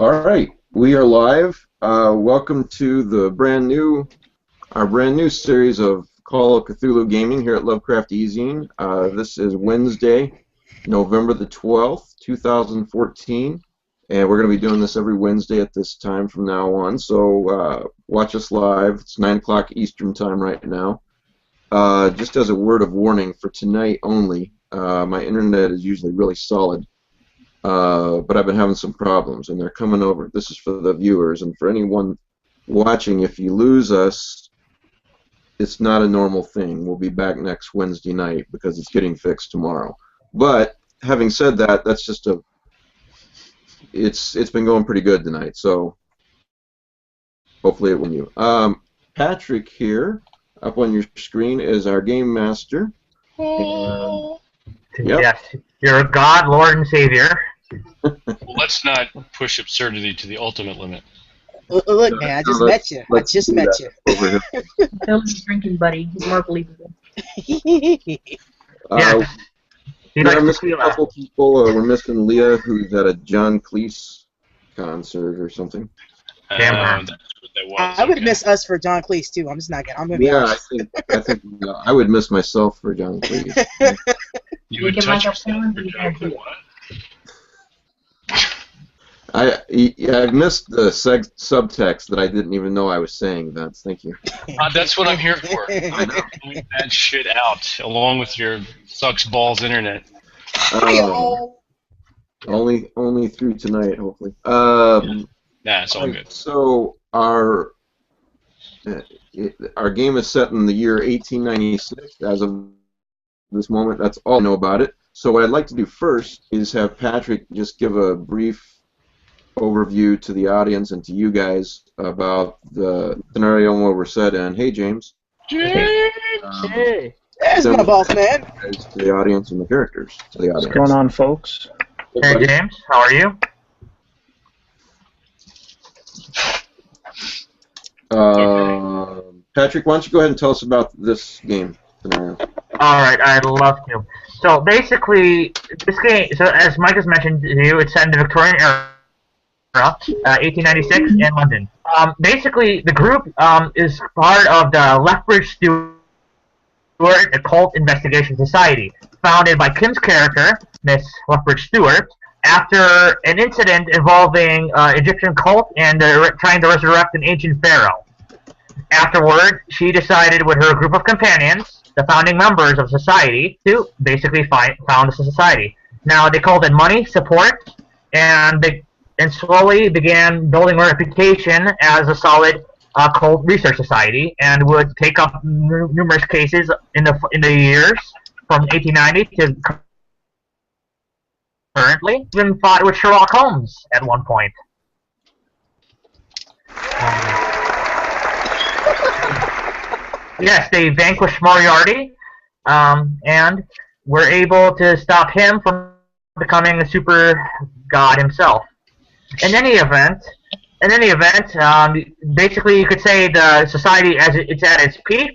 All right, we are live. Welcome to the our brand new series of Call of Cthulhu Gaming here at Lovecraft eZine. This is Wednesday, November the 12th, 2014, and we're going to be doing this every Wednesday at this time from now on. So watch us live. It's 9 o'clock Eastern Time right now. Just as a word of warning for tonight only, my internet is usually really solid. But I've been having some problems, and they're coming over. This is for the viewers, and for anyone watching, if you lose us, it's not a normal thing. We'll be back next Wednesday night because it's getting fixed tomorrow. But having said that, that's just it's been going pretty good tonight, so hopefully it will you. Patrick here, up on your screen, is our game master. Yep. Yes, you're a God, Lord, and Savior. Well, let's not push absurdity to the ultimate limit. Look, man, I just met you. I just met you. Phil's drinking buddy. He's more believable. Yeah. We're missing a couple people. We're missing Leah, who's at a John Cleese concert or something. Damn. That's what that was. I would miss us for John Cleese too. I'm just not gonna. I'm gonna be honest. I think I would miss myself for John Cleese. You would touch yourself for John Cleese. I missed the subtext that I didn't even know I was saying, Vince. Thank you. That's what I'm here for. I know. Point that shit out, along with your sucks balls internet. Only through tonight, hopefully. Nah, it's all good. So our game is set in the year 1896 as of this moment. That's all I know about it. So what I'd like to do first is have Patrick just give a brief overview to the audience and to you guys about the scenario and where we're set in. Hey, James. James! Hey. There's my boss, man. To the audience and the characters. To the audience. What's going on, folks? Hey, James. How are you? Patrick, why don't you go ahead and tell us about this game scenario? Alright, I'd love to. So, basically, this game, so as Mike has mentioned to you, it's set in the Victorian era, 1896 in London. Basically, the group is part of the Lethbridge Stewart Occult Investigation Society, founded by Kim's character, Miss Lethbridge Stewart, after an incident involving Egyptian cult and trying to resurrect an ancient pharaoh. Afterward, she decided with her group of companions, the founding members of the society, to basically found a society. Now, they called it money, support, and slowly began building a reputation as a solid occult research society, and would take up numerous cases in the years from 1890 to currently. Even fought with Sherlock Holmes at one point. Yes, they vanquished Moriarty, and were able to stop him from becoming a super god himself. In any event, basically you could say the society as it's at its peak,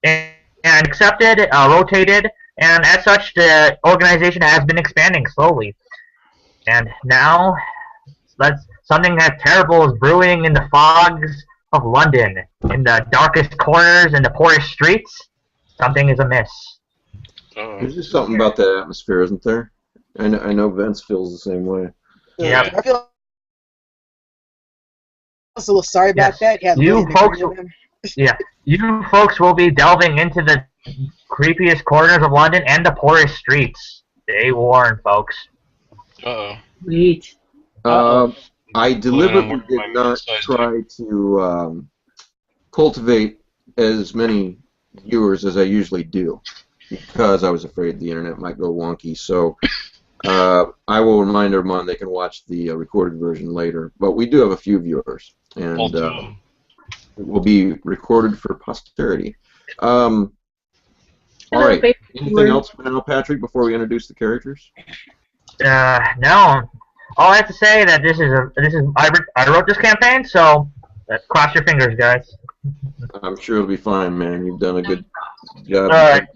and accepted, rotated, and as such the organization has been expanding slowly. And now, something that terrible is brewing in the fogs of London, in the darkest corners and the poorest streets. Something is amiss. There's just something about that atmosphere, isn't there? I know Vince feels the same way. Yeah. I feel a little sorry about that. Yeah, you folks will be delving into the creepiest corners of London and the poorest streets. Stay warned, folks. Uh-oh. Sweet. I deliberately did not try to cultivate as many viewers as I usually do, because I was afraid the internet might go wonky. So I will remind everyone they can watch the recorded version later. But we do have a few viewers, and it will be recorded for posterity. All right. Anything else for now, Patrick, before we introduce the characters? No. All I have to say that I wrote this campaign, so cross your fingers, guys. I'm sure it'll be fine, man. You've done a good job. All right.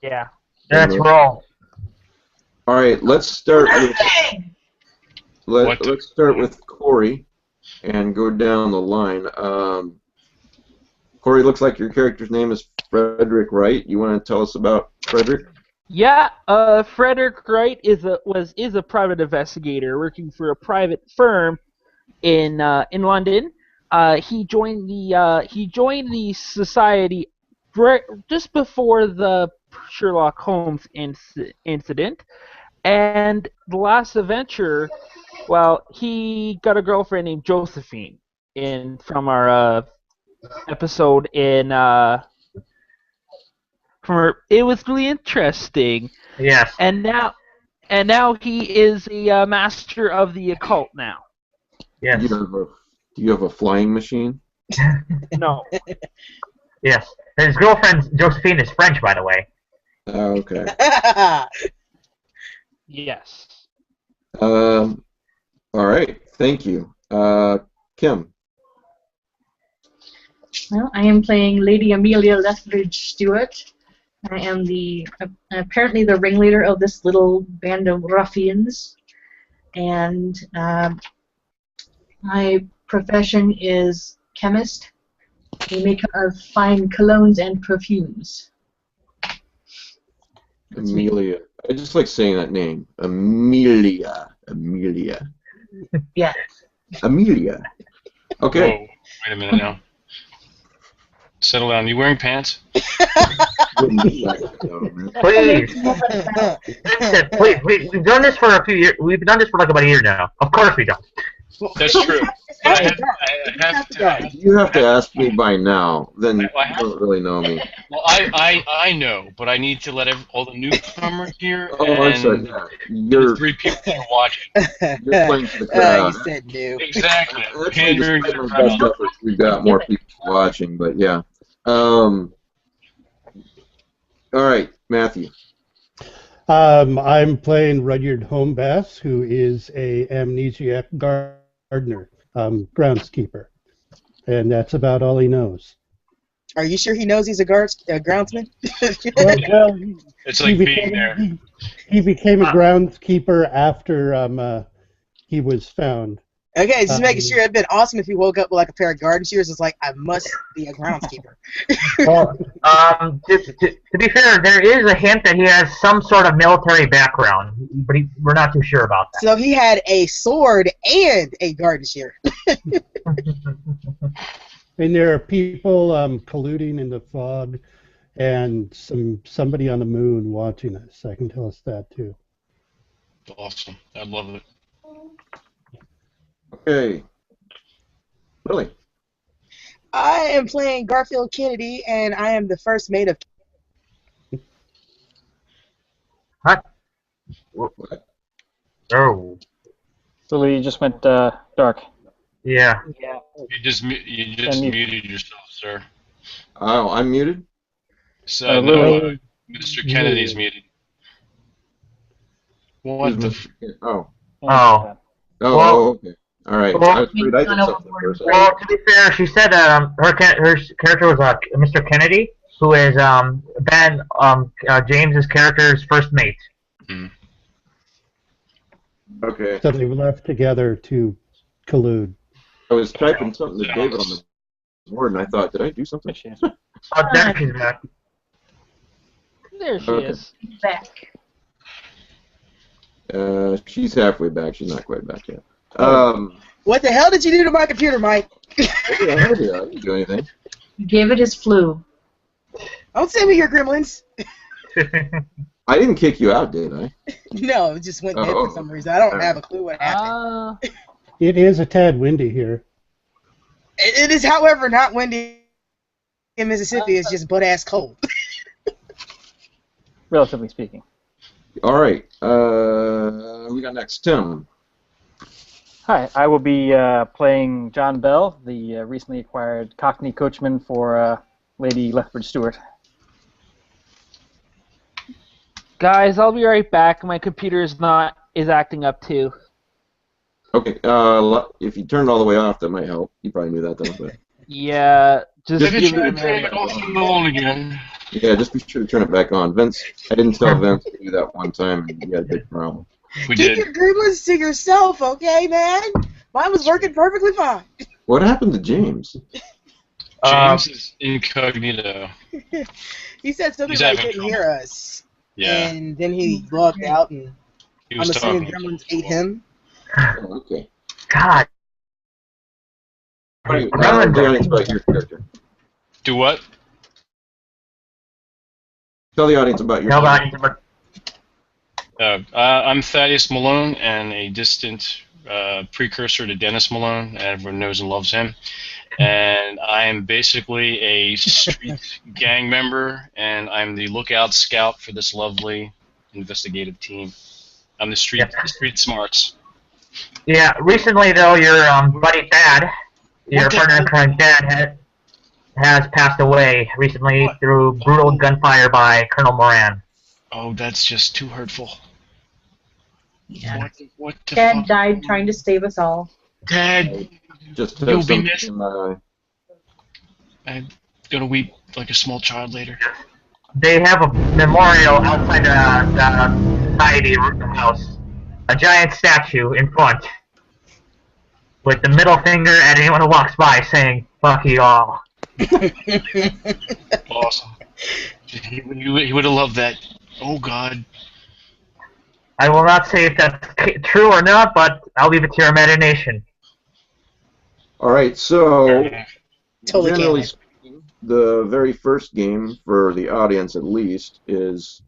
Yeah. Let's roll. All right, let's start with Let's start with Corey and go down the line. Corey, looks like your character's name is Frederick Wright. You want to tell us about Frederick? Yeah, Frederick Wright is a private investigator working for a private firm in London. He joined the society just before the Sherlock Holmes incident, and the last adventure, well, he got a girlfriend named Josephine from our episode in it was really interesting. Yes. And now he is a master of the occult now. Yes. Do you have a flying machine? No. Yes. His girlfriend Josephine is French, by the way. Okay. Yes. All right. Thank you. Kim. Well, I am playing Lady Amelia Lethbridge Stewart. I am apparently the ringleader of this little band of ruffians, and my profession is chemist. We make fine colognes and perfumes. Amelia. I just like saying that name. Amelia. Yeah. Amelia. Okay. Whoa, wait a minute now. Settle down. You wearing pants? Please. Listen, please. We've done this for a few years. We've done this for like about a year now. Of course we don't. That's true. I have to. You have to ask me by now. Then you I have don't really know me. Well, I know, but I need to let all the newcomers here. Oh, I'm sorry. Yeah. The 3 people that are watching. You're playing for the crowd. You said new. Exactly. Actually, Pandering to despite the my best crowd. efforts, we've got more people watching, but yeah. All right, Matthew. I'm playing Rudyard Homebass, who is a amnesiac gardener, groundskeeper, and that's about all he knows. Are you sure he knows he's a groundsman? Well, It's like being there. He became a groundskeeper after he was found. Okay, just making sure. It'd been awesome if he woke up with like a pair of garden shears. It's like, I must be a groundskeeper. Well, to be fair, there is a hint that he has some sort of military background, but we're not too sure about that. So he had a sword and a garden shear. And there are people colluding in the fog, and somebody on the moon watching us. I can tell us that too. Awesome. I love it. Okay. Lily. I am playing Garfield Kennedy, and I am the first mate of. What? What? Oh. Lily, you just went dark. Yeah. You just muted yourself, sir. Oh, I'm muted? So, no, Mr. Kennedy's muted. What the? Oh. Oh. Oh, okay. All right. Well, I was afraid I did something for a second. Well, to be fair, she said her character was Mr. Kennedy, who is Ben James's character's first mate. Mm. Okay. So they left together to collude. I was typing something to David on the board, and I thought, did I do something? Oh, there she's back. There she Okay. is. Back. She's halfway back. She's not quite back yet. What the hell did you do to my computer, Mike? I didn't do anything. You gave it his flu. Don't send me your gremlins. I didn't kick you out, did I? No, it just went dead for some reason. I don't have a clue what happened. It is a tad windy here. It is, however, not windy in Mississippi. It's just butt-ass cold. Relatively speaking. All right. We got next. Tim. Hi, I will be playing John Bell, the recently acquired Cockney coachman for Lady Lethbridge Stewart. Guys, I'll be right back. My computer is acting up too. Okay. If you turn it all the way off, that might help. You probably knew that, though. But Yeah, just Did give you me a turn it minute. off and on again? yeah, just be sure to turn it back on. Vince, I didn't tell Vince to do that one time, and he had a big problem. We Keep did. your gremlins to yourself, okay, man? Mine was working perfectly fine. What happened to James? James is incognito. He said something He's like he having couldn't hear us. Yeah, And then he logged out, and he I'm was assuming talking. gremlins ate him. Oh, okay. God. Tell the Gremlins audience are- about your character. Do what? Tell the audience about your Tell the character. audience about- I'm Thaddeus Malone, and a distant precursor to Dennis Malone, and everyone knows and loves him. And I am basically a street gang member, and I'm the lookout scout for this lovely investigative team. I'm the street smarts. Yeah, recently though, your buddy Thad, your What the- partner in crime Thad, has passed away recently through brutal gunfire by Colonel Moran. Oh, that's just too hurtful. Yeah. What the Dad fuck? died trying to save us all. Dad, Just You'll have be something missed. in my eye. I'm gonna weep like a small child later. They have a memorial outside the society house, a giant statue in front, with the middle finger at anyone who walks by, saying "fuck you all." Awesome. He would have loved that. Oh God. I will not say if that's true or not, but I'll leave it to your imagination. All right, so Totally generally can't. speaking, the very first game for the audience, at least, is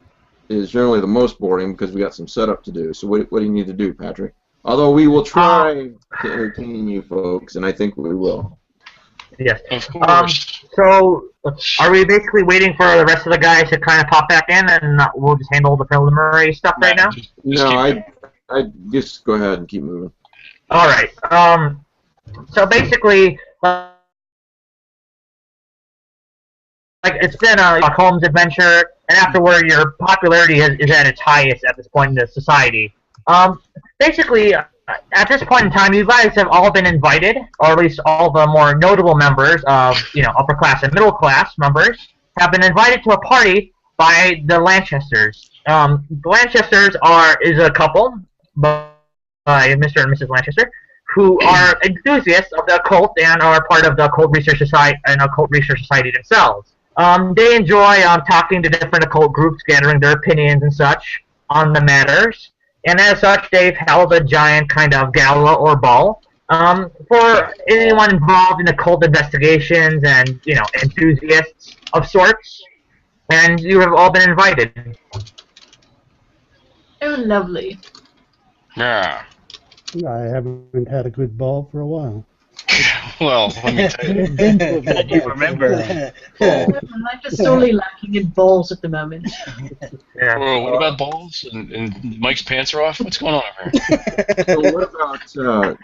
generally the most boring because we got some setup to do. So what do you need to do, Patrick? Although we will try to entertain you folks, and I think we will. Yes. Of course. So, are we basically waiting for the rest of the guys to kind of pop back in, and we'll just handle the preliminary stuff right now? Just No, keep I just go ahead and keep moving. All right. So basically, like it's been a Holmes adventure, and afterward, your popularity is at its highest at this point in the society. Basically, at this point in time, you guys have all been invited, or at least all the more notable members of, upper class and middle class members, have been invited to a party by the Lanchesters. The Lanchesters is a couple by Mr. and Mrs. Lanchester, who are enthusiasts of the occult and are part of the Occult Research Society themselves. They enjoy talking to different occult groups, gathering their opinions and such on the matters. And as such, they've held a giant kind of gala or ball for anyone involved in occult investigations and, enthusiasts of sorts. And you have all been invited. Oh, lovely. Yeah. I haven't had a good ball for a while. Well, let me tell you. You remember. Life is solely lacking in balls at the moment. Yeah. Whoa, what about balls? And Mike's pants are off? What's going on over here? So what about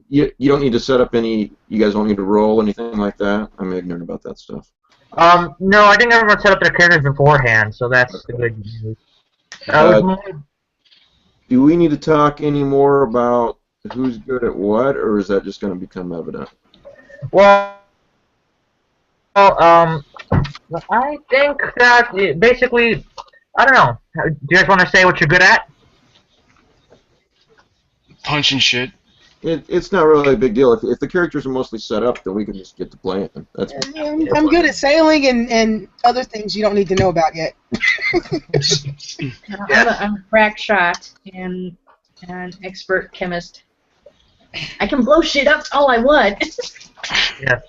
you don't need to set up any? You guys don't need to roll anything like that. I'm ignorant about that stuff. No, I think everyone set up their characters beforehand, so that's the good news. Do we need to talk any more about who's good at what, or is that just going to become evident? Well, I think that basically, I don't know. Do you guys want to say what you're good at? Punching shit. It's not really a big deal. If the characters are mostly set up, then we can just get to playing. That's I'm good at sailing and other things you don't need to know about yet. I'm a crack shot and an expert chemist. I can blow shit up all I want. Yes.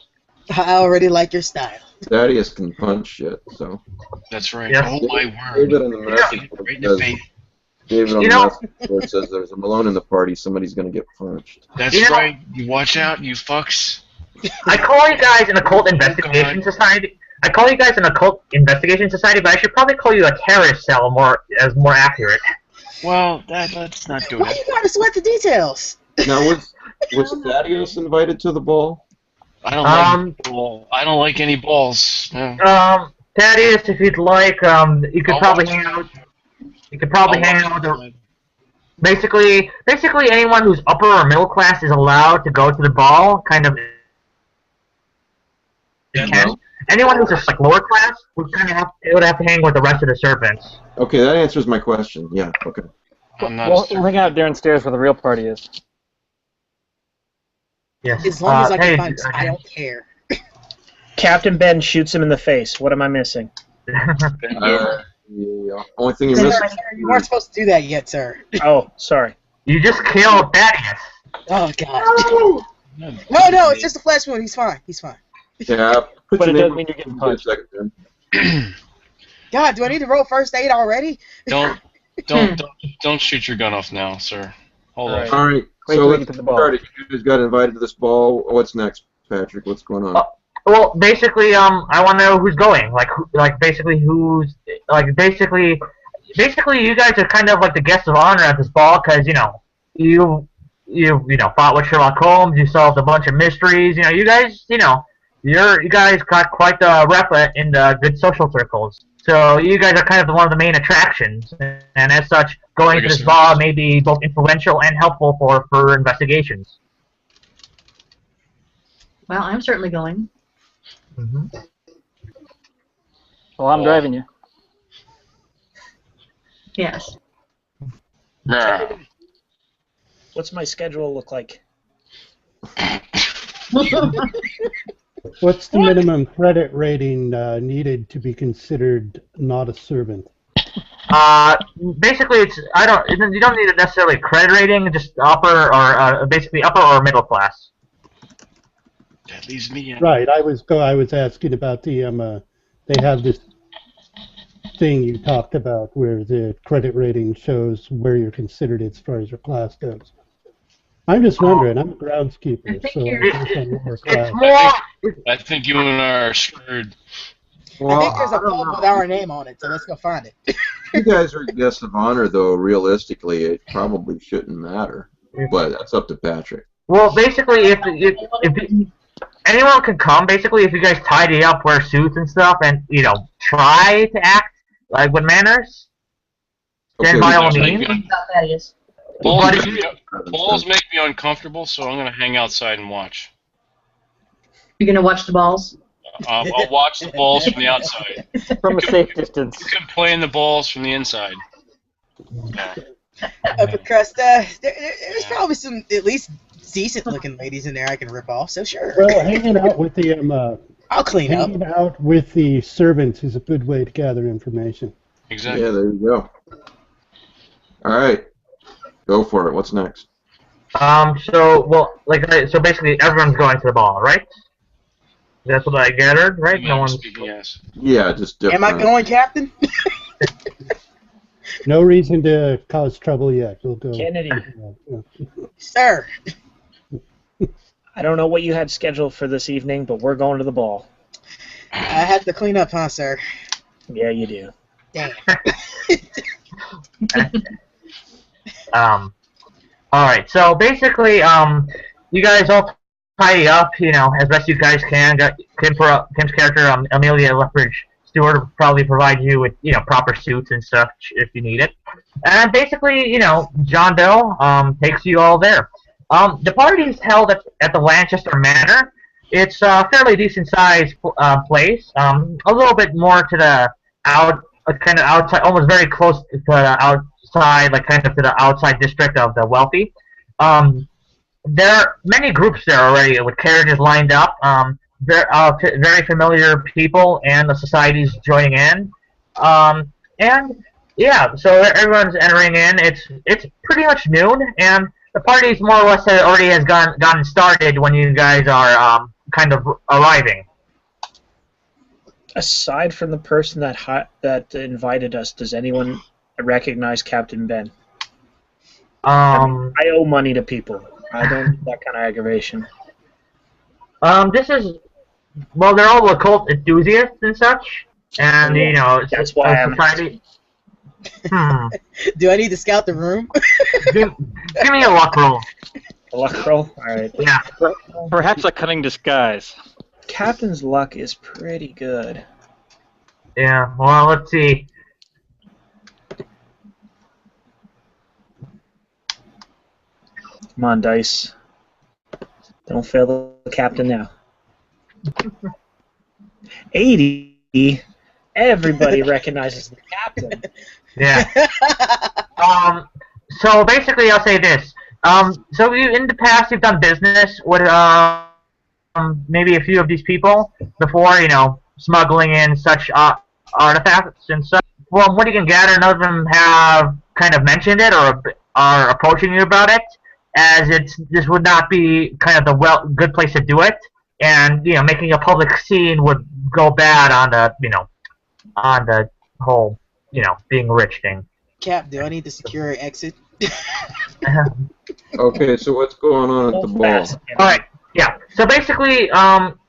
I already like your style. Thaddeus can punch shit, so. That's right. Yeah. Oh my David word. on the message board Right in the says, face. David on You the know- message board says there's a Malone in the party. Somebody's going to get punched. That's You know- right. You watch out, you fucks. I call you guys an occult investigation society. But I should probably call you a terrorist cell more accurate. Well, let's not do Why it. you gotta sweat the details? Now, was Thaddeus invited to the ball? I don't like ball. I don't like any balls. No. Thaddeus, if you'd like, you could probably hang out. You could probably hang out with the. Basically, anyone who's upper or middle class is allowed to go to the ball. Kind of. Yeah. Anyone who's just like lower class would kind of would have to hang with the rest of the servants. Okay, that answers my question. Yeah, okay. I'm not. We'll hang out downstairs where the real party is. Yes. As long as I can hey, find, I don't care. Captain Ben shoots him in the face. What am I missing? The only thing you're missing. Sir, you weren't supposed to do that yet, sir. Oh, sorry. You just killed Thaddeus. Oh God. No, it's just a flesh wound. He's fine. He's fine. Yeah, put But your it name does mean you're getting in a punched. second, then. God, do I need to roll first aid already? Don't shoot your gun off now, sir. Hold Alright. on. All right, Wait so till we let's get to the ball. start it. You just got invited to this ball. What's next, Patrick? What's going on? Well, basically, I want to know who's going. Basically, you guys are kind of like the guests of honor at this ball because you fought with Sherlock Holmes. You solved a bunch of mysteries. You guys got quite the rep in the good social circles. So you guys are kind of one of the main attractions, and as such, going to this ball may be both influential and helpful for investigations. Well, I'm certainly going. Mm-hmm. Well, I'm driving you. Yes. Nah. What's my schedule look like? What's the minimum credit rating needed to be considered not a servant? Basically, you don't need a necessarily credit rating, just upper or middle class. That leaves me in. Right. I was asking about the they have this thing you talked about where the credit rating shows where you're considered as far as your class goes. I'm just wondering. I'm a groundskeeper, so I guess I'm lower class. I think you and I are screwed. Well, I think there's a pub with our name on it, so let's go find it. if you guys are guests of honor, though, realistically, it probably shouldn't matter. But that's up to Patrick. Well, basically, if anyone can come, basically, if you guys tidy up, wear suits and stuff, and try to act like with manners, then by all means. Balls make me uncomfortable, so I'm going to hang outside and watch. You're gonna watch the balls? I'll watch the balls from the outside. From a safe distance. You can play in the balls from the inside. Upper crust, there's probably some at least decent-looking ladies in there I can rip off, so sure. Well, hanging out with the I'll clean up. hanging out with the servants is a good way to gather information. Exactly. Yeah, there you go. All right, go for it. What's next? So basically, everyone's going to the ball, right? That's what I gathered, right? No one's. Yes. Yeah, just different. Am I going, Captain? No reason to cause trouble yet. We'll go. Kennedy. Sir. I don't know what you had scheduled for this evening, but we're going to the ball. I had to clean up, huh, sir? Yeah, you do. Damn. All right. So basically, you guys all tidy up, as best you guys can. Kim's character, Amelia Lethbridge Stewart, will probably provide you with, proper suits and stuff if you need it. And basically, John Bell takes you all there. The party is held at the Lancaster Manor. It's a fairly decent-sized place. A little bit more to the kind of outside, almost very close to the outside, like kind of to the outside district of the wealthy. There are many groups there already with carriages lined up. Very familiar people and the societies joining in. And yeah, so everyone's entering in. It's pretty much noon, and the party's more or less already has gotten started when you guys are kind of arriving. Aside from the person that invited us, does anyone recognize Captain Ben? I owe money to people. I don't need that kind of aggravation. They're all occult enthusiasts and such, and that's why I'm society. Do I need to scout the room? Give me a luck roll. A luck roll? Alright. Yeah. Perhaps a cunning disguise. Captain's luck is pretty good. Yeah, well, let's see. Come on, dice. Don't fail the captain now. 80. Everybody recognizes the captain. Yeah. So basically, I'll say this. So in the past, you've done business with maybe a few of these people before, smuggling in such artifacts and such. From what you can gather, none of them have kind of mentioned it or are approaching you about it, as this would not be kind of the good place to do it, and making a public scene would go bad on the whole being rich thing. Cap, do I need to secure an exit? Okay, so what's going on at the ball? All right. Yeah. So basically,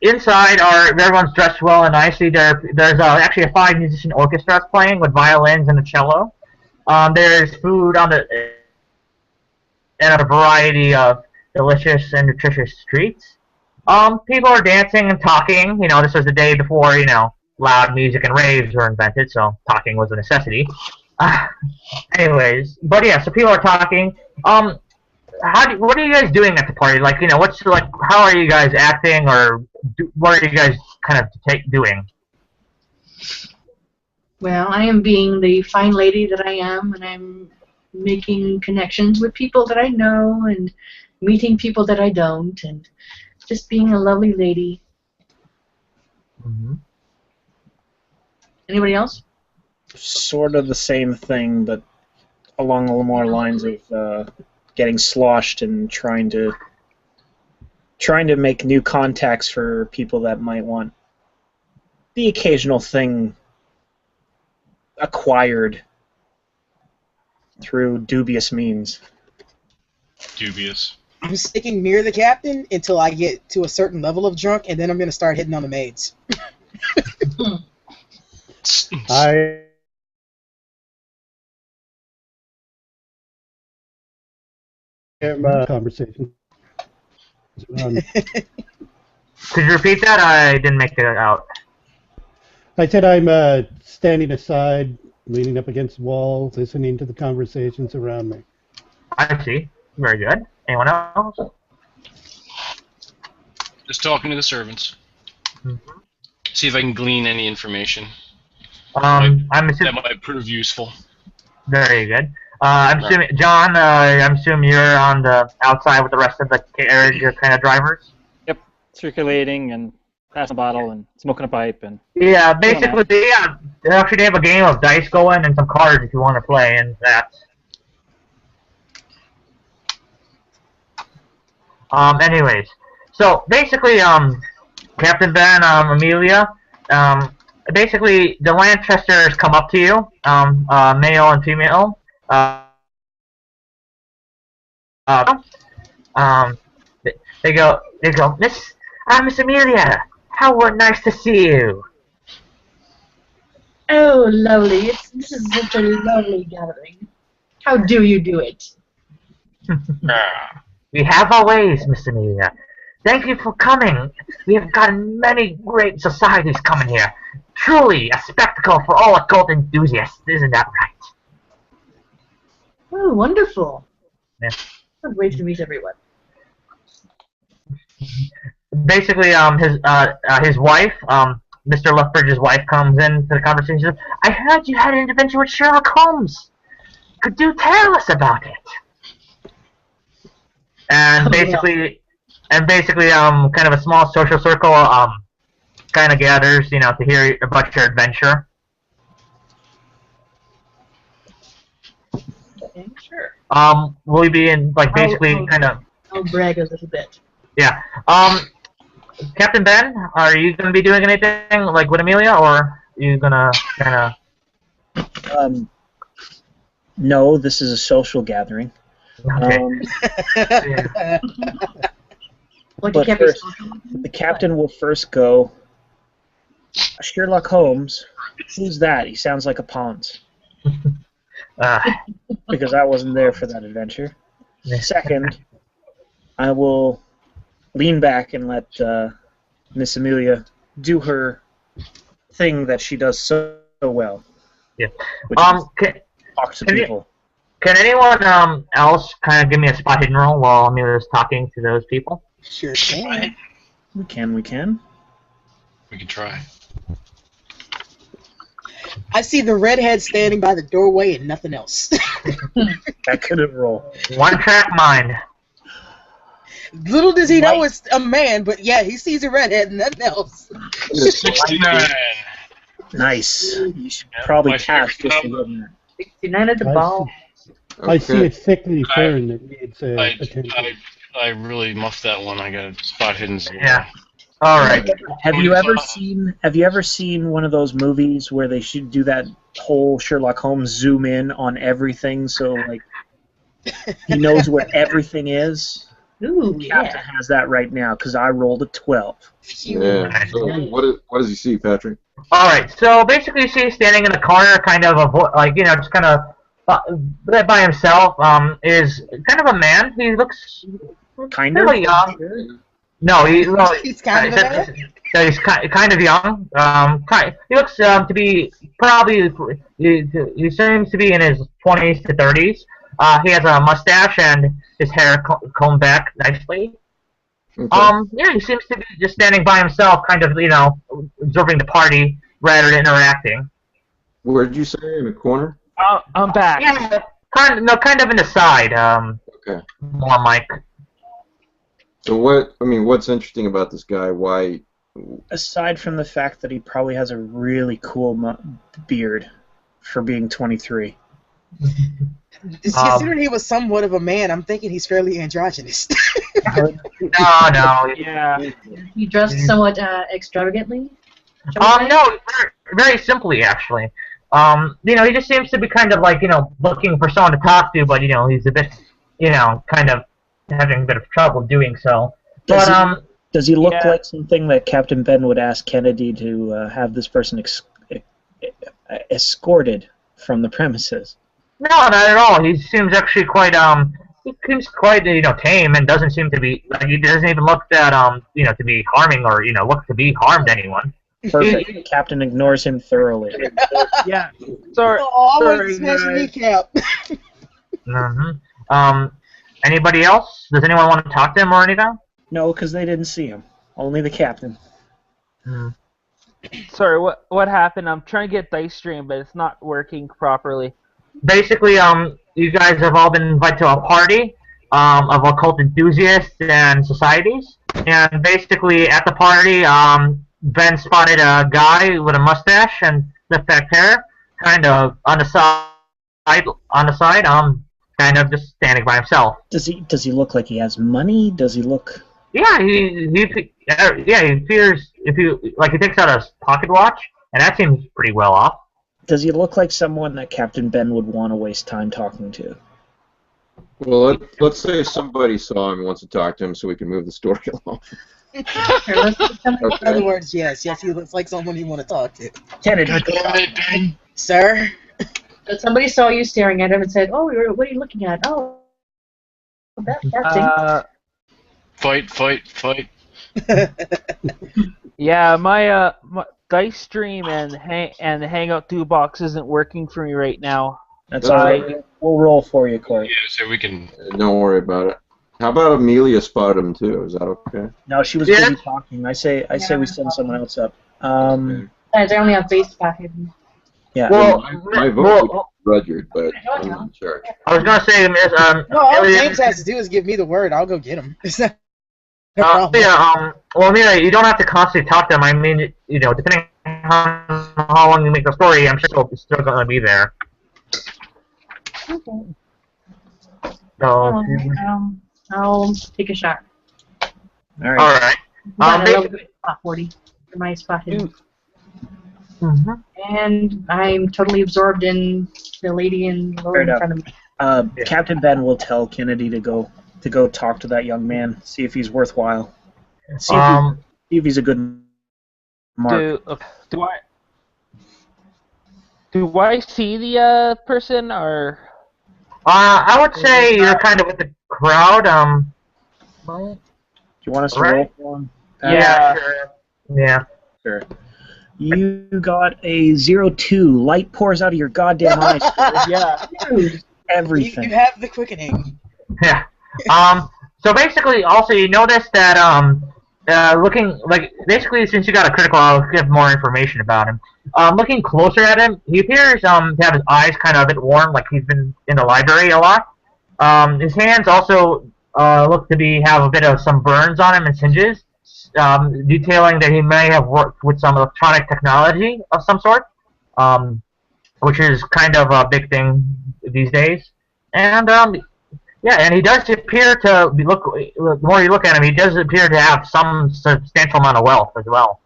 inside everyone's dressed well and nicely. There's actually a 5-musician orchestra that's playing with violins and a cello. There's food and a variety of delicious and nutritious treats. People are dancing and talking. This was the day before loud music and raves were invented, so talking was a necessity. Anyways, but yeah, so people are talking. What are you guys doing at the party? How are you guys acting, or what are you guys kind of doing? Well, I am being the fine lady that I am, and I'm making connections with people that I know, and meeting people that I don't, and just being a lovely lady. Mm-hmm. Anybody else? Sort of the same thing, but along the more lines of getting sloshed and trying to make new contacts for people that might want the occasional thing acquired through dubious means. Dubious. I'm sticking near the captain until I get to a certain level of drunk, and then I'm going to start hitting on the maids. I am conversation. Could you repeat that? I didn't make it out. I said I'm standing aside, leaning up against the wall, listening to the conversations around me. I see. Very good. Anyone else? Just talking to the servants. Mm-hmm. See if I can glean any information. I'm that assuming. might prove useful. Very good. I'm assuming, John. I'm assuming you're on the outside with the rest of the carriage kind of drivers. Yep, circulating and passing a bottle and smoking a pipe and. Yeah, basically, yeah. Actually, they have a game of dice going and some cards if you want to play, and that. Anyways, so basically, Captain Ben, Amelia, basically the Lanchesters come up to you, male and female. They go, Miss Amelia, how nice to see you. Oh, lovely. This is such a lovely gathering. How do you do it? We have our ways, Miss Amelia. Thank you for coming. We have gotten many great societies coming here. Truly a spectacle for all occult enthusiasts, isn't that right? Oh, wonderful. Yeah. What a way to meet everyone. Basically, his wife, Mr. Lethbridge's wife, comes into the conversation. She says, I heard you had an adventure with Sherlock Holmes. Could you tell us about it? And basically, kind of a small social circle, kind of gathers, to hear about your adventure. Okay, sure. Will you be in, basically, kind of... I'll brag a little bit. Yeah. Captain Ben, are you going to be doing anything, with Amelia, or are you going to kind of... No, this is a social gathering. Okay. Like But first, the captain will first go, Sherlock Holmes, who's that? He sounds like a Ponce. Because I wasn't there for that adventure. Second, I will lean back and let Miss Amelia do her thing that she does so well. Yeah. Which is talk to people. Can anyone else kind of give me a spot hidden roll while Amelia's talking to those people? Sure can. We can. We can try. I see the redhead standing by the doorway and nothing else. That couldn't roll. One track mind. Little does he know it's a man, but yeah, he sees a redhead and nothing else. 69. Nice. You should probably My cast favorite just to number. get in there. 69 at the ball. I see a thickly fern that needs I attention. really muffed that one. I got a spot hidden. Yeah. All right. Have you ever seen one of those movies where they should do that whole Sherlock Holmes zoom in on everything, so like he knows where everything is? Ooh, Captain yeah. has that right now because I rolled a 12. Yeah. So what does he see, Patrick? All right. So basically, you see he's standing in the corner, kind of just kind of by himself. Is kind of a man. He looks Kind of fairly young. No, He's kind of a man? No, he's kind of young. He looks to be probably. He seems to be in his 20s to 30s. He has a mustache and his hair combed back nicely. Okay. Yeah, he seems to be just standing by himself, kind of, observing the party rather than interacting. Where did you say? In the corner? I'm back. Yeah, kind of in the side. Okay. More Mike. So what's interesting about this guy? Why? Aside from the fact that he probably has a really cool beard for being 23. Considering he was somewhat of a man, I'm thinking he's fairly androgynous. No. Yeah. He dressed somewhat extravagantly. No, very simply actually. He just seems to be kind of like, looking for someone to talk to, but he's a bit, kind of having a bit of trouble doing so. Does he look like something that Captain Ben would ask Kennedy to have this person escorted from the premises? No, not at all. He seems actually quite tame and doesn't seem to be he doesn't even look that to be harming or look to be harmed anyone. Perfect. The captain ignores him thoroughly. Yeah. Sorry. Oh, I want to smash a kneecap. Anybody else? Does anyone want to talk to him or anything? No, because they didn't see him. Only the captain. Sorry. What happened? I'm trying to get Dice Stream, but it's not working properly. Basically, you guys have all been invited to a party of occult enthusiasts and societies, and basically at the party, Ben spotted a guy with a mustache and slick-back hair, kind of on the side, kind of just standing by himself. Does he look like he has money? Does he look? Yeah, he appears he takes out his pocket watch, and that seems pretty well off. Does he look like someone that Captain Ben would want to waste time talking to? Well, let's say somebody saw him and wants to talk to him so we can move the story along. In other words, yes, he looks like someone you want to talk to. Kennedy. Sir? But somebody saw you staring at him and said, "Oh, what are you looking at?" Oh, that thing. Fight. Yeah, my Dice Stream and the Hangout 2 box isn't working for me right now. That's all right. We'll roll for you, Corey. Yeah, so we can. Don't worry about it. How about Amelia spotted him too? Is that okay? No, she was busy talking. I say we send someone else up. I only have base spot hidden. Yeah. Well, my vote was Rudyard, but I'm not in charge. I was gonna say, Miss, No, all James has to do is give me the word. I'll go get him. It's not a problem. well, Amelia, you don't have to constantly talk to him. I mean, depending on how long you make the story, I'm sure he's still gonna be there. Okay. So, I'll take a shot. All right. all right. Spot 40 for my spot hidden. And I'm totally absorbed in the lady in the room in front of me. Captain Ben will tell Kennedy to go talk to that young man, see if he's worthwhile, see if he's a good mark. Do I see the person or? I would say you're kind of with the crowd. Do you want us to roll for him? Yeah, sure. Yeah. Sure. You got a 02. Light pours out of your goddamn eyes. Yeah. Everything. You have the quickening. Yeah. So basically, also you notice that looking like basically since you got a critical, I'll give more information about him. Looking closer at him, he appears to have his eyes kind of a bit worn, like he's been in the library a lot. His hands also look to have a bit of some burns on him and singes, detailing that he may have worked with some electronic technology of some sort, which is kind of a big thing these days. And yeah, and he does appear to the more you look at him, he does appear to have some substantial amount of wealth as well.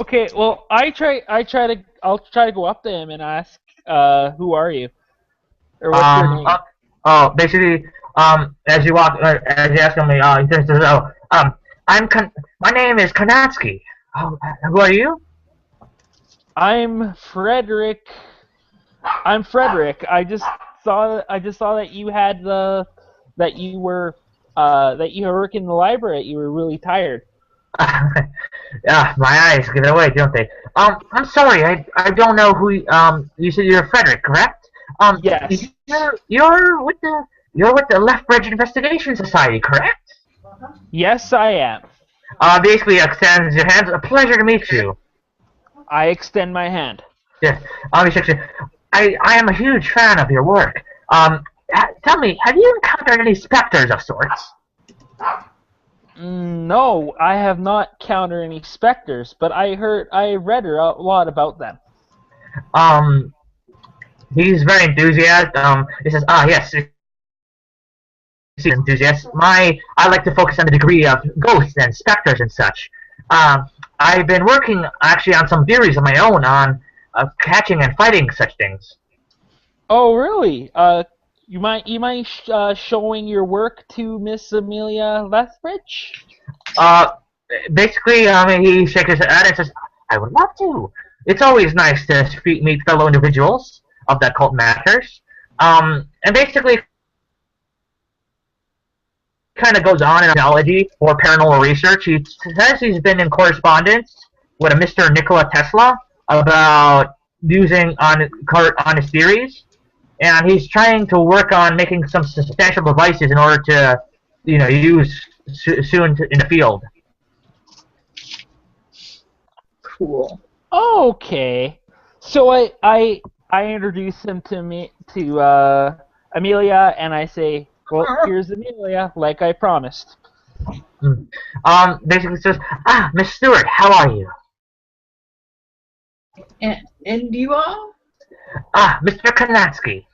Okay, well, I'll try to go up to him and ask, who are you? Or what's your name? Basically, as you ask him, he says, my name is Kanatsky. Oh, who are you? I'm Frederick. I just saw that you had that you were working in the library. You were really tired. Yeah, my eyes give it away, don't they? I'm sorry, I don't know who. You said you're Frederick, correct? Yes. You're with the Lethbridge Investigation Society, correct? Yes, I am. Basically extends your hands. A pleasure to meet you. I extend my hand. Yes. I am a huge fan of your work. Tell me, have you encountered any specters of sorts? No, I have not encountered any specters, but I read a lot about them. He's very enthusiastic. He says, yes, enthusiast. I like to focus on the degree of ghosts and specters and such. I've been working actually on some theories of my own on catching and fighting such things. Oh, really? You mind showing your work to Miss Amelia Lethbridge? Basically, he shakes his head and says, I would love to. It's always nice to meet fellow individuals of the occult matters. And basically, kind of goes on in archaeology or paranormal research. He says he's been in correspondence with a Mr. Nikola Tesla about using on his theories, and he's trying to work on making some substantial devices in order to, use soon in the field. Cool. Okay. So I introduce him to Amelia, and I say, well, here's Amelia, like I promised. Basically says, Miss Stewart, how are you? And you are? Mr. Kanatsky.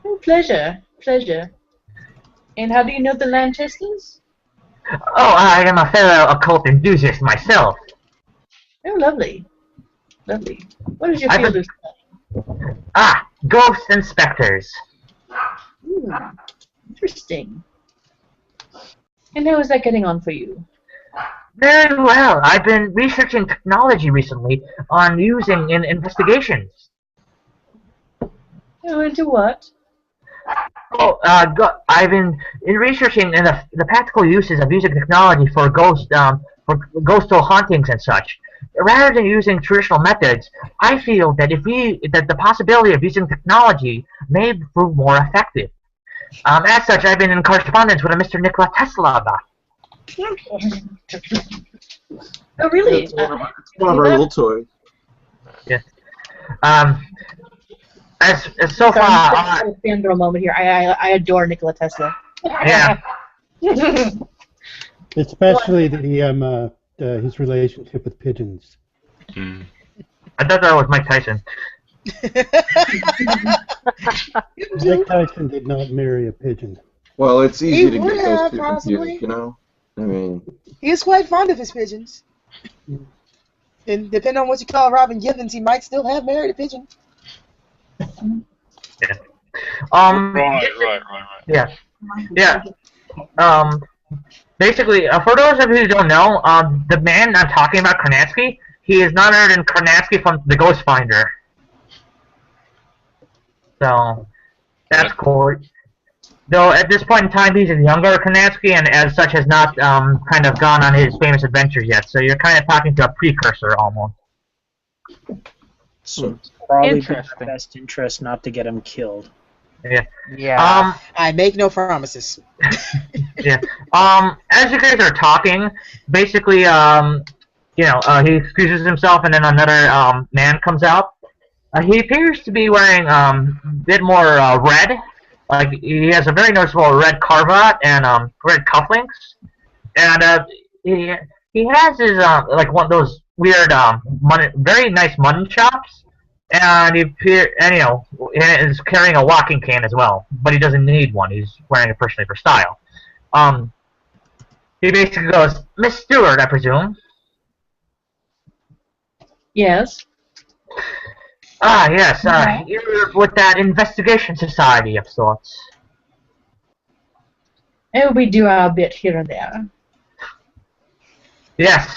Oh, pleasure. And how do you know the Lanchesters? Oh, I am a fellow occult enthusiast myself. Oh, lovely. What is your field of study? Ghosts and specters. Interesting. And how is that getting on for you? Very well. I've been researching technology recently on using in investigations. Oh, into what? Oh, I've been researching in the practical uses of using technology for ghostal hauntings and such. Rather than using traditional methods, I feel that the possibility of using technology may prove more effective. As such, I've been in correspondence with a Mr. Nikola Tesla about. Oh, really? It's one of our little toys. Yes. As so far, I'm a fangirl moment here. I adore Nikola Tesla. Yeah. Especially his relationship with pigeons. I thought that was Mike Tyson. Mike Tyson did not marry a pigeon. Well, it's easy He to would get have, those two possibly. confused, I mean, He is quite fond of his pigeons. And depending on what you call Robin Givens, he might still have married a pigeon. Yeah. Right. Yeah. Basically, for those of you who don't know, the man I'm talking about, Karnatsky, he is none other than Karnatsky from The Ghost Finder. So, that's cool. Though at this point in time, he's a younger Karnatsky, and as such has not kind of gone on his famous adventures yet. So you're kind of talking to a precursor almost. So probably in Interesting. our best interest not to get him killed. Yeah. Yeah. I make no promises. Yeah. As you guys are talking, basically, he excuses himself, and then another man comes out. He appears to be wearing a bit more red. Like he has a very noticeable red cravat and red cufflinks, and he has his like one of those weird very nice mutton chops, and is carrying a walking cane as well. But he doesn't need one. He's wearing it personally for style. He basically goes, "Miss Stewart, I presume." Yes. Ah, yes. You're with that investigation society of sorts. And we do our bit here and there. Yes.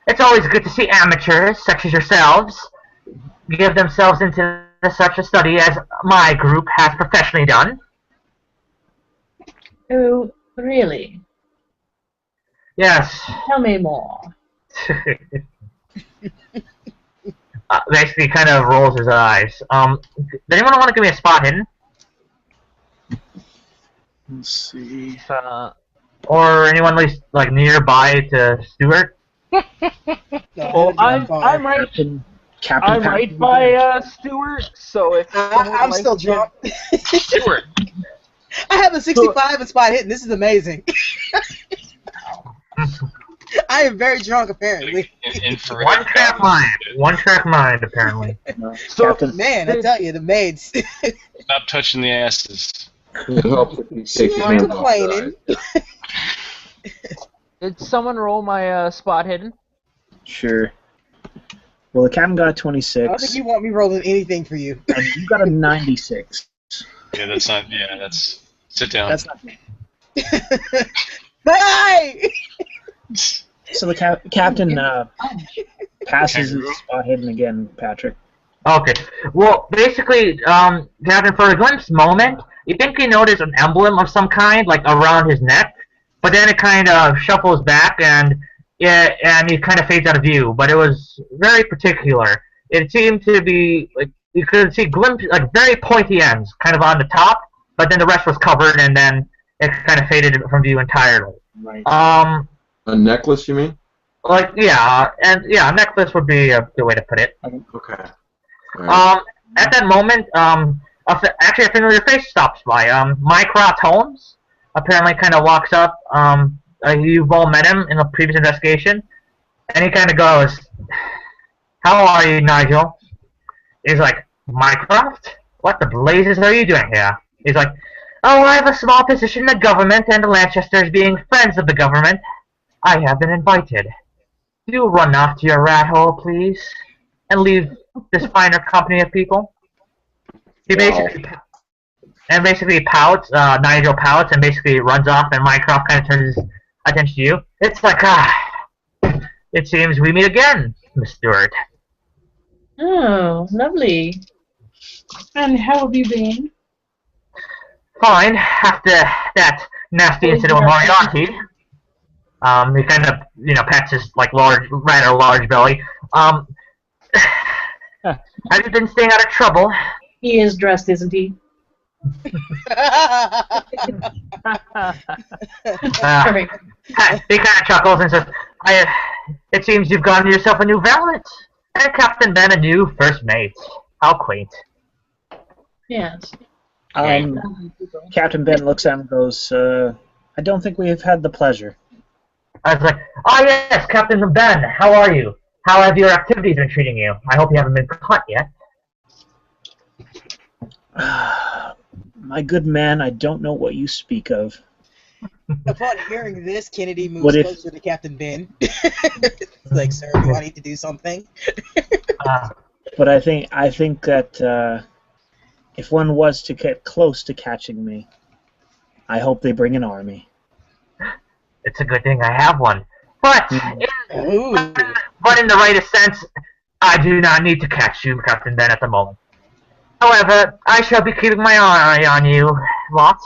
It's always good to see amateurs, such as yourselves, give themselves into such a study as my group has professionally done. Oh, really? Yes. Tell me more. Basically, kind of rolls his eyes. Does anyone want to give me a spot hidden? Let's see. Or anyone at least like nearby to Stuart? Well, I'm right. I'm right by Stuart. So if I'm still drunk. Stuart. I have a 65 in spot hidden. This is amazing. I am very drunk, apparently. One track mind, apparently. So, man, I tell you, the maids. Stop touching the asses. It helps if you take your hands off complaining. the eyes. did someone roll my spot hidden? Sure. Well, the captain got a I don't 26. think you want me rolling anything for you. And you got a 96. Yeah, that's not. Yeah, that's. Sit down. That's not. Hey! So the captain passes his spot hidden again, Patrick. Okay. Well, basically, Captain, for a glimpse moment, you think you notice an emblem of some kind, like around his neck, but then it kind of shuffles back and it kind of fades out of view. But it was very particular. It seemed to be like you could see glimpses, like very pointy ends, kind of on the top, but then the rest was covered, and then it kind of faded from view entirely. Right. A necklace, you mean? Like a necklace would be a good way to put it. Okay. Right. At that moment, actually a familiar face stops by. Mycroft Holmes apparently kind of walks up. You've all met him in a previous investigation, and he kind of goes, "How are you, Nigel?" He's like, "Mycroft? What the blazes are you doing here?" He's like, "Oh, I have a small position in the government, and the Lanchesters being friends of the government, I have been invited. Do run off to your rat hole, please, and leave this finer company of people." He basically pouts. Nigel pouts and basically runs off, and Mycroft kind of turns his attention to you. It's like, it seems we meet again, Miss Stewart. Oh, lovely. And how have you been? Fine, after that nasty incident with Moriarty. He kind of, pats his rather large belly. Have you been staying out of trouble? He is dressed, isn't he? Perfect. He kind of chuckles and says, "It seems you've gotten yourself a new valet, and Captain Ben a new first mate. How quaint." Yes. Captain Ben looks at him and goes, "I don't think we have had the pleasure." I was like, "Oh yes, Captain Ben, how are you? How have your activities been treating you? I hope you haven't been caught yet." My good man, I don't know what you speak of. Upon hearing this, Kennedy moves closer to Captain Ben. It's like, "Sir, do I need to do something?" But I think that if one was to get close to catching me, I hope they bring an army. It's a good thing I have one. But in the rightest sense, I do not need to catch you, Captain Ben, at the moment. However, I shall be keeping my eye on you lot.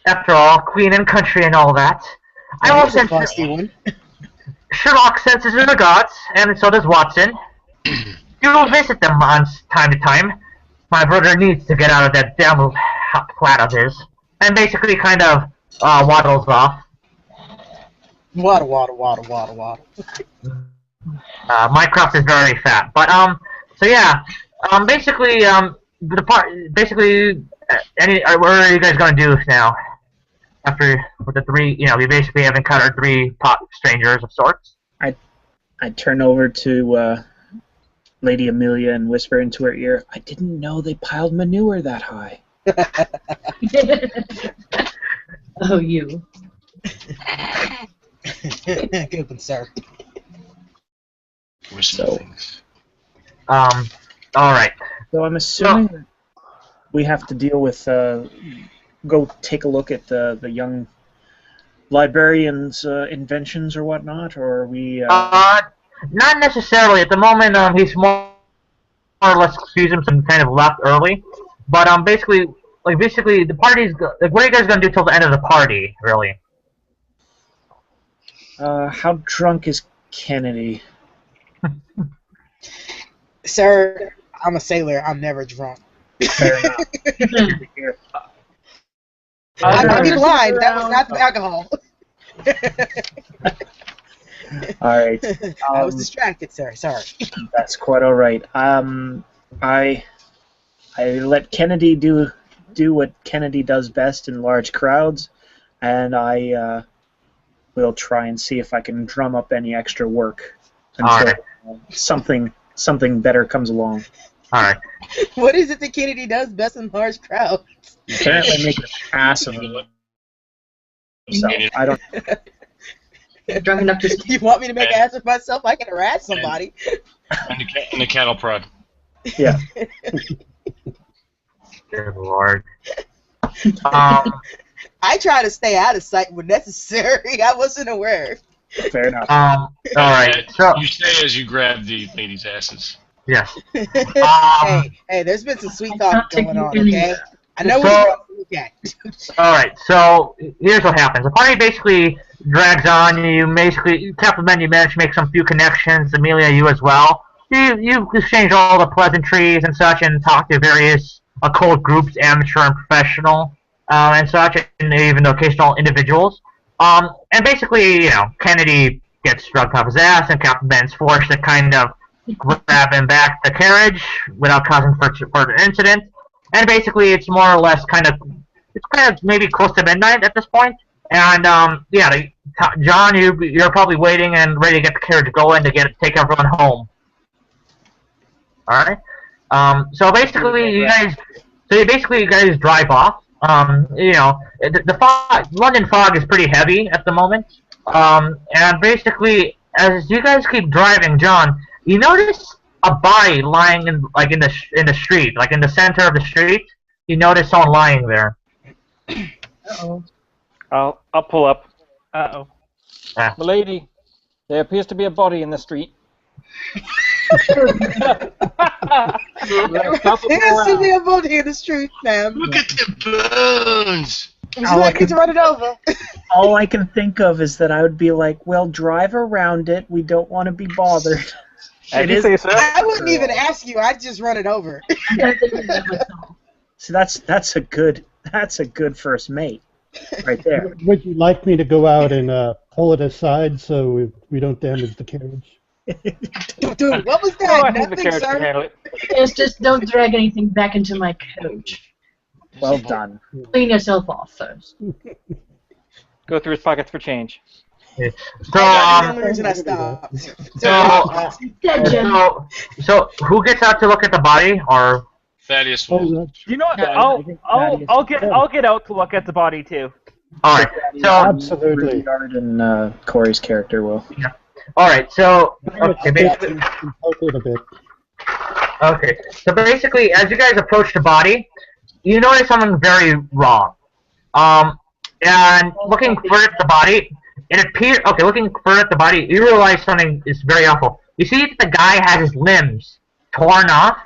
After all, Queen and country and all that. I will send Sherlock sends his regards, and so does Watson. You will visit them on time to time. My brother needs to get out of that damn hot flat of his. And basically kind of waddles off. Waddle. Minecraft is very fat, but so yeah, basically, the part, basically, what are you guys gonna do now? After with the three, we basically have encountered three strangers of sorts. I turn over to Lady Amelia and whisper into her ear, "I didn't know they piled manure that high." Oh, you. Good one, sir. Things. All right. So I'm assuming that we have to deal with, go take a look at the young librarian's inventions or whatnot, or are we... Not necessarily. At the moment, he's more or less excused him some kind of left early. But basically, the party's what are you guys gonna do till the end of the party, really? How drunk is Kennedy? Sir, I'm a sailor. I'm never drunk. Fair enough. I might be blind. That was not the alcohol. All right. I was distracted, sir. Sorry. That's quite all right. I let Kennedy do what Kennedy does best in large crowds, and I will try and see if I can drum up any extra work until something better comes along. All right. What is it that Kennedy does best in large crowds? Apparently, make an ass of himself. I don't. Drunk enough to... You want me to make an ass of myself? I can harass somebody. And the cattle prod. Yeah. Good lord. I try to stay out of sight when necessary. I wasn't aware. Fair enough. All right. So You say as you grab the ladies' asses. yes. Hey, there's been some sweet talk going on, okay? I know what you want to look at. All right. So here's what happens. The party basically drags on. Captain Ben, you manage to make some few connections. Amelia, you as well. You exchange all the pleasantries and such, and talk to various occult groups, amateur and professional, and such, and even the occasional individuals. And basically, Kennedy gets drugged off his ass, and Captain Ben's forced to kind of grab him back to the carriage without causing further incident. And basically, it's more or less kind of maybe close to midnight at this point. And John, you're probably waiting and ready to get the carriage going to take everyone home. All right. So basically, you guys drive off. The fog, London fog is pretty heavy at the moment. And basically, as you guys keep driving, John, you notice a body lying in the street, like in the center of the street. You notice someone lying there. Uh-oh. I'll pull up. Uh-oh. Milady, there appears to be a body in the street. There has to be a body in the street, ma'am. Look at the bones! Would you like me to run it over? All I can think of is that I would be like, well, drive around it. We don't want to be bothered. I wouldn't even ask you. I'd just run it over. So that's a good first mate, right there. Would you like me to go out and pull it aside so we don't damage the carriage? Dude, what was that? Nothing, sir. Yes, just don't drag anything back into my coach. Well done. Clean yourself off first. Go through his pockets for change. So, the only reason I stopped. So who gets out to look at the body, or Thaddeus will. You know what? I'll get out to look at the body too. all right? So Absolutely. Richard and Corey's character will. all right. So okay, basically. A bit. Okay, so basically, as you guys approach the body, you notice something very wrong. And looking further at the body, it appears. Okay, looking further at the body, you realize something is very awful. You see that the guy has his limbs torn off,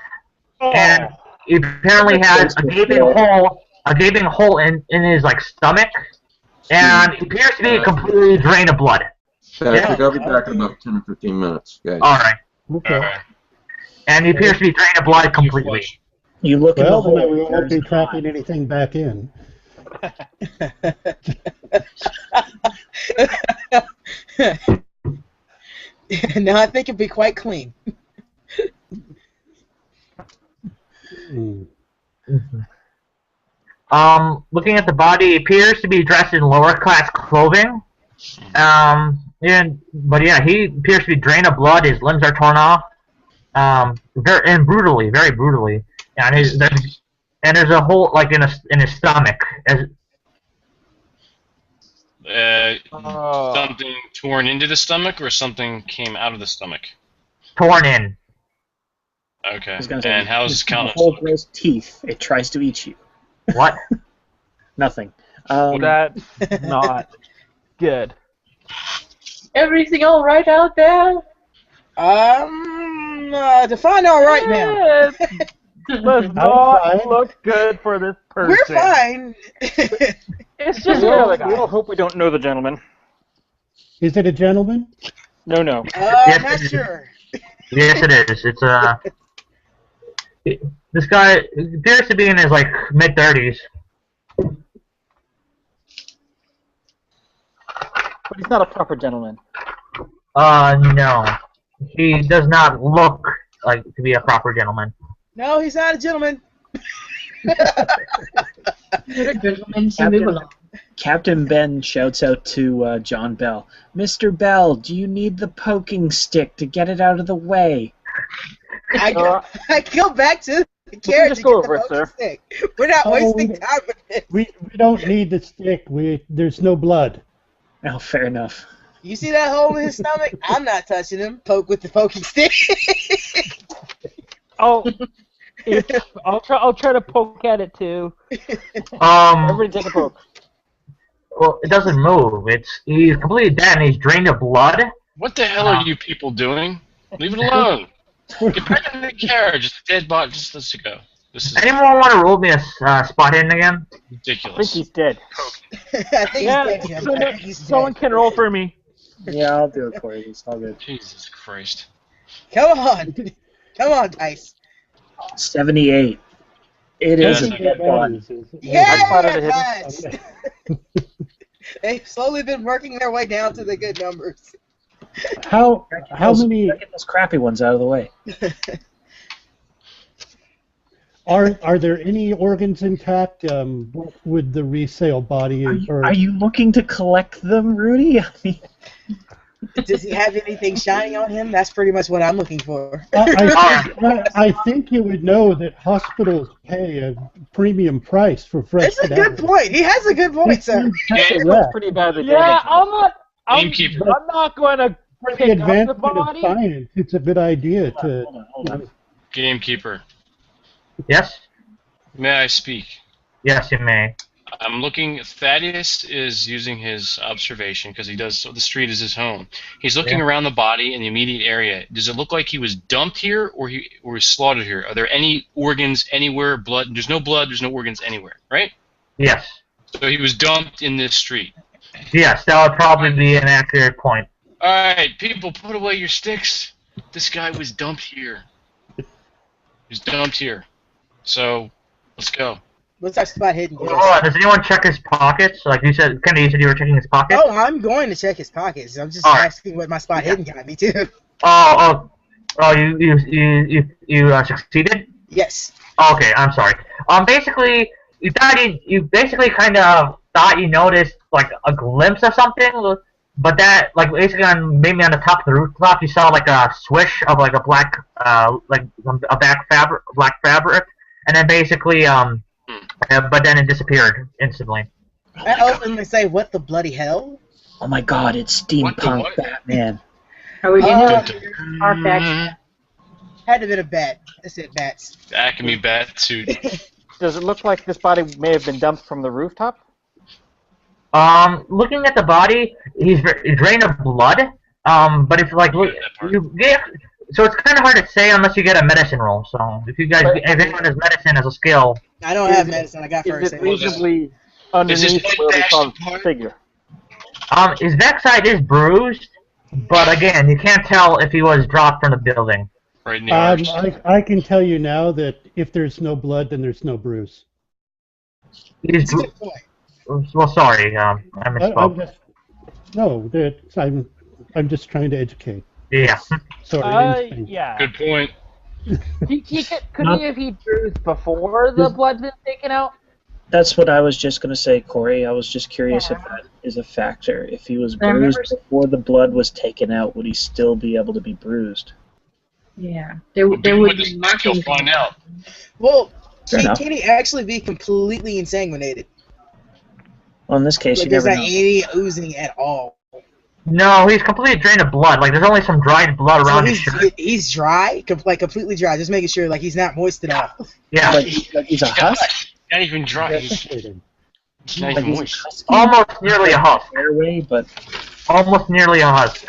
and he apparently has a gaping hole in his stomach, and he appears to be completely drained of blood. Patrick, I'll be back in about 10 or 15 minutes, guys. All right. Okay. And he appears to be drained of blood completely. You look in the Well, hole. then we won't be tracking anything back in. No, I think it'd be quite clean. Looking at the body, it appears to be dressed in lower class clothing. But yeah, he appears to be drained of blood. His limbs are torn off. Very brutally. And there's a hole like in his stomach. Something torn into the stomach, or something came out of the stomach? Torn in. Okay. And how's his countenance? Whole gross teeth. It tries to eat you. What? Nothing. That's not good. Everything all right out there? To find all right now. Does not look good for this person. We're fine. It's just we the other guy. all hope we don't know the gentleman. Is it a gentleman? No. Not sure. Yes, it is. This guy appears to be in his like mid-30s. But he's not a proper gentleman. No. He does not look like to be a proper gentleman. No, he's not a gentleman. You're a gentleman, so move along. Captain Ben shouts out to John Bell, "Mr. Bell, do you need the poking stick to get it out of the way?" I go back to the carriage just go over it, sir. stick. We're not wasting time with this. We don't need the stick. There's no blood. Oh, fair enough. You see that hole in his stomach? I'm not touching him. Poke with the poking stick. I'll try to poke at it too. Everybody take a poke. Well, it doesn't move. He's completely dead and he's drained of blood. What the hell are you people doing? Leave it alone. Get back in the carriage. It's a dead body. Just let it go. This is Anyone want to roll me a spot hidden again? I think ridiculous. he's dead. I think he's dead. I think he's Someone dead. can roll for me. Yeah, I'll do it for you. It's all good. Jesus Christ. Come on. Come on, Dice. 78. It Yeah, is a that's dead body. Yeah, spotted a nice. They've slowly been working their way down to the good numbers. How many Get those crappy ones out of the way. are there any organs intact? What would the resale body? Are you looking to collect them, Rudy? I mean, Does he have anything shiny on him? That's pretty much what I'm looking for. I think you would know that hospitals pay a premium price for fresh That's a good point. He has a good point, sir. It looks pretty badly Yeah, damaged. I'm Gamekeeper. not going to For the pick up the advancement of body. science, it's a good idea to. Hold on. Gamekeeper. Yes? May I speak? Yes, you may. I'm looking. Thaddeus is using his observation because he does. So the street is his home. He's looking around the body in the immediate area. Does it look like he was dumped here, or he was slaughtered here? Are there any organs anywhere? Blood? There's no blood. There's no organs anywhere, right? Yes. So he was dumped in this street. Yes, that would probably be an accurate point. All right, people, put away your sticks. This guy was dumped here. He was dumped here. So let's go. What's our spot hidden? Does anyone check his pockets? Like you said, Kennedy, you said you were checking his pockets? Oh, I'm going to check his pockets. I'm just Alright. asking what my spot hidden got me too. You succeeded? Yes. Okay, I'm sorry. Basically, you basically kind of thought you noticed like a glimpse of something, but that like basically maybe on the top of the rooftop you saw like a swish of like a black black fabric, and then basically but then it disappeared instantly. I openly say, "What the bloody hell?" Oh my God! It's steampunk what? Batman. Are we Oh. into our backs? Had to have been a bat. That's it, bats. Acme bat suit. Does it look like this body may have been dumped from the rooftop? Looking at the body, he's drained of blood. But if like so it's kind of hard to say unless you get a medicine roll. So if anyone has medicine as a skill. I don't have medicine. I got first Is it aid. reasonably Is underneath this where we dashed saw the apart? figure? His backside is bruised, but again, you can't tell if he was dropped from the building. Right in the arch. I can tell you now that if there's no blood, then there's no bruise. He's That's a good point. Well, sorry, I I'm misspoke. just no. I'm just trying to educate. Yeah. Sorry. instinct. Yeah. Good point. Could he have he bruised before the blood's been taken out? That's what I was just going to say, Corey. I was just curious if that is a factor. If he was I remember- bruised before the blood was taken out, would he still be able to be bruised? Yeah, there would be He'll markings. find out. Well, Fair enough. can he actually be completely insanguinated? Well, in this case, Like, you there's never not know. any oozing at all. No, he's completely drained of blood. Like, there's only some dried blood So around his shirt. he's dry, like completely dry. Just making sure, like, he's not moist at all. Yeah. Like he's a husk? Not even dry. He's Fascinating. not Like even he's a moist. husky? Almost nearly a husk. Airway, but Almost nearly a husk.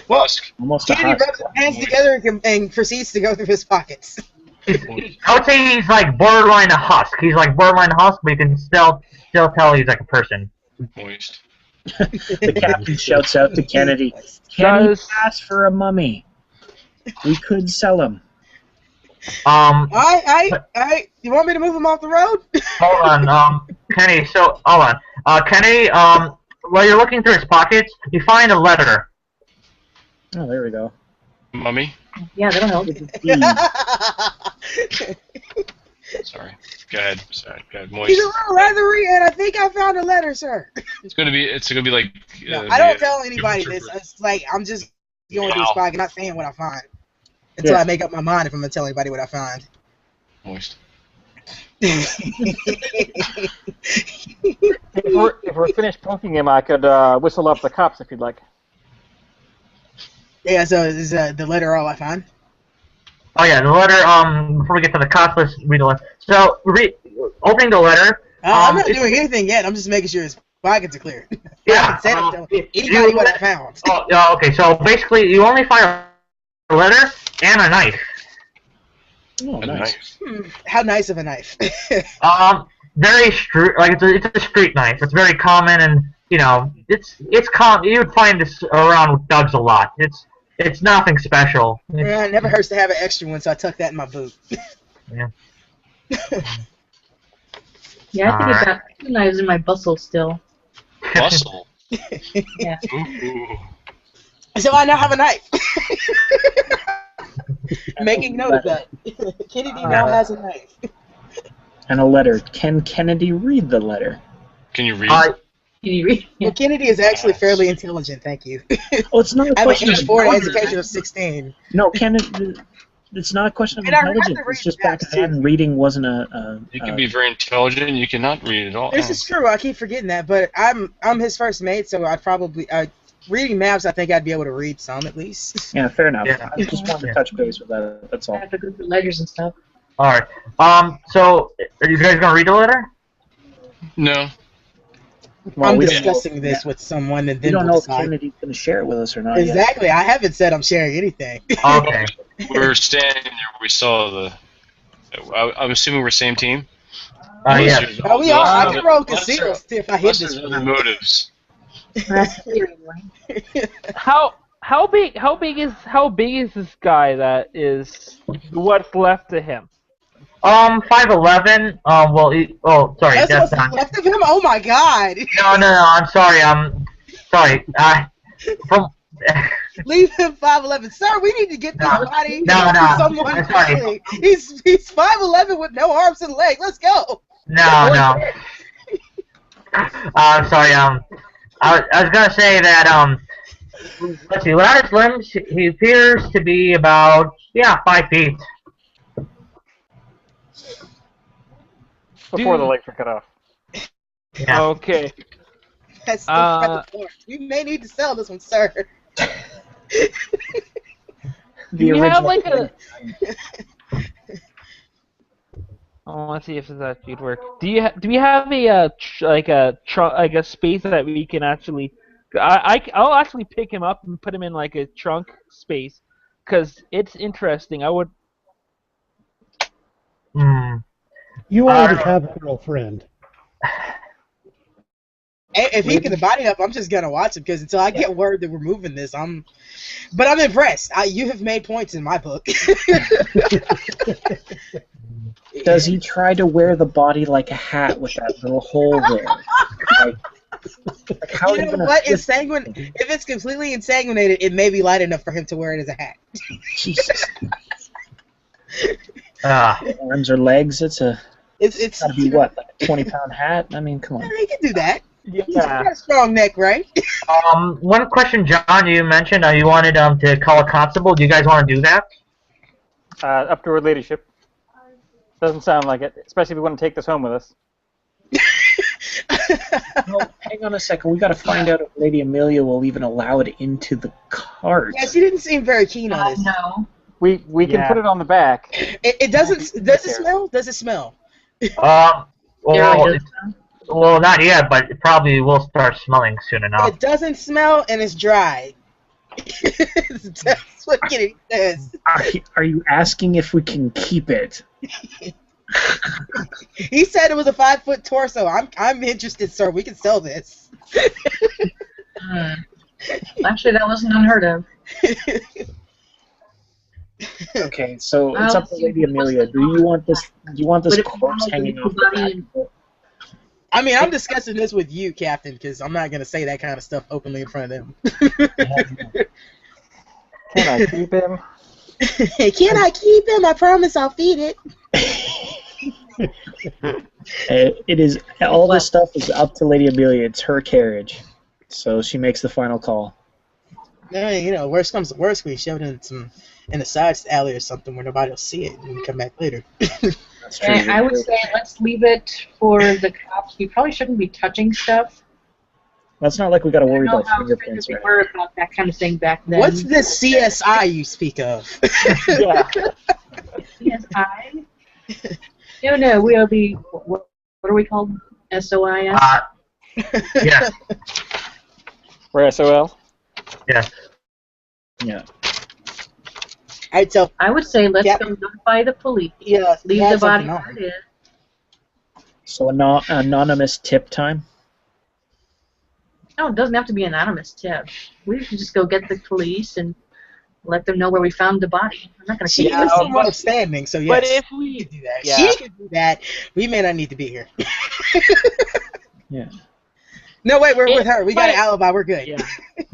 Husk. almost a Kennedy husk. rubs his hands together and proceeds to go through his pockets. I would say he's like borderline a husk. He's like borderline a husk, but you can still tell he's like a person. Moist. The captain shouts out to Kennedy, "Can you Does- pass for a mummy? We could sell him." You want me to move him off the road? Hold on, Kenny. So hold on, Kenny. While you're looking through his pockets, you find a letter. Oh, there we go. Mummy? Yeah, that'll help. Sorry. Go ahead. Sorry. Go ahead. He's Moist. a real leathery, and I think I found a letter, sir. It's gonna be like. No, I don't tell anybody this. It's like I'm just going through his Wow. pocket, not saying what I find until Yeah. I make up my mind if I'm gonna tell anybody what I find. Moist. If we're finished poking him, I could whistle up the cops if you'd like. Yeah, so is the letter all I find? Oh yeah, the letter. Before we get to the cost, let's read the letter. So, opening the letter. I'm not doing anything yet. I'm just making sure his pockets are clear. I Yeah. haven't said I'm telling anybody what I found. Okay. So basically, you only find a letter and a knife. Oh, nice. How nice of a knife. Very street. Like it's a street knife. It's very common, and it's common. You would find this around Doug's a lot. It's nothing special. Yeah, it never hurts to have an extra one, so I tucked that in my boot. Yeah. Yeah, I think I've got 2 knives in my bustle still. Muscle. Yeah. Ooh. So I now have a knife. Making note of that. Kennedy now has a knife. And a letter. Can Kennedy read the letter? Can you read? Can you read? Well, Kennedy is actually fairly intelligent, thank you. Oh, it's not a I have an question of H4 intelligence. education of 16. No, Kennedy. It's not a question of And I have to intelligence. read It's just maps, back then reading wasn't a You can be very intelligent. You cannot read at all. This is true. I keep forgetting that, but I'm his first mate, so I'd probably reading maps. I think I'd be able to read some at least. Yeah, fair enough. Yeah. I just wanted to touch base with that. That's I all. have to go through ledgers and stuff. All right. So are you guys gonna read the letter? No. Well, I'm we don't discussing know- this with someone, and We then don't we'll know if decide. Kennedy's going to share it with us or not yet. Exactly. I haven't said I'm sharing anything. Okay. We were standing there. We saw the. I'm assuming we're same team. Yeah. Oh, we are. I Unless can roll unless conceal there- see if I hit unless this there's one. other motives. That's clear, anyway. How big is this guy that is what's left to him? 5'11". Sorry, That's that's what's not. left of him? Oh my god. No. I'm sorry. Sorry. From. Leave him 5'11". Sir, we need to get this body No. to someone I'm sorry. quickly. He's 5'11" with no arms and legs. Let's go. No. Sorry. I was gonna say that. Let's see. Without his limbs, he appears to be about 5 feet. Before the legs were cut off. Yeah. Okay. That's the point. We may need to sell this one, sir. Do you have like a? Oh, let's see if this actually would work. Do we have a space that we can actually? I'll actually pick him up and put him in like a trunk space, because it's interesting. I would. You already have a girlfriend. If he can body up, I'm just gonna watch him because until I get word that we're moving this, But I'm impressed. You have made points in my book. Does he try to wear the body like a hat with that little hole there? Like, how are You you know gonna what? assist If it's completely insanguinated, it may be light enough for him to wear it as a hat. Jesus. Ah. Arms or legs? It's gotta be what, like a 20-pound hat? I mean, come on. He can do that. He's Yeah. got a strong neck, right? One question, John, you mentioned you wanted to call a constable. Do you guys want to do that? Up to her ladyship. Doesn't sound like it, especially if we want to take this home with us. Well, hang on a second. We gotta find out if Lady Amelia will even allow it into the cart. Yeah, she didn't seem very keen on this. No. We can Yeah. put it on the back. It doesn't. Does it smell? Does it smell? Well, Really well, not yet, but it probably will start smelling soon enough. It doesn't smell, and it's dry. That's what Kitty says. Are you asking if we can keep it? He said it was a 5-foot torso. I'm interested, sir. We can sell this. Actually, that wasn't unheard of. Okay, so it's up to Lady Amelia. Do you want this? Do you want this corpse hanging off the back? I mean, I'm discussing this with you, Captain, because I'm not gonna say that kind of stuff openly in front of them. Can I keep him? Can I keep him? I promise I'll feed it. It is all this stuff is up to Lady Amelia. It's her carriage, so she makes the final call. You know, worst comes to worst, we shove it in a side alley or something where nobody will see it, and we come back later. That's true. I would say let's leave it for the cops. We probably shouldn't be touching stuff. Well, it's not like we got to I worry don't know about how fingerprints, we right? were about that kind of thing back then. What's the CSI you speak of? Yeah. CSI? No, we'll be. What are we called? SOIS? Yeah. We're SOL. Yeah. Yeah. I would say let's Yep. go notify the police. Yeah, Leave you the had body something where on. it is. So anonymous tip time. No, it doesn't have to be an anonymous tip. We should just go get the police and let them know where we found the body. I'm not going to She keep is someone standing, so yes. But if we we could do that. Yeah. She could do that. We may not need to be here. Yeah. No, wait, we're It with her. We got an might- alibi. We're good. Yeah.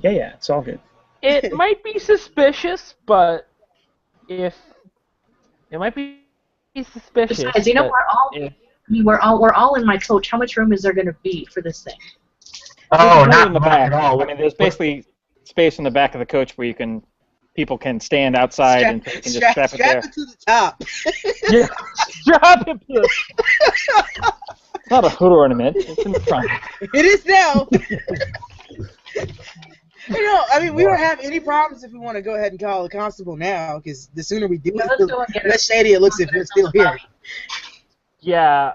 Yeah, it's all good. It might be suspicious, but if it might be suspicious. Besides, you know, but we're all in my coach. How much room is there going to be for this thing? Oh, Put it not in the much back. at all. I mean, there's basically space in the back of the coach where people can stand outside and they can just strap it there. it to the top. Yeah, strap it. It's not a hood ornament. It's in the front. It is now. You know, I mean, we don't have any problems if we want to go ahead and call a constable now, because the sooner we do Yeah, it, let's go and get the less shady it looks if we're still here. yeah,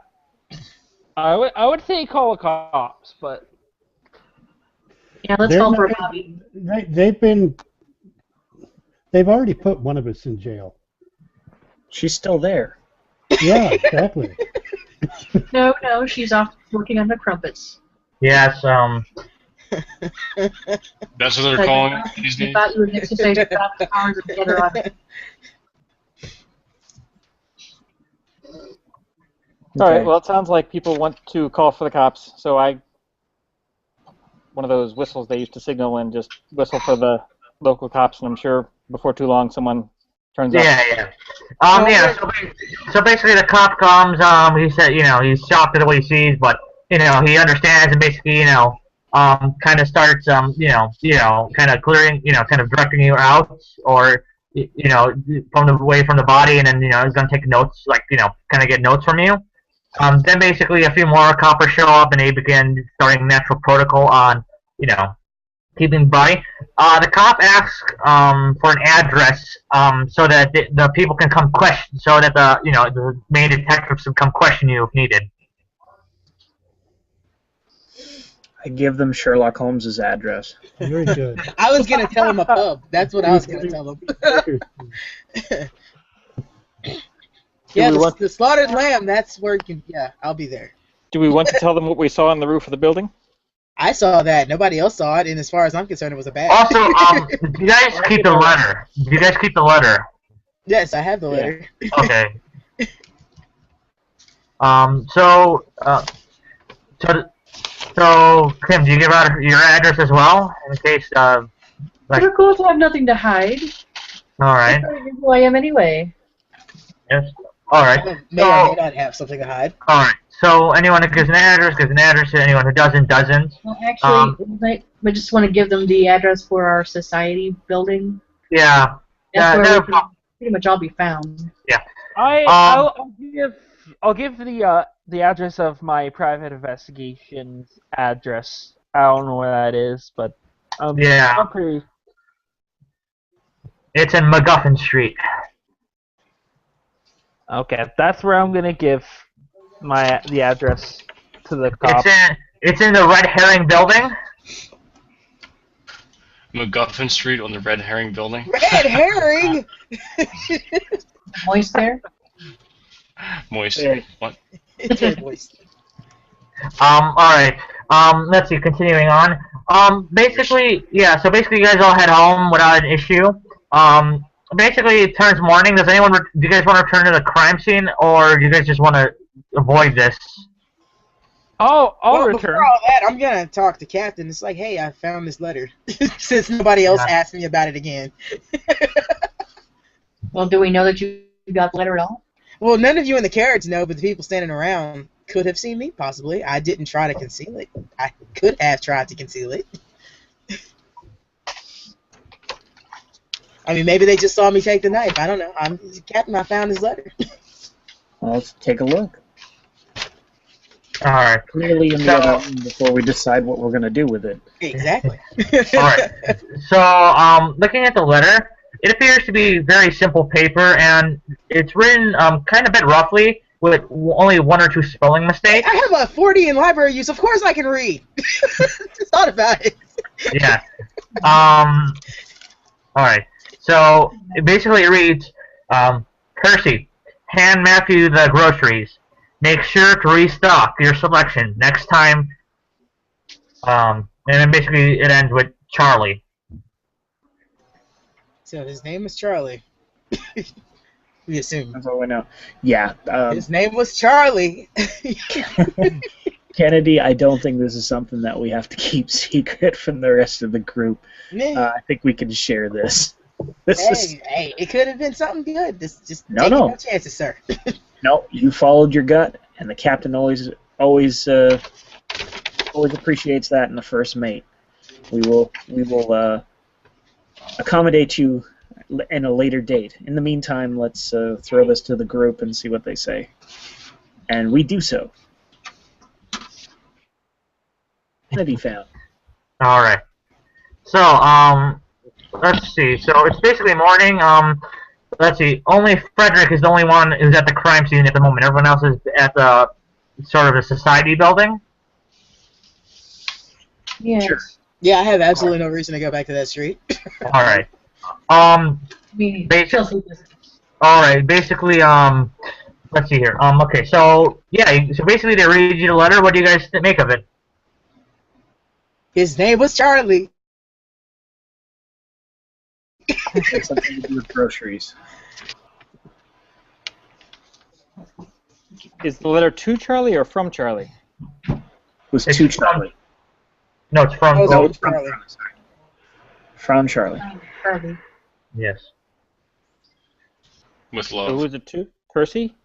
I would say call the cops, but Yeah, let's They're call for a not- body. They've already put one of us in jail. She's still there. Yeah, exactly. No, she's off working on the crumpets. Yes, That's what they're calling it these You days. thought you were going to say stop the cars and get her on it. All right. Well, it sounds like people want to call for the cops, so one of those whistles they used to signal and just whistle for the local cops, and I'm sure before too long someone turns up. yeah. So basically, the cop comes. He said, he's shocked at what he sees, but he understands and basically, kind of starts, kind of clearing, kind of directing you out, or from the way from the body, and then he's gonna take notes, like kind of get notes from you. Then basically a few more coppers show up, and they begin starting natural protocol on, keeping the body. The cop asks for an address so that the people can come question, so that the main detectives can come question you if needed. I give them Sherlock Holmes's address. Very good. I was going to tell him a pub. That's what I was going to tell him. Yeah, the slaughtered lamb, that's where you can, I'll be there. Do we want to tell them what we saw on the roof of the building? I saw that. Nobody else saw it, and as far as I'm concerned, it was a bad. Also, do you guys keep the letter? Yes, I have the letter. Okay. So, Kim, do you give out your address as well, in case, like... We're cool to have nothing to hide. Alright. I don't know who I am anyway. Yes. Alright. May or may not have something to hide. Alright. So, anyone who gives an address, anyone who doesn't. Well, actually, I just want to give them the address for our society building. Yeah. That's where we can pretty much all be found. Yeah. I'll give the address of my private investigations address. I don't know where that is, but yeah. I'm pretty. It's in MacGuffin Street. Okay, that's where I'm gonna give the address to the cops. It's in the Red Herring building. MacGuffin Street on the Red Herring building. Red Herring. Moist there. Moist. What? It's very moist. Alright. Let's see, continuing on. Basically, yeah, so basically you guys all head home without an issue. Basically it turns morning. Do you guys want to return to the crime scene, or do you guys just want to avoid this? I'll return. Before all that, I'm gonna talk to Captain. It's like, hey, I found this letter. Since nobody else asked me about it again. Well, do we know that you got the letter at all? Well, none of you in the carriage know, but the people standing around could have seen me, possibly. I didn't try to conceal it. I could have tried to conceal it. I mean, maybe they just saw me take the knife. I don't know. Captain, I found his letter. Well, let's take a look. Alright. Clearly in the other room before we decide what we're going to do with it. Exactly. Alright. So, looking at the letter, it appears to be very simple paper, and it's written kind of a bit roughly, with only one or two spelling mistakes. I have a 40 in library use. Of course I can read. Just thought about it. Yeah. Alright. So, basically it reads, Percy, hand Matthew the groceries. Make sure to restock your selection next time. And then basically it ends with Charlie. So his name was Charlie. We assume. That's all we know. Yeah. His name was Charlie. Kennedy, I don't think this is something that we have to keep secret from the rest of the group. I think we can share this. Hey, it could have been something good. Just take no chances, sir. No, you followed your gut, and the captain always appreciates that in the first mate. We will accommodate you in a later date. In the meantime, let's throw this to the group and see what they say. And we do so. Kennedy found. Alright. So, let's see. So, it's basically morning. Let's see. Only Frederick is the only one who's at the crime scene at the moment. Everyone else is at the sort of the society building. Yeah. Sure. Yeah, I have absolutely no reason to go back to that street. Alright. Chelsea doesn't. Alright, basically, let's see here. Okay, so, yeah, so basically they read you the letter. What do you guys make of it? His name was Charlie. It's something to do with groceries. Is the letter to Charlie or from Charlie? It was to Charlie. No, it's from... Oh, it's from Charlie. Charlie. Sorry. From Charlie. Charlie. Yes. With So love. who is it to? Percy?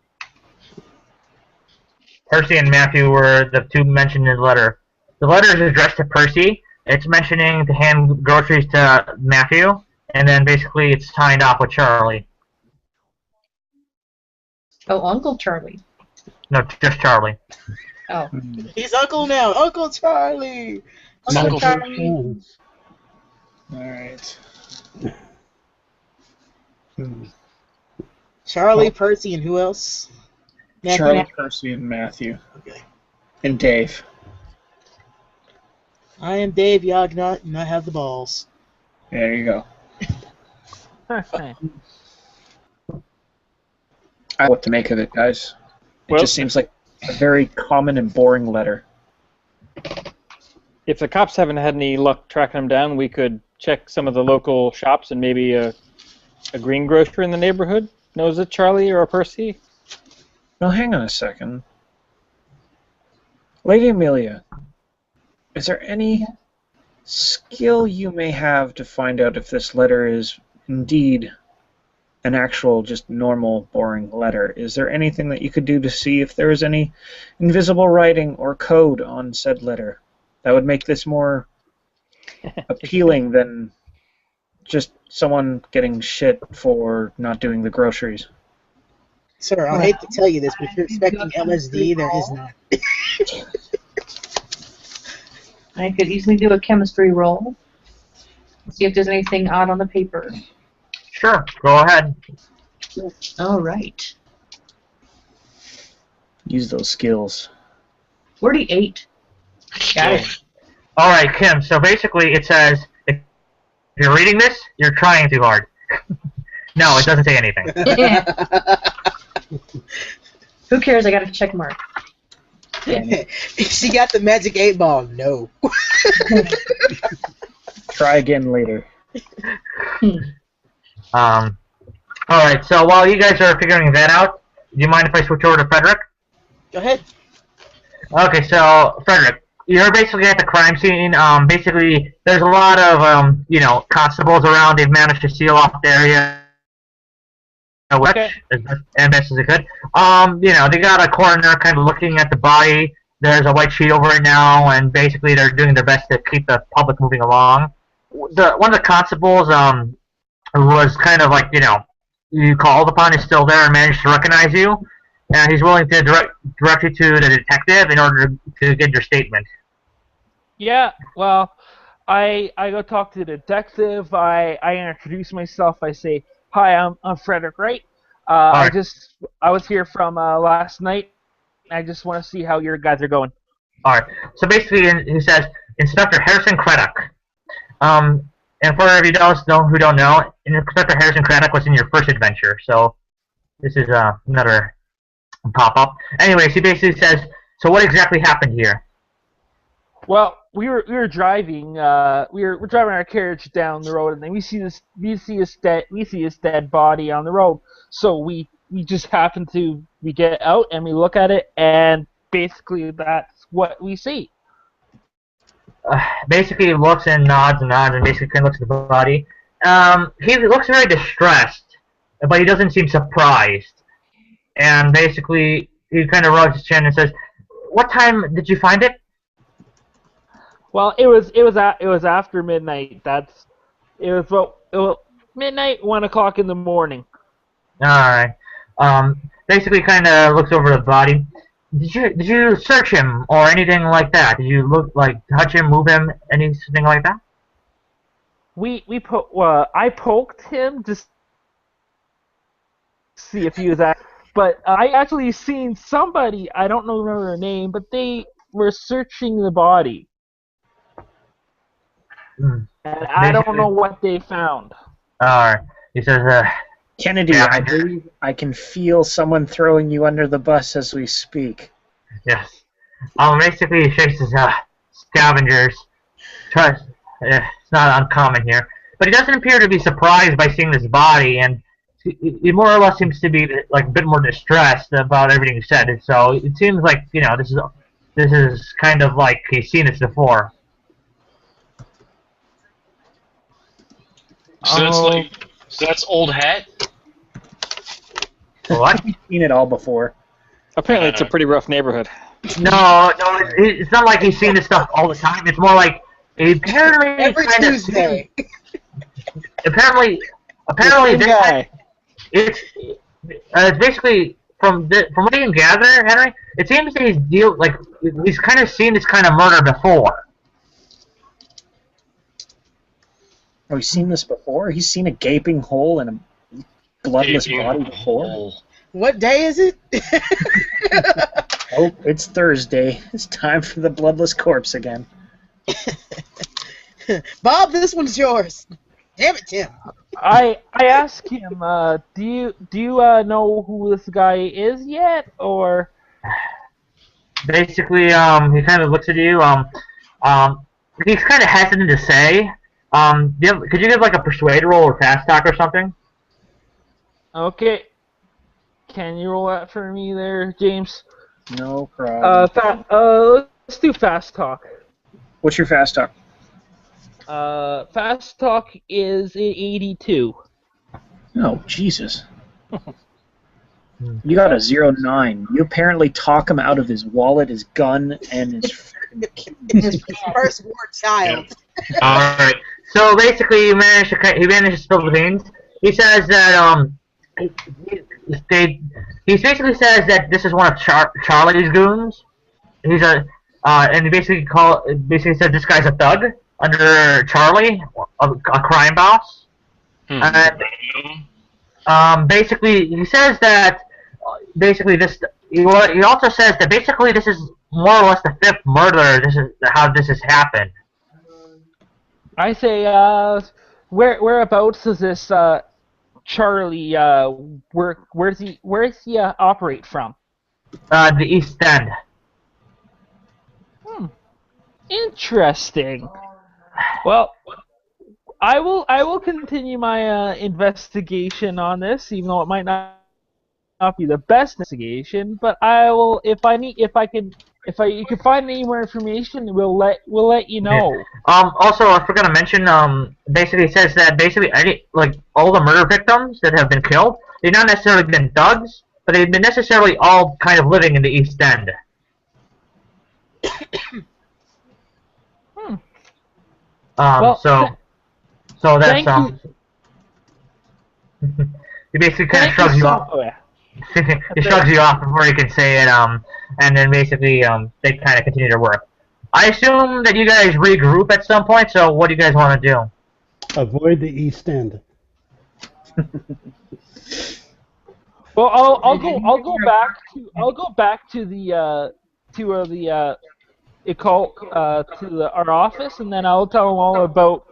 Percy and Matthew were the two mentioned in the letter. The letter is addressed to Percy. It's mentioning to hand groceries to Matthew, and then basically it's signed off with Charlie. Oh, Uncle Charlie. No, just Charlie. Oh. He's Uncle now. Uncle Charlie. Uncle Charlie. Alright. Charlie, Percy, and who else? Matthew? Charlie, Percy, and Matthew. Okay. And Dave. I am Dave Yagnot, and I have the balls. There you go. Okay. I know what to make of it, guys. It Well- just seems like a very common and boring letter. If the cops haven't had any luck tracking him down, we could check some of the local shops and maybe a greengrocer in the neighborhood knows a Charlie or a Percy. Now, hang on a second. Lady Amelia, is there any skill you may have to find out if this letter is indeed an actual, just normal, boring letter? Is there anything that you could do to see if there is any invisible writing or code on said letter that would make this more appealing than just someone getting shit for not doing the groceries? Sir, I hate to tell you this, but if you're expecting LSD, there is none. I could easily do a chemistry roll. See if there's anything odd on the paper. Sure, go ahead. All right. Use those skills. 48. Got it. All right, Kim. So basically, it says if you're reading this, you're trying too hard. No, it doesn't say anything. Who cares? I got a check mark. She got the magic 8-ball. No. Try again later. All right. So while you guys are figuring that out, do you mind if I switch over to Frederick? Go ahead. Okay. So Frederick, you're basically at the crime scene. Basically, there's a lot of constables around. They've managed to seal off the area. Okay. And best as it could. They got a coroner kind of looking at the body. There's a white sheet over it now, and basically they're doing their best to keep the public moving along. One of the constables was kind of like, you called upon is still there and managed to recognize you, and he's willing to direct you to the detective in order to get your statement. Yeah, well, I go talk to the detective. I introduce myself. I say, "Hi, I'm Frederick Wright. Right. I was here from last night. I just want to see how your guys are going." All right. So basically, he says, Inspector Harrison Craddock. And for if you who don't know, Inspector Harrison Craddock was in your first adventure. So this is another pop-up. Anyways, he basically says, "So what exactly happened here?" Well, we were driving. We're driving our carriage down the road, and then we see his dead body on the road. So we just happen to get out and we look at it, and basically that's what we see. Basically, he looks and nods and basically kind of looks at the body. He looks very distressed, but he doesn't seem surprised. And basically, he kind of rubs his chin and says, "What time did you find it?" Well, it was after midnight. It was midnight, 1 o'clock in the morning. All right. Basically, kind of looks over the body. Did you search him or anything like that? Did you touch him, move him, anything like that? I poked him to see if he was at, but I actually seen somebody, I don't remember their name, but they were searching the body. And I don't know what they found. Alright. He says, Kennedy, yeah, I believe I can feel someone throwing you under the bus as we speak. Yes. Basically, he shakes his scavengers. It's not uncommon here. But he doesn't appear to be surprised by seeing this body, and he more or less seems to be a bit more distressed about everything he said. And so it seems like, this is kind of like he's seen this before. So that's old hat? What? I've seen it all before. Apparently, it's a pretty rough neighborhood. No, it's not like he's seen this stuff all the time. It's more like apparently Every Tuesday. Apparently, this guy. it's basically from what you can gather, Henry. It seems that he's kind of seen this kind of murder before. Oh, he's seen this before? He's seen a gaping hole in a bloodless body before? What day is it? Oh, it's Thursday. It's time for the bloodless corpse again. Bob, this one's yours. Damn it, Tim. I asked him, do you know who this guy is yet, or? Basically, he kind of looks at you. He's kind of hesitant to say. Could you give a persuade roll or fast talk or something? Okay. Can you roll that for me there, James? No problem. Let's do fast talk. What's your fast talk? Fast talk is 82. Oh, Jesus. You got a 09. You apparently talk him out of his wallet, his gun, and his His firstborn child. Alright. So basically, he managed to spill the beans. He says that he basically says that this is one of Charlie's goons. He's and he basically said this guy's a thug under Charlie, a crime boss. And basically, he says that he also says that basically this is more or less the 5th murder. This is how this has happened. I say, whereabouts does this Charlie work? Where does he operate from? The East End. Interesting. Well, I will continue my investigation on this, even though it might not be the best investigation. But I will, if you can find any more information, we'll let you know. Also, I forgot to mention. Basically, it says that all the murder victims that have been killed, they've not necessarily been thugs, but they've been necessarily all kind of living in the East End. So that's he basically kind of shrugs you off. He shrugs you off before he can say it. And then basically they kind of continue their work. I assume that you guys regroup at some point. So what do you guys want to do? Avoid the East End. Well, I'll go back to the our office, and then I'll tell them all about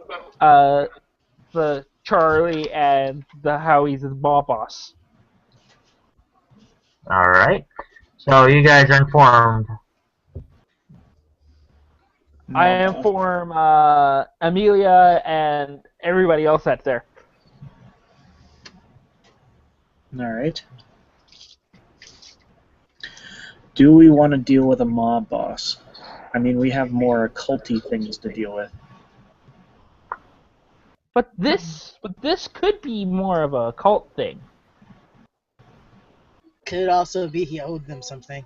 the Charlie and how he's his mob boss. All right. So you guys are informed. I inform Amelia and everybody else that's there. All right. Do we want to deal with a mob boss? I mean, we have more occulty things to deal with. But this could be more of a cult thing. Could also be he owed them something.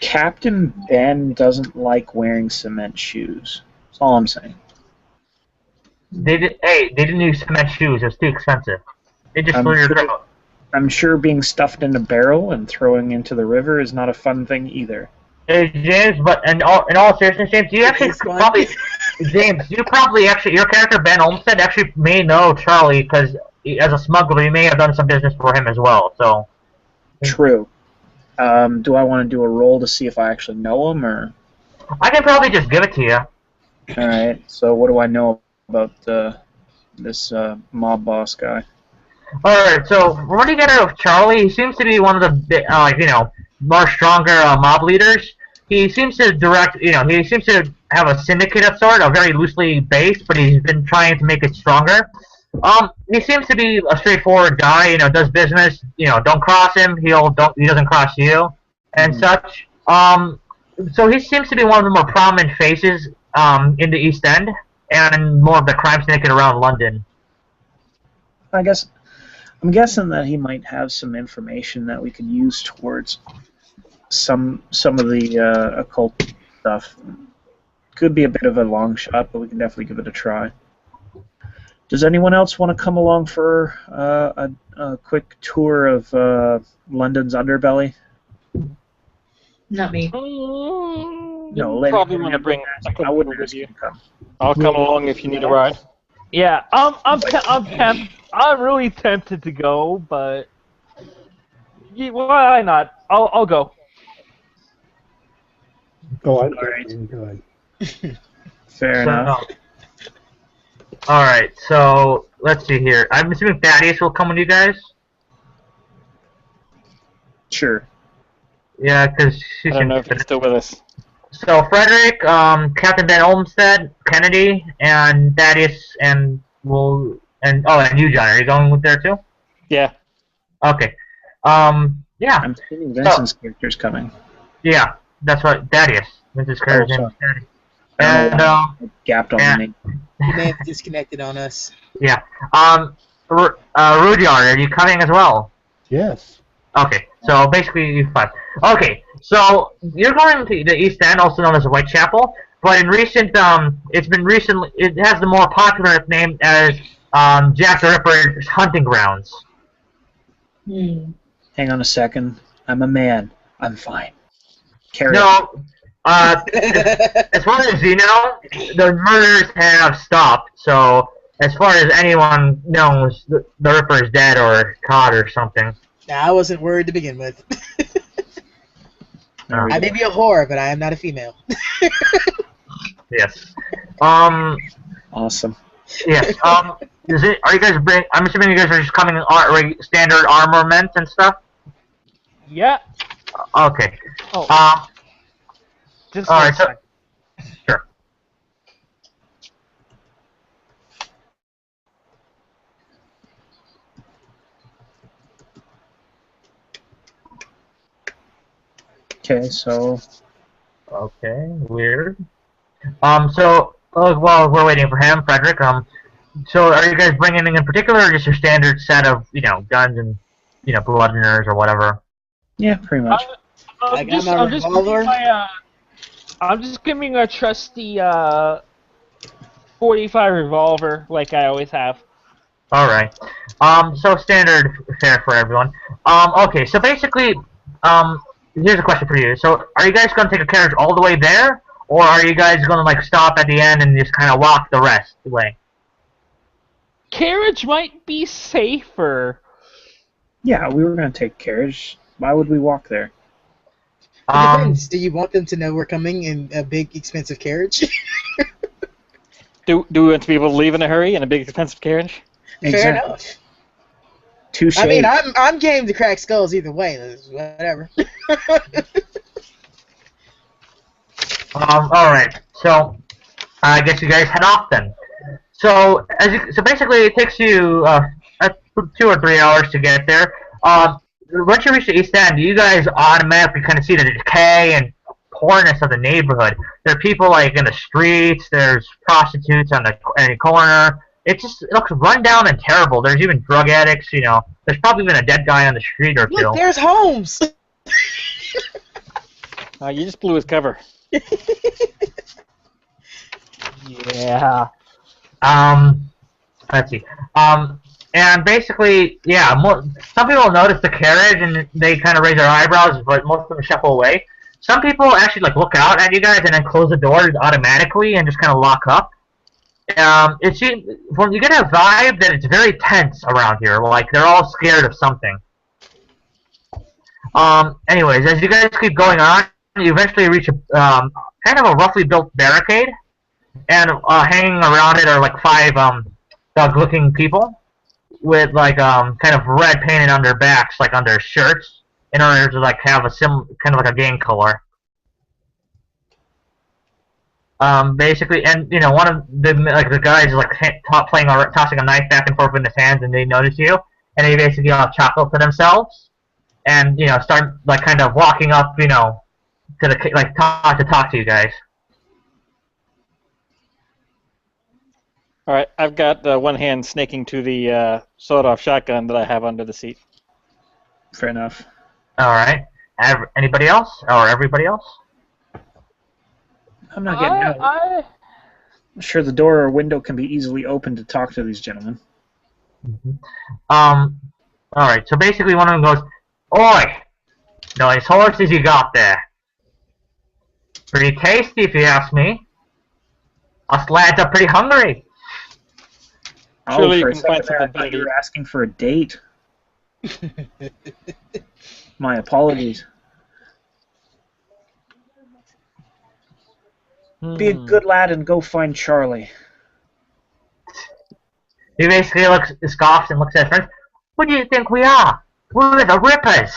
Captain Ben doesn't like wearing cement shoes. That's all I'm saying. They didn't use cement shoes. It was too expensive. They just blew your throat. I'm sure being stuffed in a barrel and throwing into the river is not a fun thing either. Hey, James, but in all seriousness, James, you actually probably, your character Ben Olmsted actually may know Charlie because as a smuggler, you may have done some business for him as well. So. True. Do I want to do a roll to see if I actually know him, or? I can probably just give it to you. All right. So what do I know about this mob boss guy? All right. So what do you get out of Charlie? He seems to be one of the more stronger mob leaders. He seems to he seems to have a syndicate of sort, very loosely based, but he's been trying to make it stronger. He seems to be a straightforward guy, does business, don't cross him, he doesn't cross you, and such. So he seems to be one of the more prominent faces, in the East End, and more of the crime syndicate around London. I'm guessing that he might have some information that we could use towards some of the occult stuff. Could be a bit of a long shot, but we can definitely give it a try. Does anyone else want to come along for a quick tour of London's underbelly? Not me. No, Probably want to bring a I couple wouldn't with ask you. you to come. I'll come along if you need a ride. Yeah, I'm really tempted to go, but why not? I'll go. Go on. Alright. Go on. Fair enough. Alright, so let's see here. I'm assuming Thaddeus will come with you guys? Sure. Yeah, because I don't know if he's still with us. So Frederick, Captain Ben Olmsted, Kennedy, and Thaddeus, and you, John. Are you going with there too? Yeah. Okay. Yeah. I'm assuming Vincent's character's coming. Yeah, that's right. Thaddeus. Mrs. Carter's Oh, name. sorry. And Gapped on the name. You may have disconnected on us. yeah. Rudyard, are you coming as well? Yes. Okay, so basically you 5. Okay, so you're going to the East End, also known as Whitechapel, but in recent, it has the more popular name as Jack the Ripper's hunting grounds. Hang on a second. I'm a man. I'm fine. Carry on. No, as far as you know, the murders have stopped, so as far as anyone knows, the Ripper is dead or caught or something. Nah, I wasn't worried to begin with. I may be a whore, but I am not a female. Yes. Awesome. Yes. Are you guys I'm assuming you guys are just coming in standard armament and stuff? Yeah. Okay. Oh. Just all right. So, sure. Okay, so. Okay. Weird. So while we're waiting for him, Frederick. So are you guys bringing in particular, or just your standard set of guns and bloodners or whatever? Yeah, pretty much. I got my revolver. I'm just giving a trusty 45 revolver, like I always have. All right. So standard fare for everyone. Okay. So basically, here's a question for you. So are you guys going to take a carriage all the way there, or are you guys going to stop at the end and just kind of walk the rest of the way? Carriage might be safer. Yeah, we were going to take carriage. Why would we walk there? It depends. Do you want them to know we're coming in a big, expensive carriage? Do we want to be able to leave in a hurry in a big, expensive carriage? Fair enough. Touche. I mean, I'm game to crack skulls either way. Whatever. All right. So I guess you guys head off then. So basically, it takes you 2 or 3 hours to get there. Once you reach the East End, you guys automatically kind of see the decay and poorness of the neighborhood. There are people in the streets. There's prostitutes on any corner. It looks run down and terrible. There's even drug addicts. There's probably even a dead guy on the street or two. Look, there's Holmes. You just blew his cover. Yeah. Let's see. And basically, yeah, some people notice the carriage and they kind of raise their eyebrows, but most of them shuffle away. Some people actually look out at you guys and then close the doors automatically and just kind of lock up. You get a vibe that it's very tense around here. They're all scared of something. Anyways, as you guys keep going on, you eventually reach a kind of a roughly built barricade, and hanging around it are 5 dog-looking people with kind of red painted on their backs, on their shirts, in order to have a kind of a gang color. Basically, and one of the guys is tossing a knife back and forth in his hands, and they notice you, and they basically chuckle to themselves, and start kind of walking up, to the talk to you guys. All right, I've got one hand snaking to the sawed-off shotgun that I have under the seat. Fair enough. All right. Anybody else, or everybody else? I'm not getting out. I'm sure the door or window can be easily opened to talk to these gentlemen. Mm-hmm. All right. So basically, one of them goes, "Oi, nice horses you got there. Pretty tasty, if you ask me. Us lads are pretty hungry." Surely for you can find something better. You were asking for a date. My apologies. Be a good lad and go find Charlie. He basically scoffs and looks at his friends. "What do you think we are? We're the Rippers."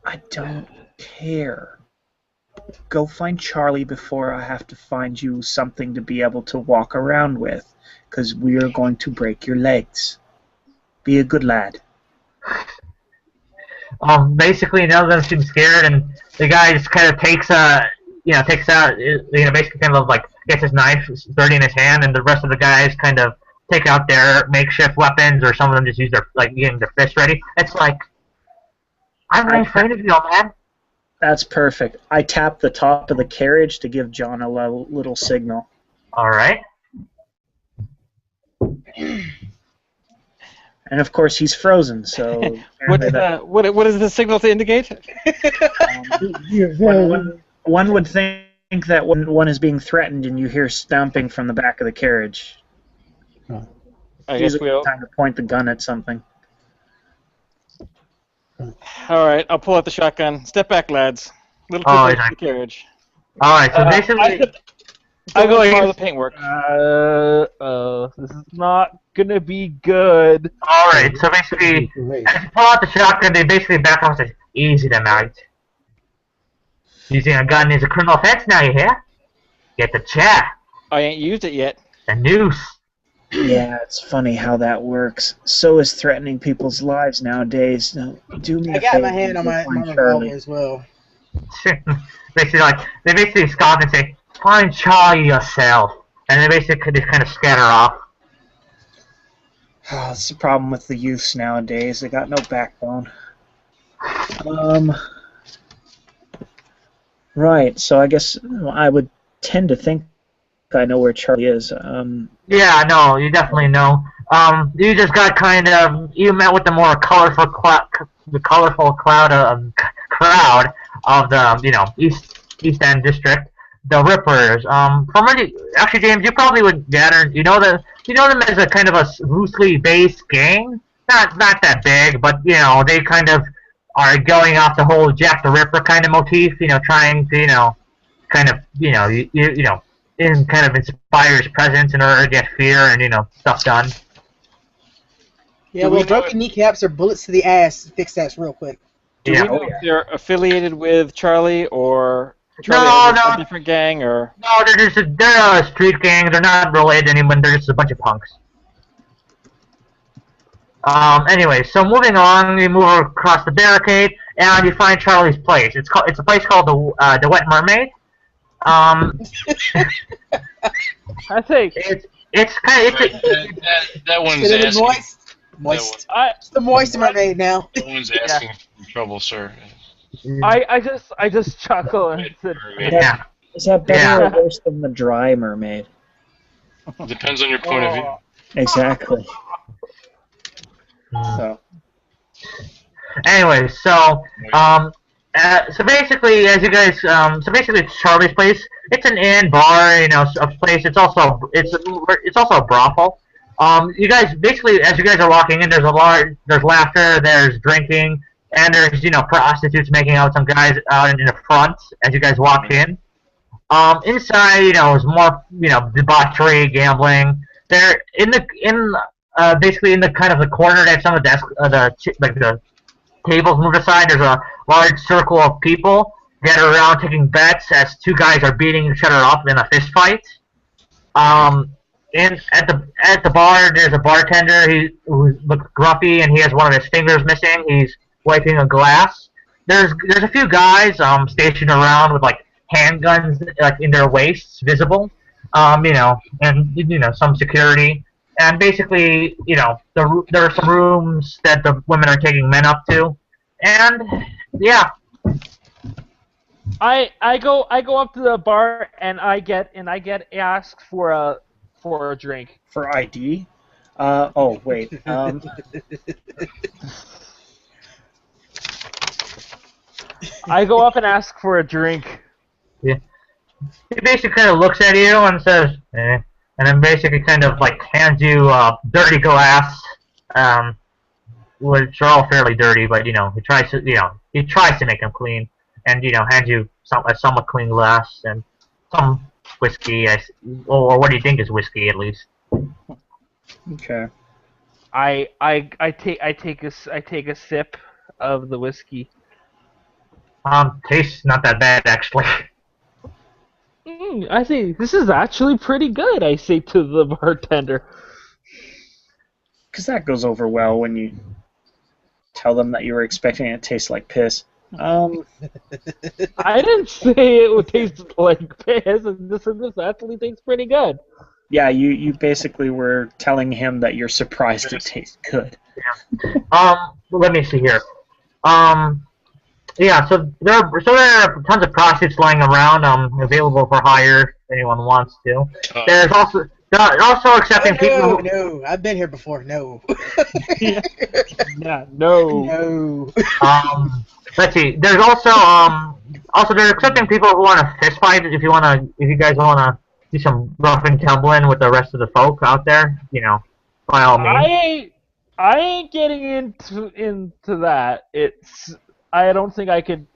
I don't care. Go find Charlie before I have to find you something to be able to walk around with, because we are going to break your legs. Be a good lad. Basically, none of them seem scared, and the guy just kind of takes out, basically kind of like gets his knife dirty in his hand, and the rest of the guys kind of take out their makeshift weapons, or some of them just use their getting their fists ready. It's like, I'm not afraid of you, man. That's perfect. I tap the top of the carriage to give John a little signal. All right. And of course, he's frozen. So what is the signal to indicate? One would think that one is being threatened, and you hear stomping from the back of the carriage. I guess we'll. Time to point the gun at something. All right, I'll pull out the shotgun. Step back, lads. Little quickly to the carriage. All right, so basically, I go like the paintwork. This is not gonna be good. All right, so basically, as you pull out the shotgun, they basically back off and say, "Easy tonight. Using a gun is a criminal offense now, you hear? Get the chair. I ain't used it yet. The noose." Yeah, it's funny how that works. So is threatening people's lives nowadays. Now, do me a favor. I got my hand on my revolver as well. They basically scoff and say, "Find Charlie yourself," and they basically just kind of scatter off. Oh, that's the problem with the youths nowadays. They got no backbone. Right. So I guess I would tend to think I know where Charlie is. Yeah, no, you definitely know. You just got you met with the more colorful crowd of the East End district, the Rippers. Actually, James, you probably would gather. You know them as a kind of a loosely based gang. Not that big, but they kind of are going off the whole Jack the Ripper kind of motif. Trying to kind of inspire his presence in order to get fear and stuff done. Yeah, well, broken kneecaps or bullets to the ass. Fix that real quick. Do we know if they're affiliated with Charlie or Charlie a different gang or? No, they're a street gang. They're not related to anyone. They're just a bunch of punks. Anyway, so moving on, we move across the barricade and you find Charlie's place. It's a place called the Wet Mermaid. I think it's kind of that one's asking. Moist. It's the moist mermaid now. That one's asking for trouble, sir. I just chuckle and said, yeah. Is that better or worse than the dry mermaid? Depends on your point of view. Exactly. So. Anyway, so basically, as you guys, it's Charlie's place. It's an inn, bar, a place. It's also a brothel. You guys basically, as you guys are walking in, there's laughter, there's drinking, and there's prostitutes making out with some guys out in the front as you guys walk in. Inside, is more debauchery, gambling. They're basically in the kind of the corner. They have some of the desk, the tables moved aside. There's a large circle of people gathered around taking bets as two guys are beating each other up in a fist fight. At the bar, there's a bartender who looks grumpy and he has one of his fingers missing. He's wiping a glass. There's a few guys stationed around with handguns in their waists, visible. And some security. And basically, there are some rooms that the women are taking men up to, and yeah. I go up to the bar and I get asked for a drink. For ID? Oh wait. I go up and ask for a drink. Yeah. He basically kind of looks at you and says, eh. And then basically kind of hands you dirty glass, which are all fairly dirty, but he tries to make them clean, and hands you a somewhat clean glass and some whiskey, or what do you think is whiskey at least? Okay. I take a sip of the whiskey. Tastes not that bad actually. I think this is actually pretty good, I say to the bartender. Because that goes over well when you tell them that you were expecting it to taste like piss. I didn't say it would taste like piss, and this actually tastes pretty good. Yeah, you basically were telling him that you're surprised it tastes good. Let me see here. Yeah, so there are tons of prostitutes lying around, available for hire if anyone wants to. They're also accepting people. No, I've been here before. No. Yeah, no. No. Let's see. There's also they're accepting people who want to fist fight. If you guys wanna do some rough and tumbling with the rest of the folk out there, by all means. I ain't getting into that. I don't think I can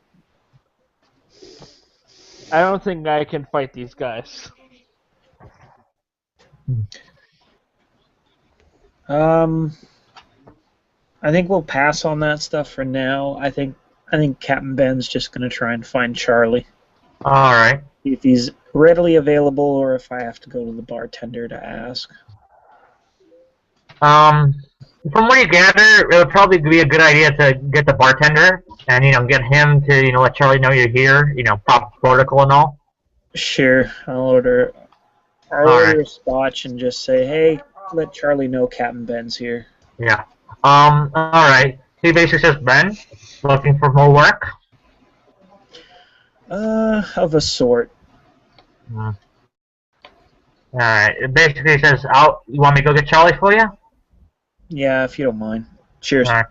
fight these guys. I think we'll pass on that stuff for now. I think Captain Ben's just gonna try and find Charlie. All right. If he's readily available, or if I have to go to the bartender to ask. From what you gather, it would probably be a good idea to get the bartender and get him to let Charlie know you're here. Proper protocol and all. Sure, I'll order a scotch and just say, hey, let Charlie know Captain Ben's here. Yeah. All right. He basically says, Ben, looking for more work. Of a sort. All right. It basically says, you want me to go get Charlie for you? Yeah, if you don't mind. Cheers. All right.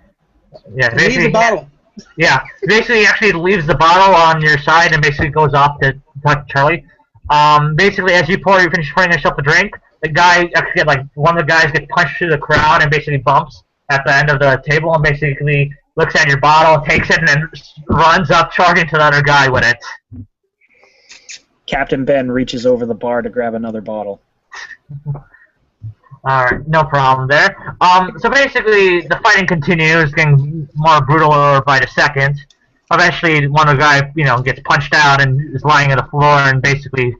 Yeah. Leave the bottle. Yeah. Basically, he actually leaves the bottle on your side and basically goes off to talk to Charlie. Basically, as you finish pouring yourself a drink, the guy one of the guys gets punched through the crowd and basically bumps at the end of the table and basically looks at your bottle, takes it, and then runs up, charging to the other guy with it. Captain Ben reaches over the bar to grab another bottle. Alright, no problem there. So basically, the fighting continues, getting more brutal by the second. Eventually, one of the guys, gets punched out and is lying on the floor, and basically,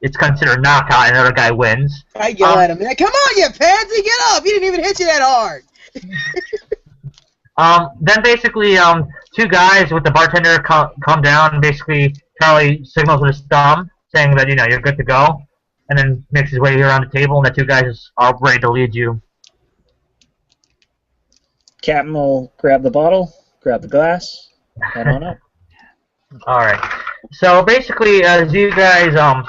it's considered knockout, and the other guy wins. I yell at him, like, come on, you pansy, get up! He didn't even hit you that hard! Then basically, two guys with the bartender come down, and basically, Charlie signals with his thumb, saying that, you're good to go, and then makes his way around the table, and the two guys are ready to lead you. Captain will grab the bottle, grab the glass, head on up. Alright. So basically, as you guys are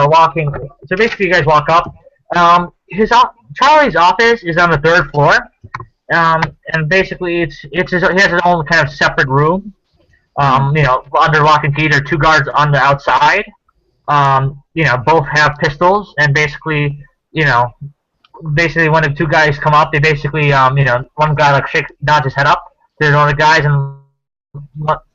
walking, you guys walk up. Charlie's office is on the 3rd floor, and basically he has his own kind of separate room. Under lock and key. There are 2 guards on the outside. Both have pistols, and basically when the 2 guys come up, they basically one guy nods his head up. There's one of the guys, and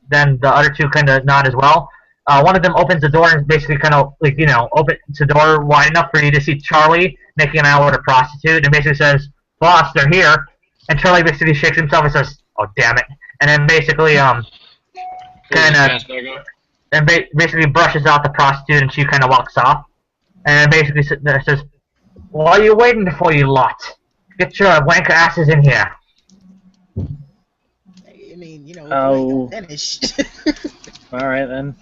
then the other 2 kind of nod as well. One of them opens the door and basically kind of opens the door wide enough for you to see Charlie making out with a prostitute, and basically says, "Boss, they're here." And Charlie basically shakes himself and says, "Oh, damn it!" And then basically basically brushes out the prostitute, and she kind of walks off. And basically says, "What are you waiting for, you lot? Get your wanker asses in here." I mean, Oh. finished. Alright then.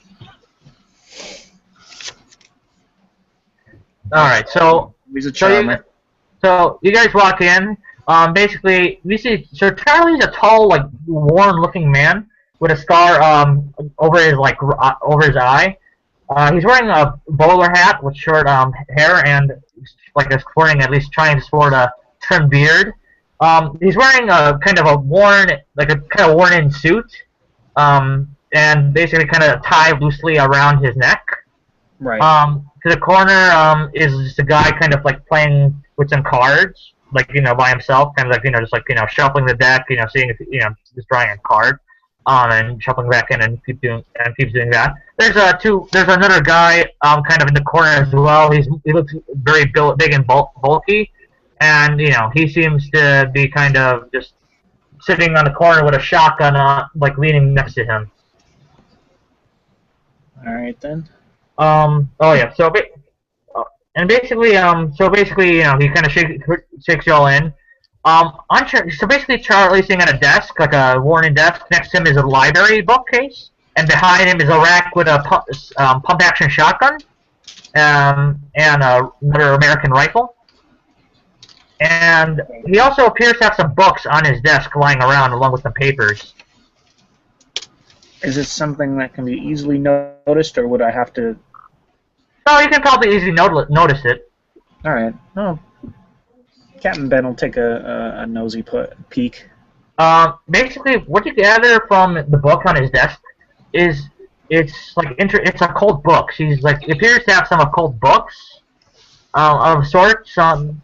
Alright, so He's a charmer. So you guys walk in. Basically, we see. So Charlie's a tall, worn-looking man with a scar over his eye. He's wearing a bowler hat with short hair and trying to sport a trimmed beard. He's wearing a kind of worn-in suit, and basically kind of tied loosely around his neck. Right. To the corner is just a guy kind of playing with some cards, by himself, kind of shuffling the deck, seeing if just drawing a card, and shuffling back in and keeps doing that. There's another guy kind of in the corner as well. He looks very big and bulky, and he seems to be kind of just sitting on the corner with a shotgun leaning next to him. All right then. Oh yeah. Basically, he kind of shakes you all in. So basically, Charlie's sitting at a desk, like a worn-in desk. Next to him is a library bookcase, and behind him is a rack with a pump-action shotgun, and another American rifle. And he also appears to have some books on his desk lying around, along with some papers. Is it something that can be easily noticed, or would I have to... No, you can probably easily notice it. Alright. Oh. Captain Ben will take a nosy peek. Basically, what you gather from the book on his desk is it's occult books. He appears to have some occult books of sorts. Not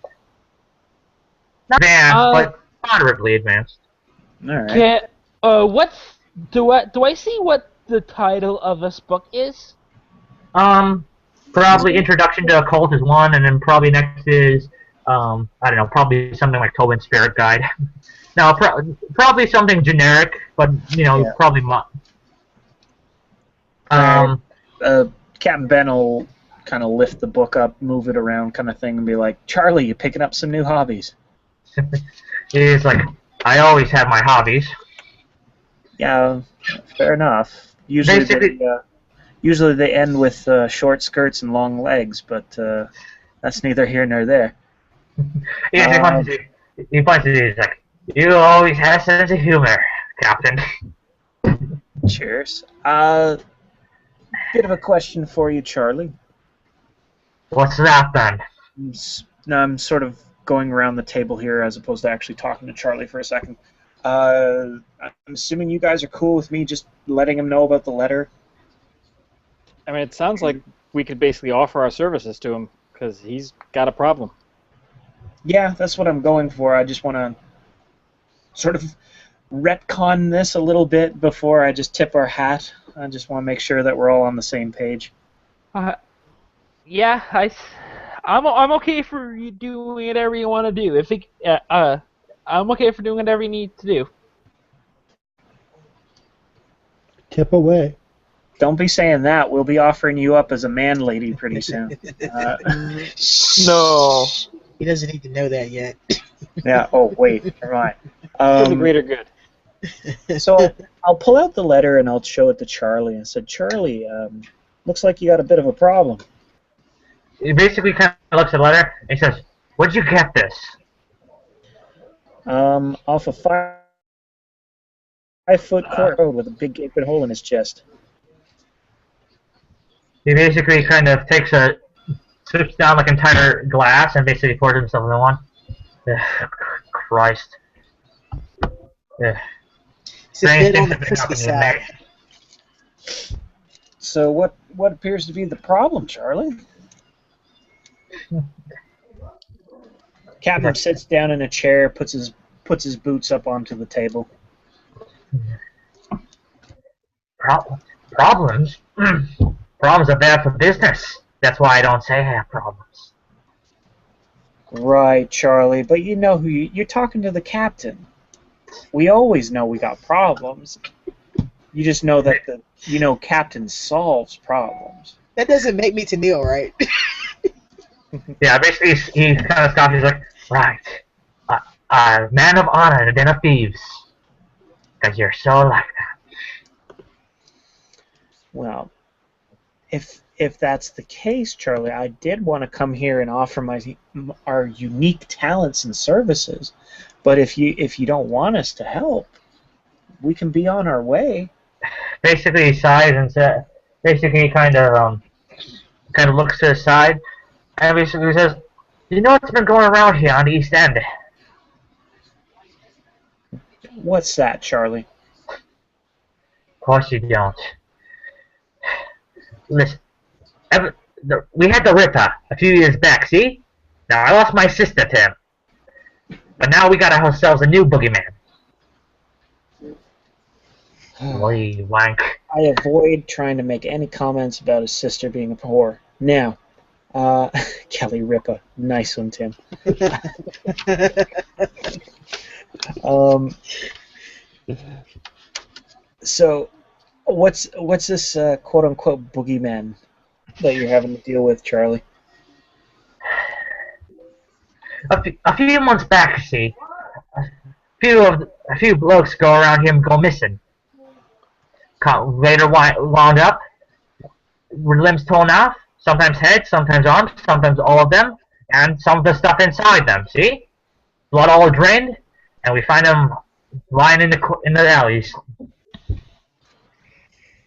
advanced, but moderately advanced. Alright. Do I see what the title of this book is? Probably Introduction to Occult is one, and then probably next is I don't know, probably something like Tobin's Spirit Guide. No, probably something generic, but probably not. Captain Ben will kind of lift the book up, move it around, kind of thing, and be like, "Charlie, you picking up some new hobbies?" He's like, "I always have my hobbies." Yeah, fair enough. Usually they end with short skirts and long legs, but that's neither here nor there. Yeah, he points to you, he's like, "You always have a sense of humor, Captain." Cheers. Bit of a question for you, Charlie. What's that, then? I'm sort of going around the table here as opposed to actually talking to Charlie for a second. I'm assuming you guys are cool with me just letting him know about the letter? I mean, it sounds like we could basically offer our services to him, because he's got a problem. Yeah, that's what I'm going for. I just want to sort of retcon this a little bit before I just tip our hat. I just want to make sure that we're all on the same page. Yeah, I'm okay for you doing whatever you want to do. I'm okay for doing whatever you need to do. Tip away. Don't be saying that. We'll be offering you up as a man lady pretty soon. No. He doesn't need to know that yet. Yeah. Oh, wait. Never mind. For the greater good. So I'll pull out the letter and I'll show it to Charlie and said, "Charlie, looks like you got a bit of a problem." He basically kind of looks at the letter and says, "Where'd you get this?" Off a 5-foot court road with a big gaping hole in his chest. He basically kind of slips down like entire glass and basically pours himself in one. Ugh, Christ. Ugh. It's a bit on the crispy side. So what appears to be the problem, Charlie? Captain sits down in a chair, puts his boots up onto the table. Problems? Problems are bad for business. That's why I don't say I have problems. Right, Charlie, but you know who you're talking to, the captain. We always know we got problems. You just know that Captain solves problems. That doesn't make me to Neil, right? Yeah, basically he kind of stops. He's like, "Right, man of honor in a den of thieves, because you're so like that." Well, if that's the case, Charlie, I did want to come here and offer our unique talents and services. But if you don't want us to help, we can be on our way. Basically, he sighs and says, basically he kind of looks to the side, and basically says, "You know what's been going around here on the East End?" What's that, Charlie? Of course you don't. Listen, we had the Ripper a few years back, see? Now, I lost my sister to him. But now we got ourselves a new boogeyman. Holy wank. I avoid trying to make any comments about his sister being a whore. Now, Kelly Ripa. Nice one, Tim. So, what's this quote-unquote boogeyman that you're having to deal with, Charlie? A few months back, see, A few blokes go around here and go missing. Later wound up, with limbs torn off, sometimes heads, sometimes arms, sometimes all of them, and some of the stuff inside them. See, blood all drained, and we find them lying in the alleys.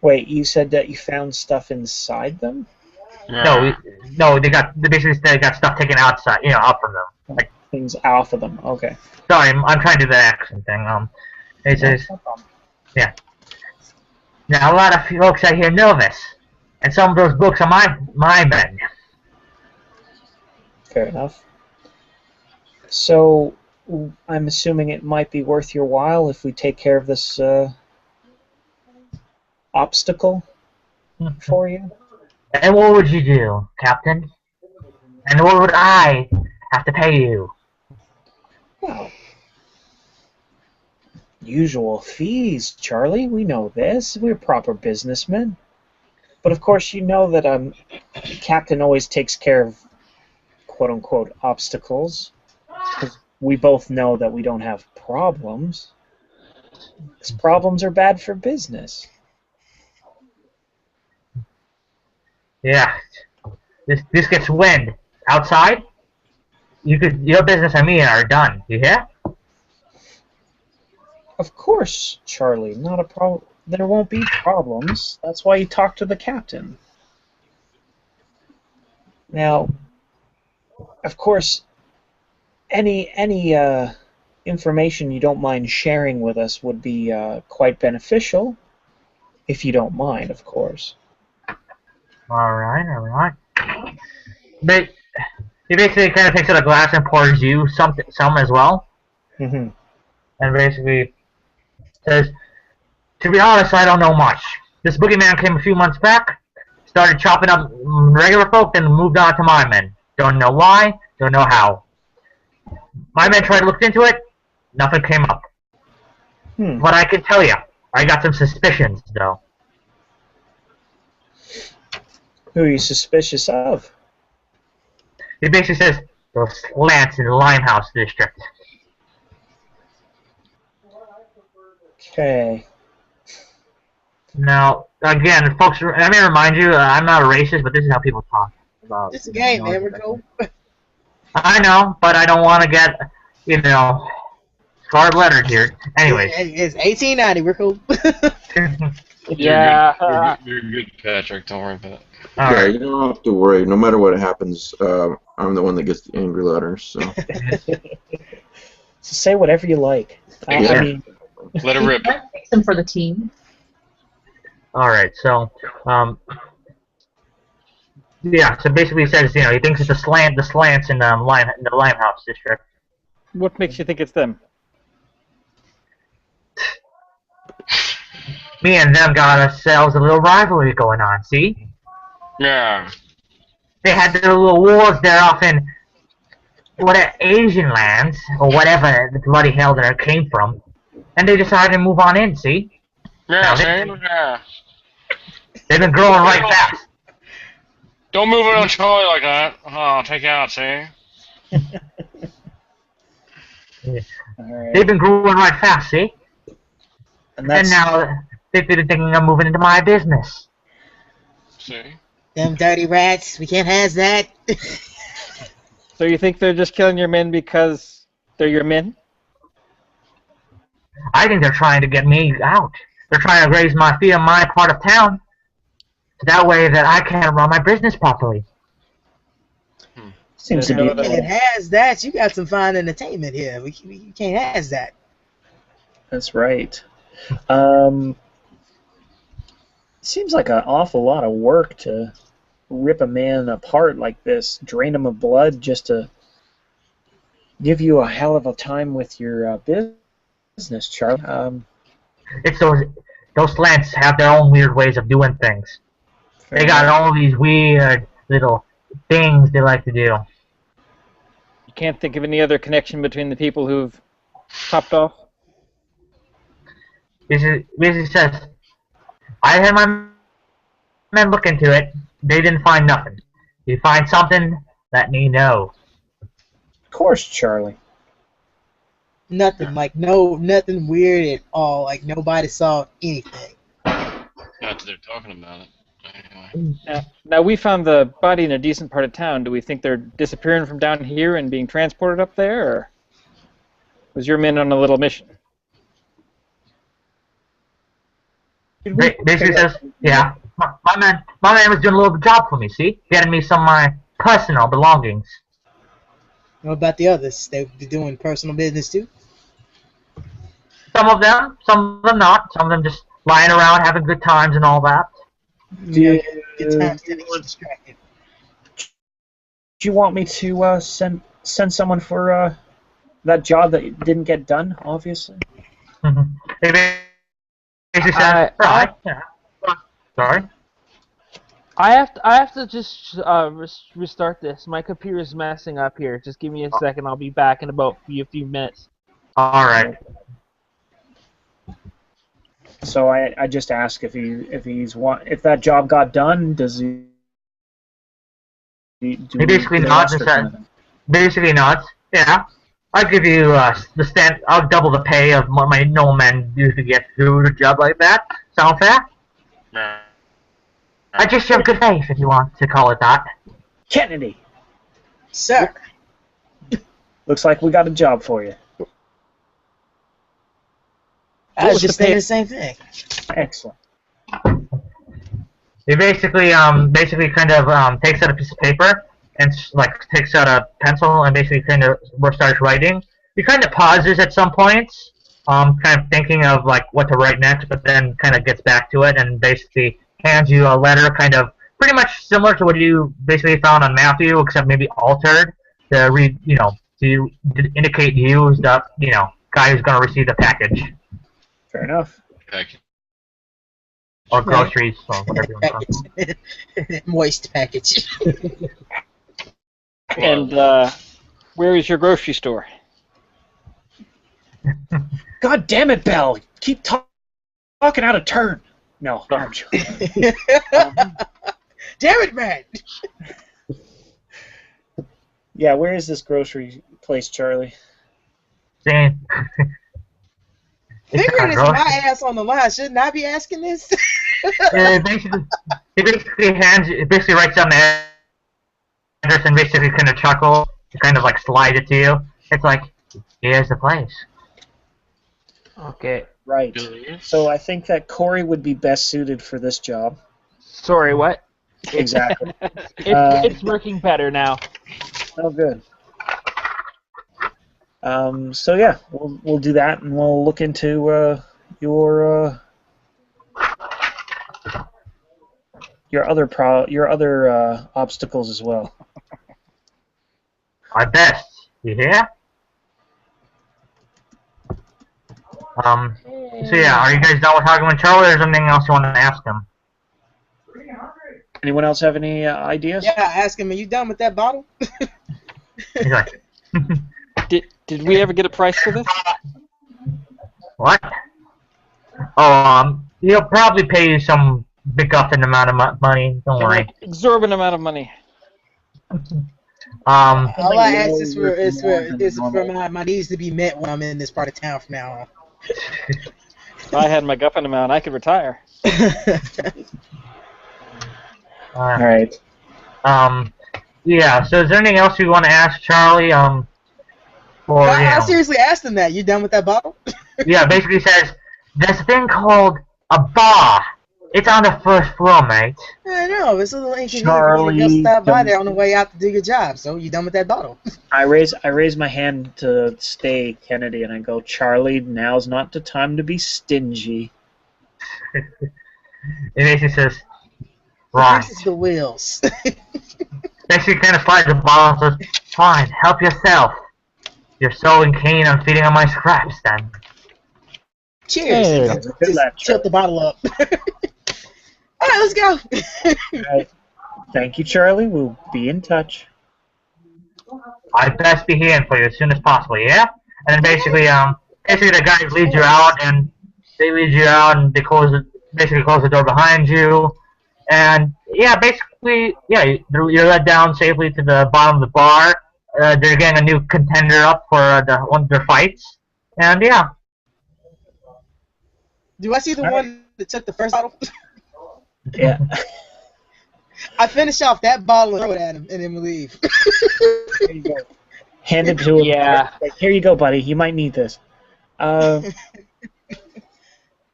Wait, you said that you found stuff inside them? No, they got stuff taken outside, out from them. Like, things off of them. Okay. Sorry, I'm trying to do the accent thing. It says, yeah. Now a lot of folks out here know this, and some of those books are my men. Fair enough. So, I'm assuming it might be worth your while if we take care of this obstacle for you. And what would you do, Captain? And what would I have to pay you? Well, usual fees, Charlie. We know this. We're proper businessmen. But of course, you know that Captain always takes care of quote-unquote obstacles. Because we both know that we don't have problems. Because problems are bad for business. Yeah. This gets wind. Outside, your business and me are done. You hear? Of course, Charlie. Not a problem. There won't be problems. That's why you talk to the captain. Now, of course, any information you don't mind sharing with us would be quite beneficial, if you don't mind, of course. All right. But he basically kind of takes out a glass and pours you some as well. Mm-hmm. And basically says, to be honest, I don't know much. This boogeyman came a few months back, started chopping up regular folk, then moved on to my men. Don't know why, don't know how. My men tried to look into it, nothing came up. But I can tell you, I got some suspicions, though. Who are you suspicious of? He basically says, those slants in the Limehouse district. Okay. Now, again, folks, let me remind you, I'm not a racist, but this is how people talk about. It's a game, man. We're cool. I know, but I don't want to get, scarred letters here. Anyways. It's 1890. We're cool. Yeah. You're good, Patrick. Don't worry about it. Yeah, you don't have to worry. No matter what happens, I'm the one that gets the angry letters. So. So say whatever you like. I mean, let it rip. Fix them for the team. All right, so yeah, so basically he says, he thinks it's the slants in the Limehouse district. What makes you think it's them? Me and them got ourselves a little rivalry going on, see? Yeah. They had their little wars there off in Asian lands, or whatever the bloody hell there came from, and they decided to move on in, see? Yeah, They've been growing right fast. Don't move it on Charlie like that. Oh, take it out, see? right. They've been growing right fast, see? And now they're thinking of moving into my business. See? Them dirty rats. We can't have that. So you think they're just killing your men because they're your men? I think they're trying to get me out. They're trying to raise my fee in my part of town. So that way that I can run my business properly. Seems to be. You can't have that. You got some fine entertainment here. We can't have that. That's right. Seems like an awful lot of work to rip a man apart like this, drain him of blood just to give you a hell of a time with your business, Charlie. It's those slants have their own weird ways of doing things. They got all these weird little things they like to do. You can't think of any other connection between the people who've popped off? Basically says, I had my men look into it. They didn't find nothing. If you find something, let me know. Of course, Charlie. Nothing, like nothing weird at all. Like nobody saw anything. Not that they're talking about it. Anyway. Now, we found the body in a decent part of town. Do we think they're disappearing from down here and being transported up there, or was your men on a little mission? Basically says, yeah, my man was doing a little job for me, see? Getting me some of my personal belongings. What about the others? They're doing personal business too? Some of them not. Some of them just lying around having good times and all that. Yeah, good times to get distracted. Do you want me to send someone for that job that didn't get done, obviously? They basically said, right. Yeah. Sorry? I have to just restart this. My computer is messing up here. Just give me a second. I'll be back in about a few minutes. All right. So I just ask if that job got done. Does he? He basically nods and said, basically nods. Yeah. I'll give you I'll double the pay of what my normal men usually get to do a job like that. Sound fair? No. I just have good faith, if you want to call it that. Kennedy. Sir. Looks like we got a job for you. I was just saying the same thing. Excellent. He basically kind of takes out a piece of paper and takes out a pencil and basically kind of starts writing. He kind of pauses at some points, kind of thinking of like what to write next, but then kind of gets back to it and basically hands you a letter, kind of pretty much similar to what you basically found on Matthew, except maybe altered to read, to indicate you as the guy who's going to receive the package. Fair enough. Package. Or groceries, or whatever you want to call it. Moist package. And where is your grocery store? God damn it, Bell! Keep talking out of turn. No, I'm joking. Damn it, man! Yeah, where is this grocery place, Charlie? Same. Figuring it's my ass on the line. Shouldn't I be asking this? He basically writes down the address and basically kind of chuckles, kind of like slide it to you. It's like, here's the place. Okay. Right. So I think that Corey would be best suited for this job. Sorry, what? Exactly. It's working better now. Oh, good. So yeah, we'll do that, and we'll look into your other obstacles as well. My best. You hear? So yeah, are you guys done with talking with Charlie, or is there anything else you want to ask him? Anyone else have any ideas? Yeah, ask him, are you done with that bottle? He's like, Did we ever get a price for this? what? Oh, he'll probably pay you some beguffin amount of money. Don't worry. Exorbitant amount of money. All I ask is for my needs to be met when I'm in this part of town from now on. If I had my guffin amount, I could retire. All right. Yeah. So is there anything else you want to ask Charlie? I seriously asked him that. You done with that bottle? Yeah. Basically says there's a thing called a bar. It's on the first floor, mate. I know. It's a little inconvenient. You'll stop by there on the way out to do your job. So you done with that bottle? I raise my hand to stay, Kennedy, and I go, Charlie, now's not the time to be stingy. It basically says, right. This is the wheels. Basically kind of slides the bottle and says, fine, help yourself. You're so keen on feeding on my scraps, then. Cheers. Just tilt the bottle up. All right, let's go. All right. Thank you, Charlie. We'll be in touch. I'd best be here for you as soon as possible, yeah? And then basically the guys lead you out, and they lead you out, and they close the door behind you, and yeah, basically, yeah, you're led down safely to the bottom of the bar. They're getting a new contender up for one of their fights, And yeah, Do I see the one that took the first bottle? Yeah. I finish off that bottle and throw it at him, and then we leave. There you go. Hand it to him. Yeah. Like, here you go, buddy. You might need this.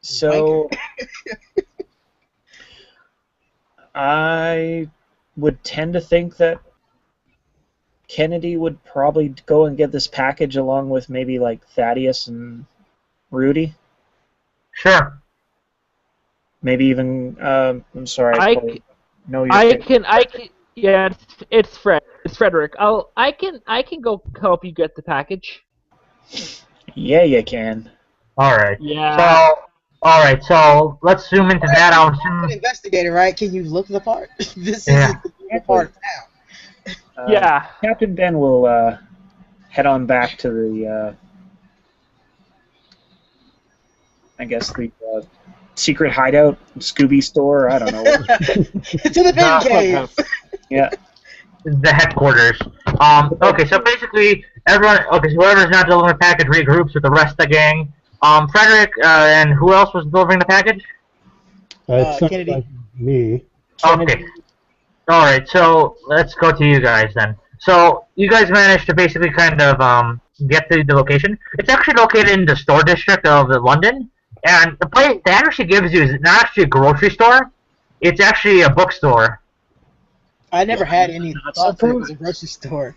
So I would tend to think that Kennedy would probably go and get this package along with maybe like Thaddeus and Rudy. sure. Maybe even I'm sorry. I Corey. c- No, you're I can. Yeah, it's Fred. It's Frederick. I can go help you get the package. Yeah, you can. All right. Yeah. So, all right. So let's zoom into that. I'll I'm an assume. investigator, right? Can you look the part? This Yeah. is the part now. Yeah. Captain Ben will head on back to the I guess the secret hideout, Scooby store. I don't know. To the No. big cave. Yeah. The headquarters. Okay, so basically, everyone. Okay, so whoever's not delivering the package regroups with the rest of the gang. Frederick, and who else was delivering the package? It's not Kennedy. like me. Okay. All right, so let's go to you guys then. So you guys managed to basically kind of get to the location. It's actually located in the store district of London, and the place that actually gives you is not actually a grocery store. It's actually a bookstore. I never had any Not thought that it surprised. was a grocery store.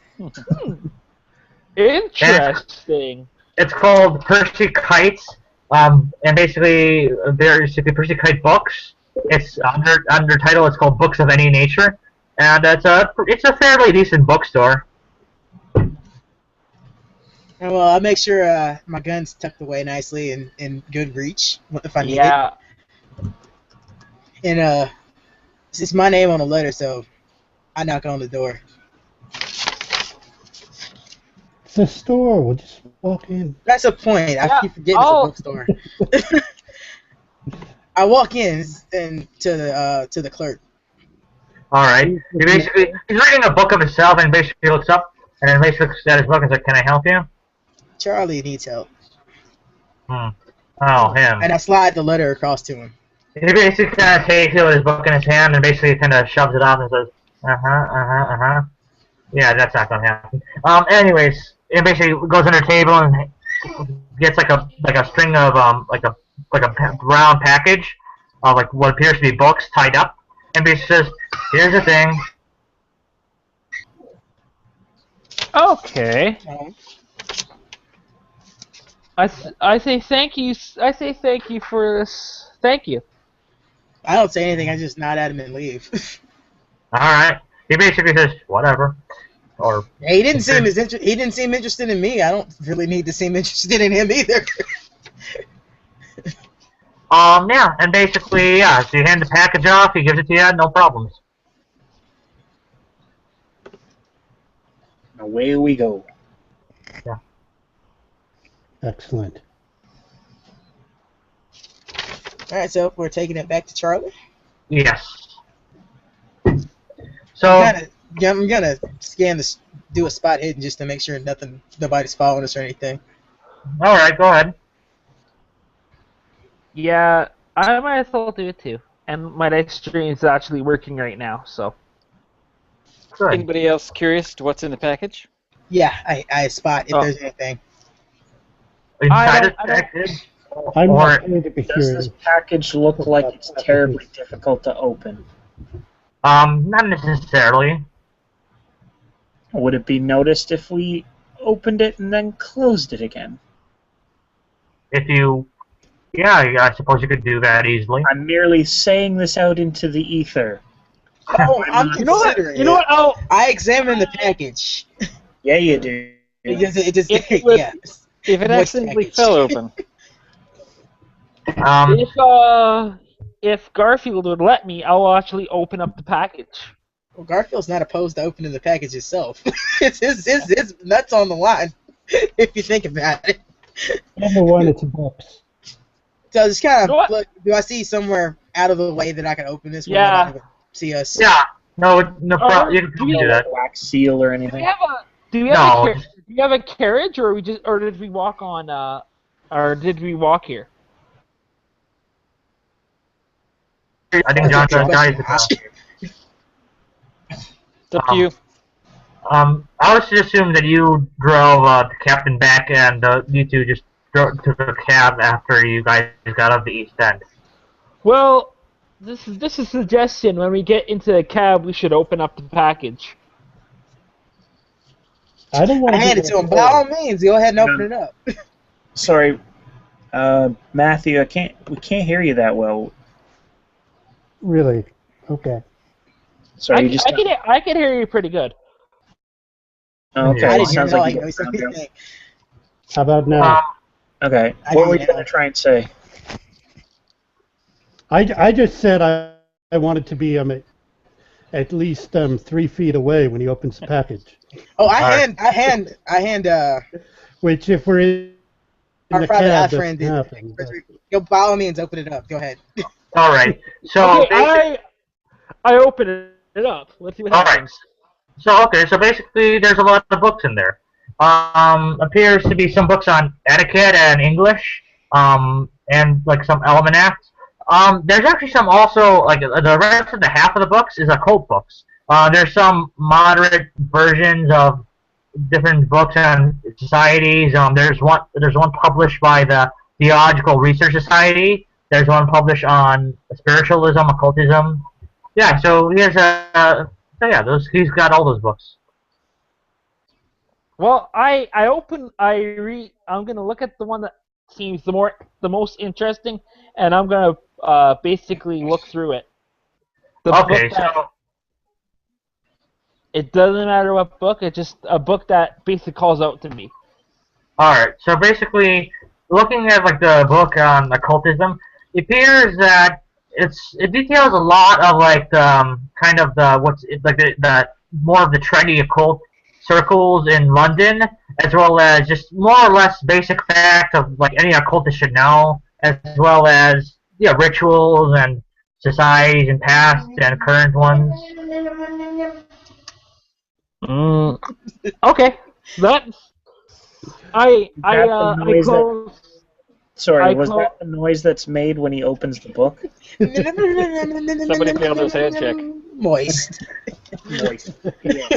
Interesting. It's called Percy Kites, and basically there's Percy Kite books. It's under title. It's called Books of Any Nature, and it's a fairly decent bookstore. And well, I'll make sure my gun's tucked away nicely and in good reach if I need Yeah. it. And it's my name on the letter, so I knock on the door. It's a store. We'll just walk in. That's a point. I keep forgetting it's a bookstore. I walk in and to the clerk. All right. He's reading a book of himself, and basically looks up, and then basically looks at his book and says, "Can I help you?" Charlie needs help. Oh, him. And I slide the letter across to him. He basically kind of takes it with his book in his hand, and basically kind of shoves it off and says, Yeah, that's not gonna happen. Anyways, it basically goes under the table and gets like a string of like a brown package of like what appears to be books tied up, and basically says, "Here's the thing." Okay. I say thank you. I say thank you for this. Thank you. I don't say anything. I just nod at him and leave. All right. He basically says, "Whatever," or Yeah, he didn't seem he didn't seem interested in me. I don't really need to seem interested in him either. yeah, and basically, yeah. So you hand the package off. He gives it to you. No problems. Away we go. Yeah. Excellent. All right, so we're taking it back to Charlie. Yes. So I'm gonna scan this, do a spot hidden just to make sure nobody's following us or anything. all right, go ahead. Yeah, I might as well do it too. And my next stream is actually working right now, so. Good. Anybody else curious to what's in the package? Yeah, I spot if there's anything. Inside the I don't- package. I'm Or- not going to be Does curious. this package look like it's terribly difficult to open? Not necessarily. Would it be noticed if we opened it and then closed it again? If you, yeah, I suppose you could do that easily. I'm merely saying this out into the ether. Oh, I'm You know what? considering You know what? Oh, I examined the package. Yeah, you do. It just If it was- yeah. If it What accidentally package? fell open. if Garfield would let me, I'll actually open up the package. Well, Garfield's not opposed to opening the package itself. it's his nuts on the line, if you think about it. Number one, it's books. So just kind You know of what? look. Do I see somewhere out of the way that I can open this? Where Yeah. nobody would see us. Yeah. No problem. You can do we- do that. Wax seal or Do anything. we have a No. do you have a carriage, or did we walk on Or did we walk here? I think John dies. It's up to you. I was to assume that you drove the captain back, and you two just took a cab after you guys got up the East End. Well, this is a suggestion. When we get into the cab, we should open up the package. I don't want I to hand it to him. By all means, go ahead and open it up. Sorry, Matthew, we can't hear you that well. Really? Okay. Sorry, I can hear you pretty good. Okay, I it didn't even sounds know like I you noticed got anything. How about now? Okay, I what were you didn't going to try and say? I just said I wanted to be at least 3 feet away when he opens the package. Oh, I hand. Which, if we're in Our the private eye cab, friend doesn't did. happen. But Go, by all means, open it up. Go ahead. All right. So Okay, I open it up. Let's see what all right. happens. So basically, there's a lot of books in there. Appears to be some books on etiquette and English. And like some almanacs. There's actually some also like the rest of the half of the books is occult books. There's some moderate versions of different books on societies. There's one published by the Theological Research Society. There's one published on spiritualism, occultism. Yeah, so he has he's got all those books. Well, I'm gonna look at the one that seems the most interesting, and I'm gonna basically look through it. It doesn't matter what book. It's just a book that basically calls out to me. All right. So basically, looking at like the book on occultism, it appears that it details a lot of like kind of the more of the trendy occult circles in London, as well as just more or less basic facts of like any occultist should know, as well as rituals and societies and past and current ones. Okay, that's I close. Sorry, was that the noise that's made when he opens the book? Somebody failed his head check. Moist. Moist. Yeah.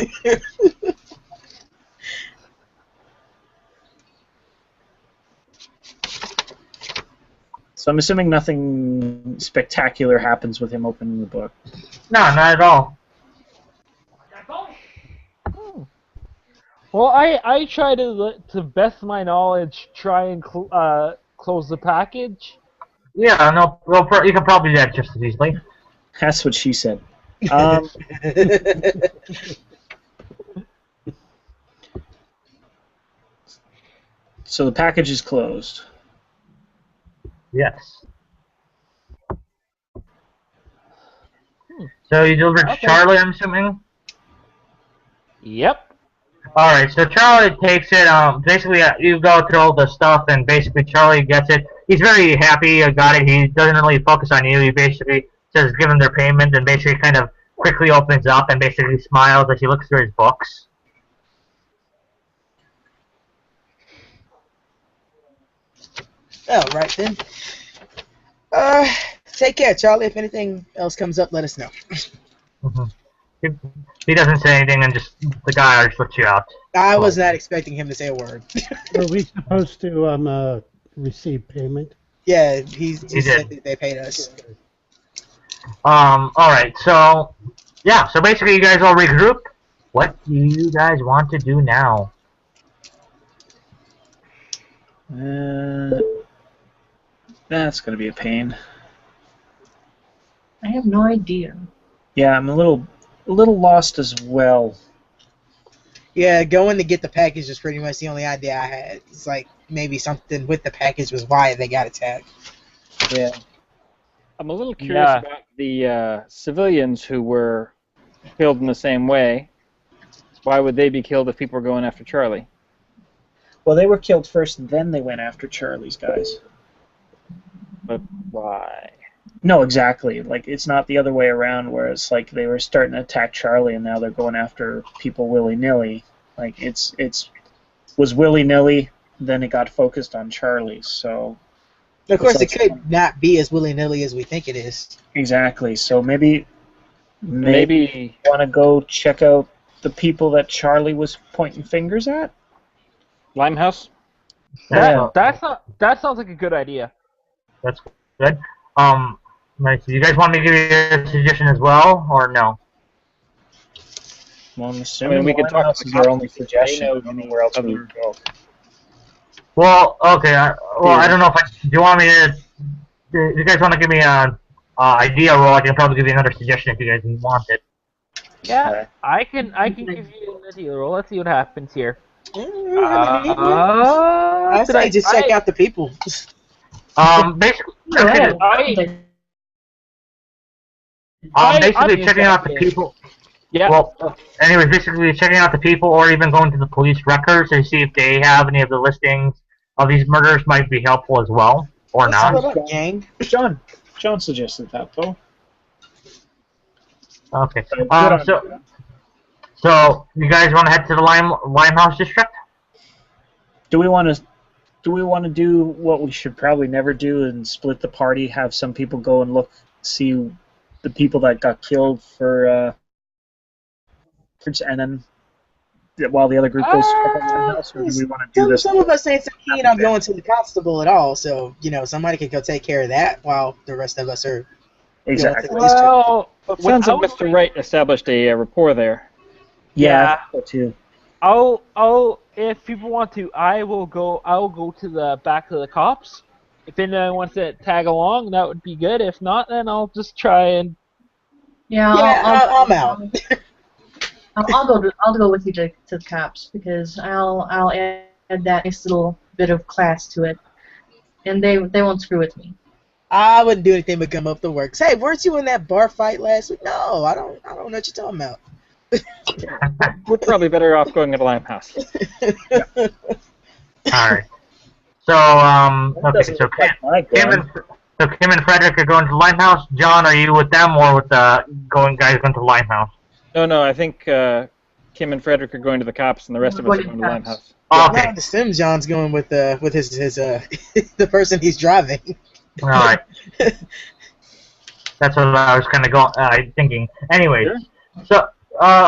So I'm assuming nothing spectacular happens with him opening the book. No, not at all. Well, I try to best of my knowledge, try and close the package. Yeah, no, you can probably do that just as easily. That's what she said. So the package is closed. Yes. So you delivered to Charlie, I'm assuming? Yep. Alright, so Charlie takes it. Basically, you go through all the stuff, and basically Charlie gets it. He's very happy got it. He doesn't really focus on you. He basically says give him their payment, and basically kind of quickly opens up and basically smiles as he looks through his books. All right then. Take care, Charlie. If anything else comes up, let us know. He doesn't say anything, and just the guy just looks you out. I was not expecting him to say a word. Are we supposed to receive payment? Yeah, he said that they paid us. Alright, so yeah, so basically you guys all regroup. What do you guys want to do now? That's gonna be a pain. I have no idea. Yeah, I'm a little lost as well. Yeah, going to get the package is pretty much the only idea I had. It's like maybe something with the package was why they got attacked. Yeah. I'm a little curious about the civilians who were killed in the same way. Why would they be killed if people were going after Charlie? Well, they were killed first, and then they went after Charlie's guys. But why? No, exactly. Like, it's not the other way around, where it's like they were starting to attack Charlie, and now they're going after people willy-nilly. Like, was willy-nilly then it got focused on Charlie. So Of course, it could not be as willy-nilly as we think it is. exactly. So maybe Maybe want to go check out the people that Charlie was pointing fingers at. Limehouse. That sounds like a good idea. That's good. Nice. Do you guys want me to give you a suggestion as well, or no? Well, I'm assuming we could talk to the is our cops. only suggestion. They know Anywhere else we other- would go. Well, okay. I don't know if do you want me to? If you guys want to give me an idea roll, I can probably give you another suggestion if you guys want it. Yeah, I can give you an idea roll. Let's see what happens here. I say just check out the people. Basically, basically checking out the people. Yeah. Well, anyways, basically checking out the people, or even going to the police records to see if they have any of the listings of these murders might be helpful as well, or Let's not. split up, gang. John suggested that though. Okay. So you guys want to head to the Limehouse district? Do we want to do what we should probably never do and split the party? Have some people go and see the people that got killed for, and then while the other group goes check out the house, or do we want to do this? Some of us ain't so keen on going to the constable at all, so somebody can go take care of that while the rest of us are. Exactly. Well, Sounds like Mr. Wright established a rapport there. Yeah, that too. I'll if people want to, I will go to the back of the cops. If anyone wants to tag along, that would be good. If not, then I'll just try and. I'm out. I'll go with you to the cops because I'll add that nice little bit of class to it, and they won't screw with me. I wouldn't do anything but come up to work. Say, weren't you in that bar fight last week? No, I don't know what you're talking about. We're probably better off going to the Limehouse. Alright. So, okay, so Kim and Frederick are going to Limehouse. John, are you with them or with the guys going to Limehouse? No, I think Kim and Frederick are going to the cops, and the rest of us are going to the Limehouse. Okay. The Sim John's going with his the person he's driving. Alright. That's what I was kind of thinking. Anyways, Sure. so,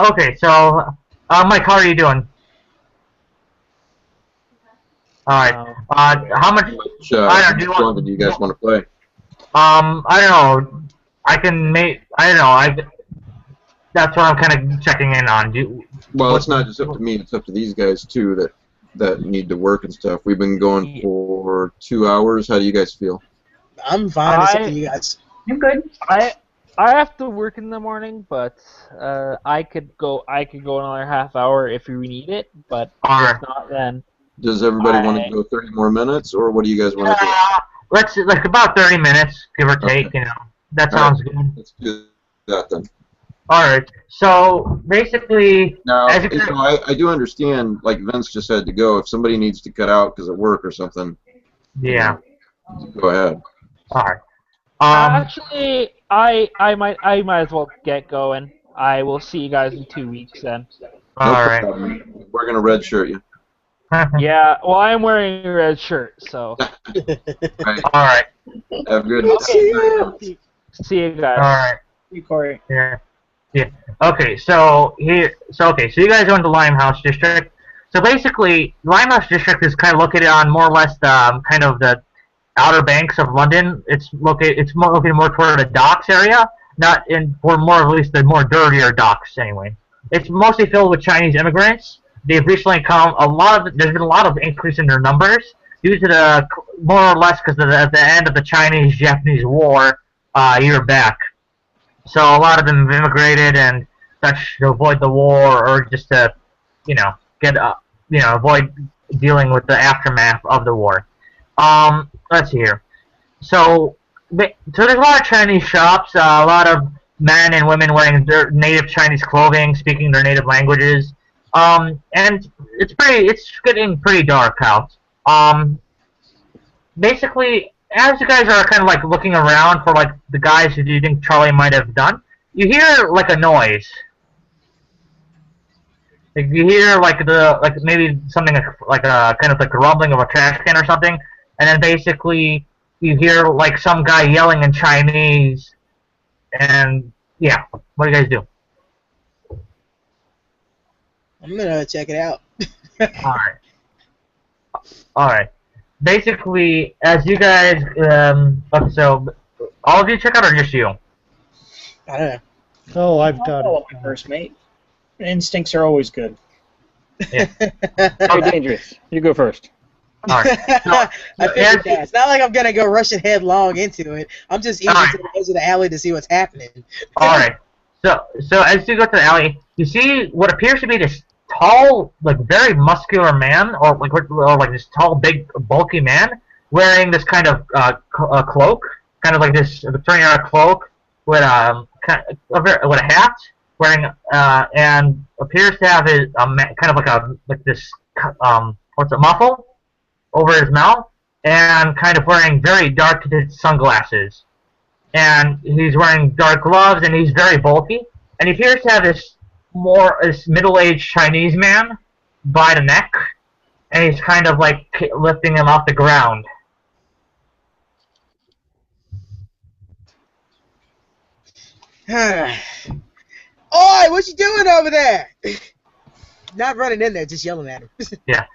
okay, so, Mike, how are you doing? Alright. How much? Which one do you guys want to play? I don't know. I don't know. That's what I'm kind of checking in on. Well, it's not just up to me. It's up to these guys too that need to work and stuff. We've been going for 2 hours. How do you guys feel? I'm fine. It's up to you guys. I'm good. I have to work in the morning, but I could go another half hour if we need it. But if not, then. Does everybody want to go 30 more minutes, or what do you guys want to do? Let's about 30 minutes, give or take. Okay. That sounds good. Let's do that then. All right. So basically, Now, I do understand. Like Vince just had to go. If somebody needs to cut out because of work or something, yeah. Go ahead. All right. Actually, I might as well get going. I will see you guys in 2 weeks then. All right. We're gonna redshirt you. Yeah. Well, I'm wearing a red shirt, so. Right. All right. Have a good. See you guys. All right. You, Corey. Yeah. Yeah. Okay. So you guys are in the Limehouse district. So basically, Limehouse district is kind of located on more or less the kind of the outer banks of London. It's located more toward the docks area, or more at least the more dirtier docks anyway. It's mostly filled with Chinese immigrants. They've recently there's been a lot of increase in their numbers due to the more or less because at the end of the Chinese-Japanese War a year back. So a lot of them have immigrated and such to avoid the war or just to avoid dealing with the aftermath of the war. Let's see here. So there's a lot of Chinese shops, a lot of men and women wearing their native Chinese clothing, speaking their native languages. And it's getting pretty dark out. Basically, as you guys are kind of like looking around for like the guys who you think Charlie might have done, you hear like a noise. you hear like maybe something like a kind of like the rumbling of a trash can or something, and then basically you hear like some guy yelling in Chinese, and yeah, what do you guys do? I'm gonna check it out. All right. Basically, as you guys, so all of you check out, or just you? I don't know. Oh, I've got Follow it. me first, mate. Instincts are always good. Very dangerous. You go first. All right. I figured that. It's not like I'm gonna go rushing headlong into it. I'm just eating to the edge of the alley to see what's happening. All right. So as you go to the alley, you see what appears to be this tall, like very muscular man, or like this tall, big, bulky man, wearing this kind of cloak, kind of like this Victorian cloak with with a hat, wearing and appears to have his kind of like this what's a muffle over his mouth, and kind of wearing very dark sunglasses, and he's wearing dark gloves, and he's very bulky, and he appears to have this middle-aged Chinese man by the neck, and he's kind of like lifting him off the ground. Oi, what you doing over there? Not running in there, just yelling at him. Yeah.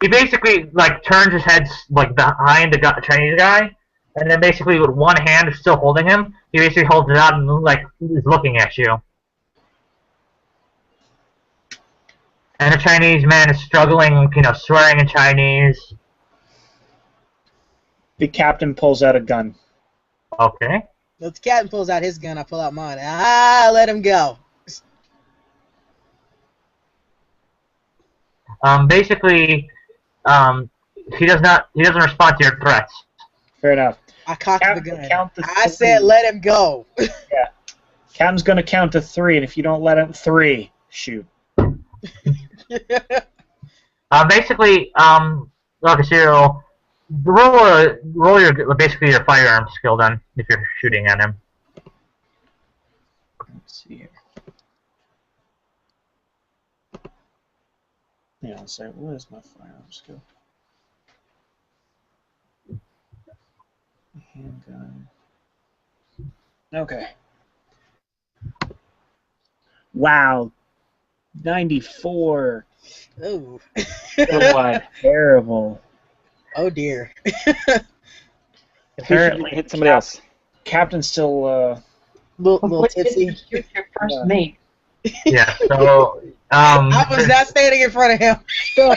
He basically like turns his head like behind the Chinese guy, and then basically with one hand still holding him, he basically holds it out and like is looking at you. And the Chinese man is struggling, swearing in Chinese. The captain pulls out a gun. Okay. If the captain pulls out his gun, I pull out mine. Let him go. Basically, he doesn't respond to your threats. Fair enough. I cocked the gun. Count to I said let him go. Yeah. Captain's gonna count to 3, and if you don't let him 3, shoot. Basically, okay, so roll your basically your firearm skill then if you're shooting at him. Let's see here. Yeah, I'll say, what is my firearm skill? Handgun. Okay. Wow. 94. Oh. Terrible. Oh dear. Apparently hit somebody else. Captain's still little tipsy. Shoot your first mate. Yeah. So I was not standing in front of him. yeah.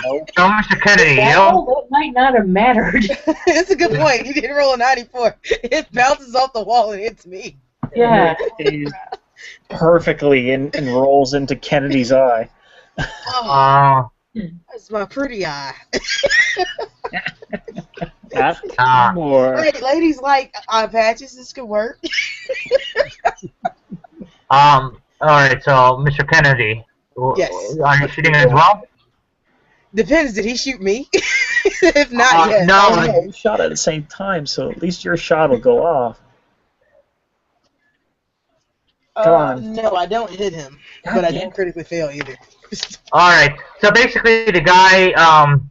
So Mr. Kennedy, That might not have mattered. It's a good point. He didn't roll a 94. It bounces off the wall and hits me. Yeah. perfectly and rolls into Kennedy's eye. That's my pretty eye. More. Wait, ladies like eye patches. This could work. All right. So, Mr. Kennedy, Yes. are you shooting as well? Depends. Did he shoot me? If not, yes. No. You shot at the same time, so at least your shot will go off. Come on. No, I don't hit him, but I didn't critically fail either. All right. So basically, the guy,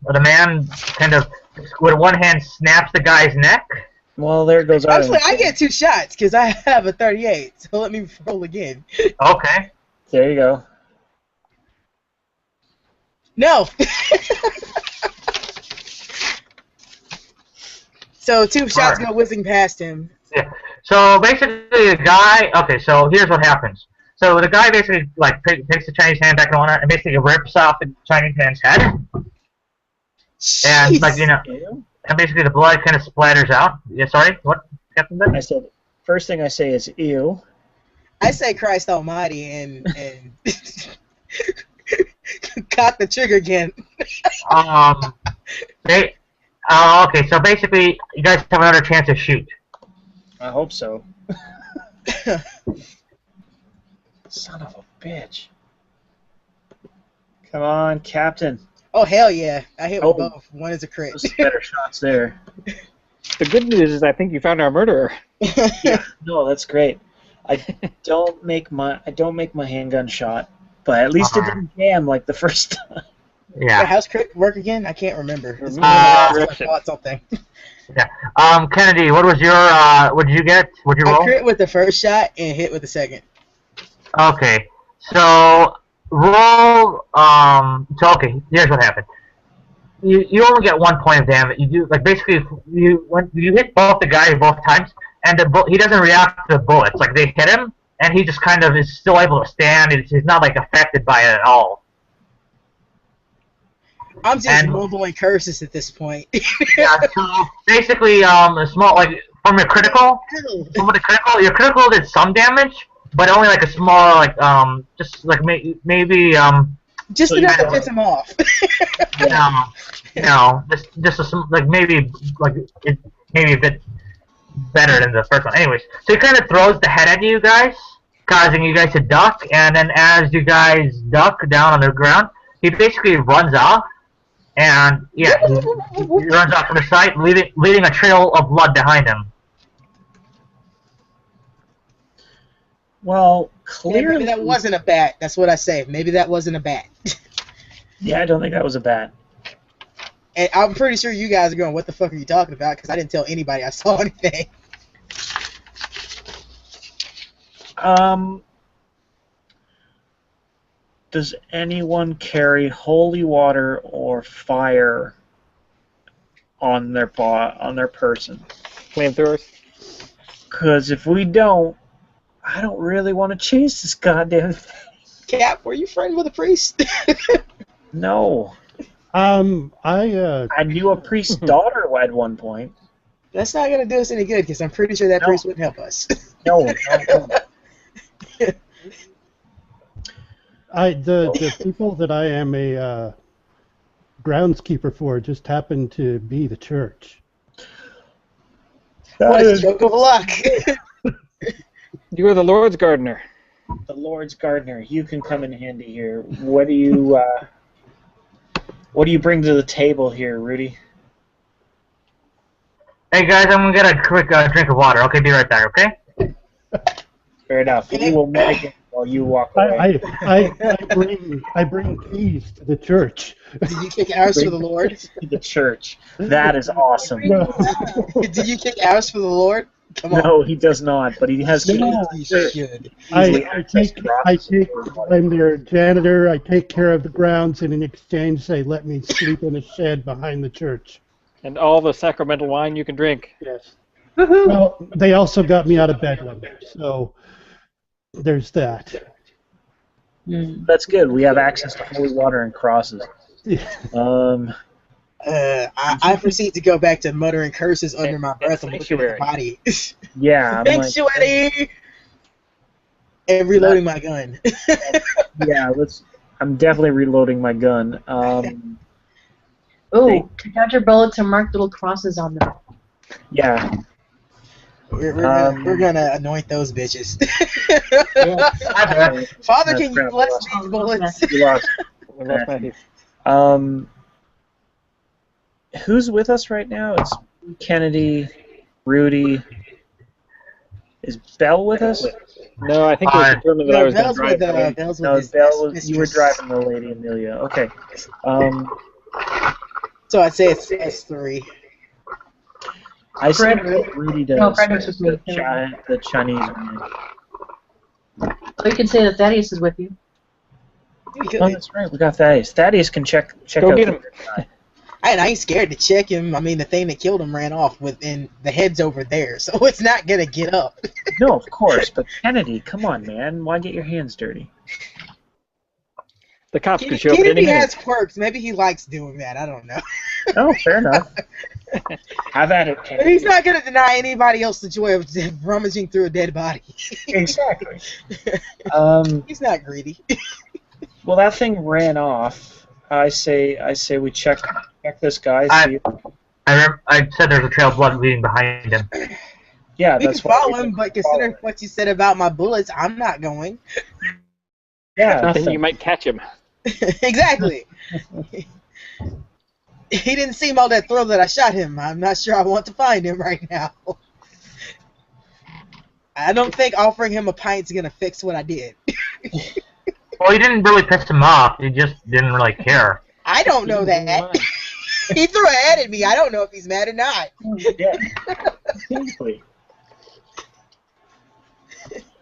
the man, kind of with one hand snaps the guy's neck. Well, there goes our. Actually, I get 2 shots because I have a 38. So let me roll again. Okay. There you go. No. So 2 shots go whizzing past him. Yeah. So basically, the guy. Okay. So here's what happens. So the guy basically like takes the Chinese hand back on it and basically rips off the Chinese hand's head. And like and basically the blood kind of splatters out. Yeah. Sorry. What, Captain? I said first thing I say is ew. I say Christ Almighty and cock the trigger again. Okay. So basically, you guys have another chance to shoot. I hope so. Son of a bitch. Come on, Captain. Oh, hell yeah. I hit with both. One is a crit. Those better shots there. The good news is I think you found our murderer. Yeah, no, that's great. I don't make my handgun shot. but at least it didn't jam like the first time. Yeah. How's crit work again? I can't remember. It's been Uh, I thought something. Yeah. Kennedy, what was your what did you get? What did you I roll? crit with the first shot and hit with the second. Okay. So roll so okay, here's what happened. You only get 1 point of damage. You do basically when you hit both the guys both times and he doesn't react to the bullets. Like they hit him and he just kind of is still able to stand. He's not affected by it at all. I'm just mumbling curses at this point. Yeah, so basically, a small from your critical, your critical did some damage, but only a small just maybe just enough to piss him off. Maybe maybe a bit better than the first one. Anyways, so he kind of throws the head at you guys, causing you guys to duck, and then as you guys duck down on the ground, he basically runs off. And yeah, he runs off from the site, leaving a trail of blood behind him. Well, clearly maybe that wasn't a bat. That's what I say. Maybe that wasn't a bat. Yeah, I don't think that was a bat. And I'm pretty sure you guys are going, what the fuck are you talking about? Because I didn't tell anybody I saw anything. Does anyone carry holy water or fire on their person? Flamethrowers? Because if we don't, I don't really want to chase this goddamn thing. Cap, were you friends with a priest? No. I knew a priest's daughter at one point. That's not going to do us any good, because I'm pretty sure that priest wouldn't help us. No. The people that I am a groundskeeper for just happen to be the church. What a stroke of luck! You are the Lord's gardener. The Lord's gardener. You can come in handy here. What do you bring to the table here, Rudy? Hey guys, I'm gonna get a quick drink of water. Okay, be right back. Okay. Fair enough. We will make it while you walk away. I bring keys to the church. Did you kick ours for the Lord? To the church. That is awesome. No. Did you kick ours for the Lord? Come on. No, he does not, but he has keys. You should. I'm their janitor. I take care of the grounds, and in exchange, they let me sleep in a shed behind the church. And all the sacramental wine you can drink. Yes. Well, they also got me out of bed one day, so there's that. That's good. We have access to holy water and crosses. I proceed to go back to muttering curses under my breath and looking at the body. Yeah. Sanctuary! And reloading my gun. Yeah, I'm definitely reloading my gun. Take out your bullets and mark little crosses on them. Yeah. We're gonna anoint those bitches. Father, can you bless these bullets? We lost my who's with us right now? It's Kennedy, Rudy. Is Belle with us? No, I think it was determined that I was going to drive. Belle you were driving the Lady Amelia. Okay. So I'd say it's 3. I see what Rudy does. No, Fred was with me. The Chinese one. So you can say that Thaddeus is with you. Oh, that's right. We got Thaddeus. Thaddeus can check Go out get him. And I ain't scared to check him. I mean, the thing that killed him ran off and the head's over there, so it's not gonna get up. No, of course, but Kennedy, come on, man. Why get your hands dirty? The cops could show up Kennedy any minute. has quirks. Maybe he likes doing that. I don't know. Oh, fair enough. Have at it, Kennedy. But he's not gonna deny anybody else the joy of rummaging through a dead body. Exactly. He's not greedy. Well, that thing ran off. I say we check this guy. I said there's a trail of blood leading behind him. Yeah, we that's can follow him, but considering what you said about my bullets, I'm not going. Yeah, Then you might catch him. Exactly. He didn't seem all that thrilled that I shot him. I'm not sure I want to find him right now. I don't think offering him a pint's gonna fix what I did. Well, you didn't really piss him off. You just didn't really care. I don't know that. He threw a head at me. I don't know if he's mad or not. Yeah. Exactly.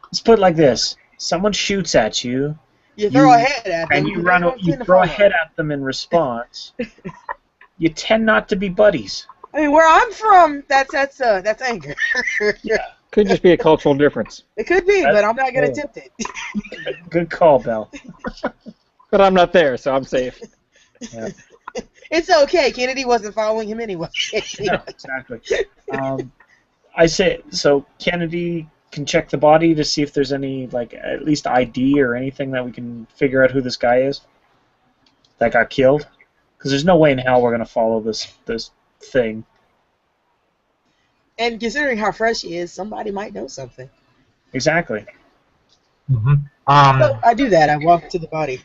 Let's put it like this: someone shoots at you, You throw a head at them, and you throw a head at them in response. You tend not to be buddies. I mean, where I'm from, that's anger. Could just be a cultural difference. It could be, but I'm not gonna tempt it. Good call, Bell. But I'm not there, so I'm safe. Yeah. It's okay. Kennedy wasn't following him anyway. No, exactly. I say so. Kennedy can check the body to see if there's any, like, at least ID or anything that we can figure out who this guy is that got killed. Because there's no way in hell we're gonna follow this thing. And considering how fresh he is, somebody might know something. Exactly. Mm-hmm. So I do that. I walk to the body.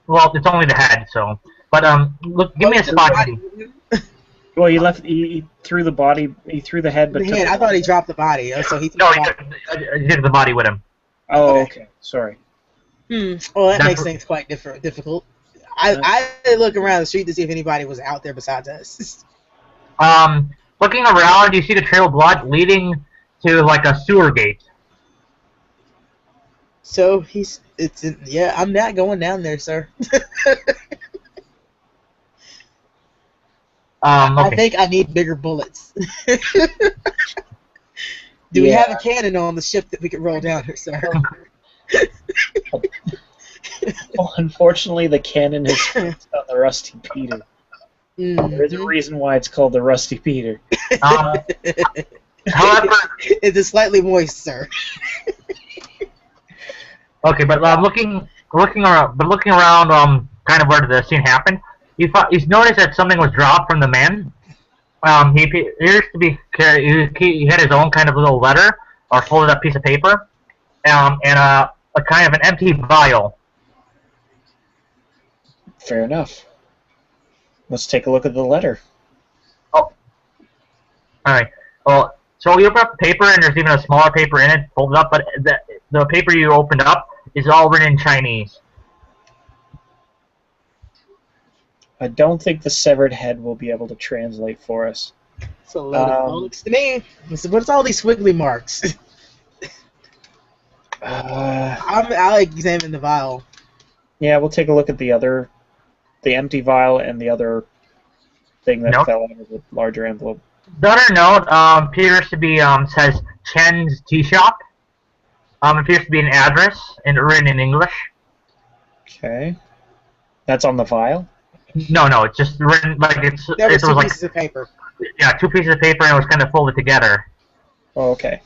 Well, it's only the head, so. But look, give me a spot. Well, he threw the body. He threw the head, but took I thought he dropped the body. So he No, he took the body with him. Oh, okay. Sorry. Well, that makes things quite difficult. I look around the street to see if anybody was out there besides us. Looking around, you see the trail of blood leading to like a sewer gate. So I'm not going down there, sir. I think I need bigger bullets. Do we have a cannon on the ship that we could roll down here, sir? Well, unfortunately, the cannon is fixed on the Rusty Peter. There's a reason why it's called the Rusty Peter. However, it's slightly moist, sir. Okay, but looking around, kind of where the scene happened, he's noticed that something was dropped from the man. He appears to be he had his own kind of little letter or folded up piece of paper, and a kind of an empty vial. Fair enough. Let's take a look at the letter. Oh, all right. Well, so you open up the paper, and there's even a smaller paper in it, folded up, but the paper you opened up is all written in Chinese. I don't think the severed head will be able to translate for us. So looks to me. What's all these squiggly marks? I'll examine the vial. Yeah, we'll take a look at the empty vial and the other thing that fell out of the larger envelope. The other note appears to be says Chen's Tea Shop. Appears to be an address and written in English. Okay, that's on the vial. No, it's just written like it's. There was two like, pieces of paper. Yeah, 2 pieces of paper, and it was kind of folded together. Oh, okay.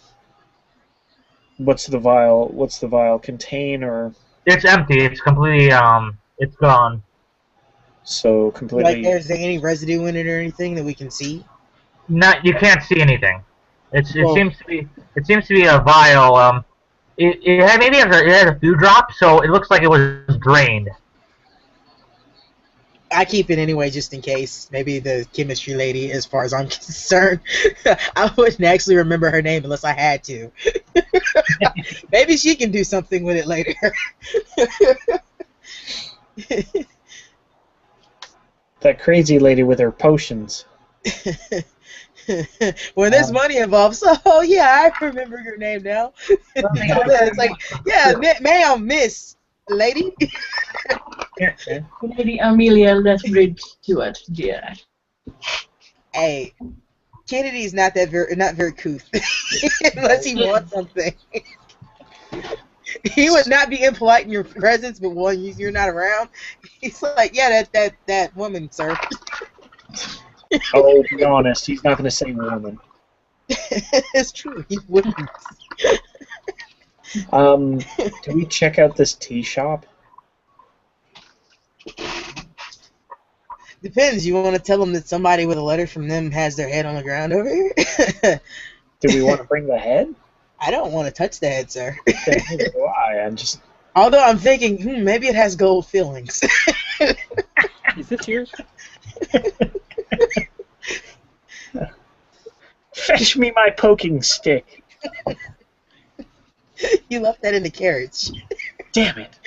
What's the vial contain, or? It's empty. It's completely it's gone. So completely. Like, is there any residue in it or anything that we can see? Not, you can't see anything. It seems to be a vial. It has a few drops, so it looks like it was drained. I keep it anyway, just in case. Maybe the chemistry lady, as far as I'm concerned, I wouldn't actually remember her name unless I had to. Maybe she can do something with it later. That crazy lady with her potions. When there's money involved, so yeah, I remember your name now. It's like, yeah, ma'am, miss, lady. Lady Amelia Lethbridge Stewart, dear. Hey, Kennedy's not very couth, unless he wants something. He would not be impolite in your presence, but when you're not around, he's like, yeah, that woman, sir. Oh, be honest, he's not going to say woman. It's true, he wouldn't. Do we check out this tea shop? Depends. You want to tell them that somebody with a letter from them has their head on the ground over here? Do we want to bring the head? I don't want to touch the head, sir. Why? Although I'm thinking, maybe it has gold fillings. Is this yours? Fetch me my poking stick. You left that in the carriage. Damn it.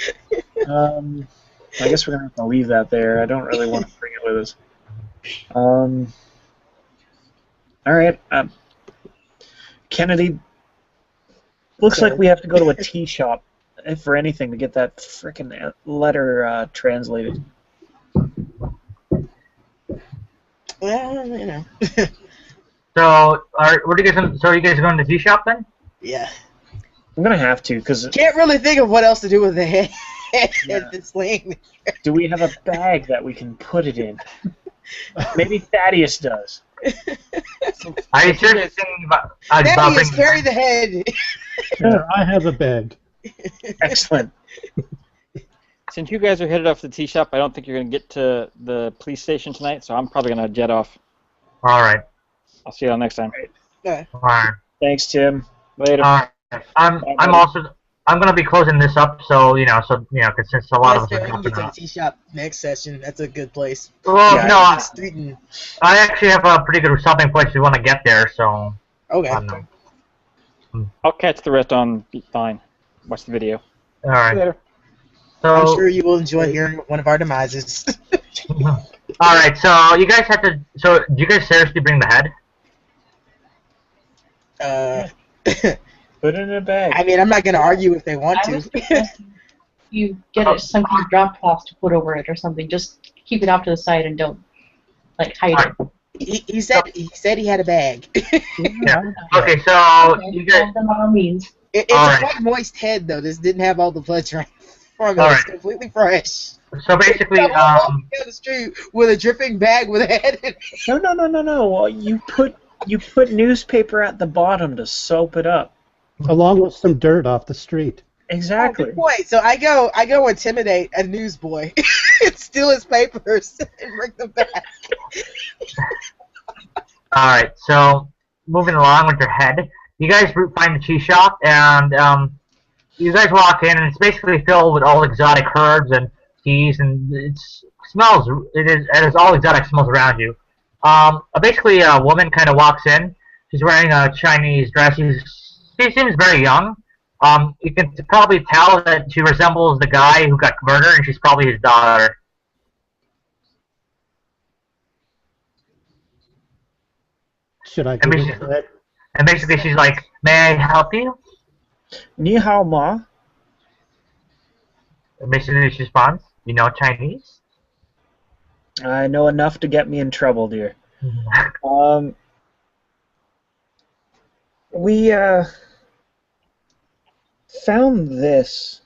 I guess we're gonna have to leave that there. I don't really want to bring it with us. All right. Kennedy, looks like we have to go to a tea shop, if for anything, to get that frickin' letter translated. Well, you know. So, are you guys going to the tea shop then? Yeah. I'm gonna have to, because... Can't really think of what else to do with the head that's laying there. Do we have a bag that we can put it in? Maybe Thaddeus does. Are you seriously thinking about Thaddeus, bringing carry the head. Yeah, I have a bag. Excellent. Since you guys are headed off to the tea shop, I don't think you're going to get to the police station tonight, so I'm probably going to jet off. All right. I'll see you all next time. Okay. All right. Thanks, Tim. Later. I'm going to be closing this up, so because since a lot of us We are can jumping get to the out. tea shop next session. That's a good place. Well, Yeah, no, I I actually have a pretty good stopping place if you want to get there, so Okay. I don't know. I'll catch the rest on Vine. Watch the video. All right. Later. So, I'm sure you will enjoy hearing one of our demises. all right. So you guys have to. So do you guys seriously bring the head? Put it in a bag. I mean, I'm not going to argue if they want I was to. suggesting you get it some kind of drop cloth to put over it or something. Just keep it off to the side and don't hide it. He said he had a bag. Yeah. Okay. So you guys. By all means. It's All a right. quite moist head though. This didn't have all the blood drain from it. All It's right. completely fresh. So basically, I'm walking down the street with a dripping bag with a head in it. No. Well, you put newspaper at the bottom to soap it up. Along with some dirt off the street. Exactly. Good point. So I go intimidate a newsboy and steal his papers and bring them back. all right. So moving along with your head, you guys find the tea shop, and you guys walk in, and it's basically filled with all exotic herbs and teas, and it has all exotic smells around you. Basically, a woman kind of walks in. She's wearing a Chinese dress. She seems very young. You can probably tell that she resembles the guy who got murdered, and she's probably his daughter. Should I go with that? And basically, she's like, "May I help you?" Ni hao ma. And basically, she responds, "You know Chinese?" I know enough to get me in trouble, dear. We found this.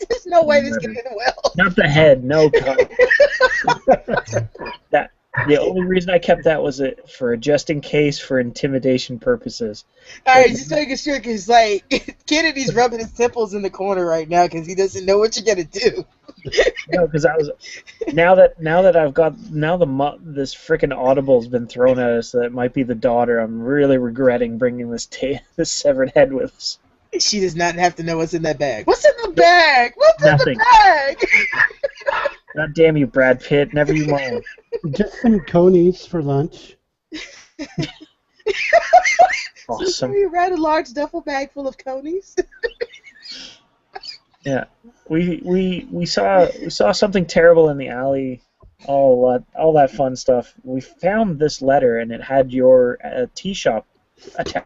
There's no way this can end well. Not the head, no. The only reason I kept that was for just in case, for intimidation purposes. Alright, just making sure, because, Kennedy's rubbing his temples in the corner right now because he doesn't know what you're going to do. No, because I was now that I've got this frickin' audible's been thrown at us that it might be the daughter. I'm really regretting bringing this severed head with us. She does not have to know what's in that bag. What's in the bag? What's Nothing. in the bag? God damn you, Brad Pitt. Never you mind. Just some conies for lunch. Awesome. So you ran a large duffel bag full of conies? Yeah, we saw something terrible in the alley. All that fun stuff. We found this letter, and it had your tea shop attached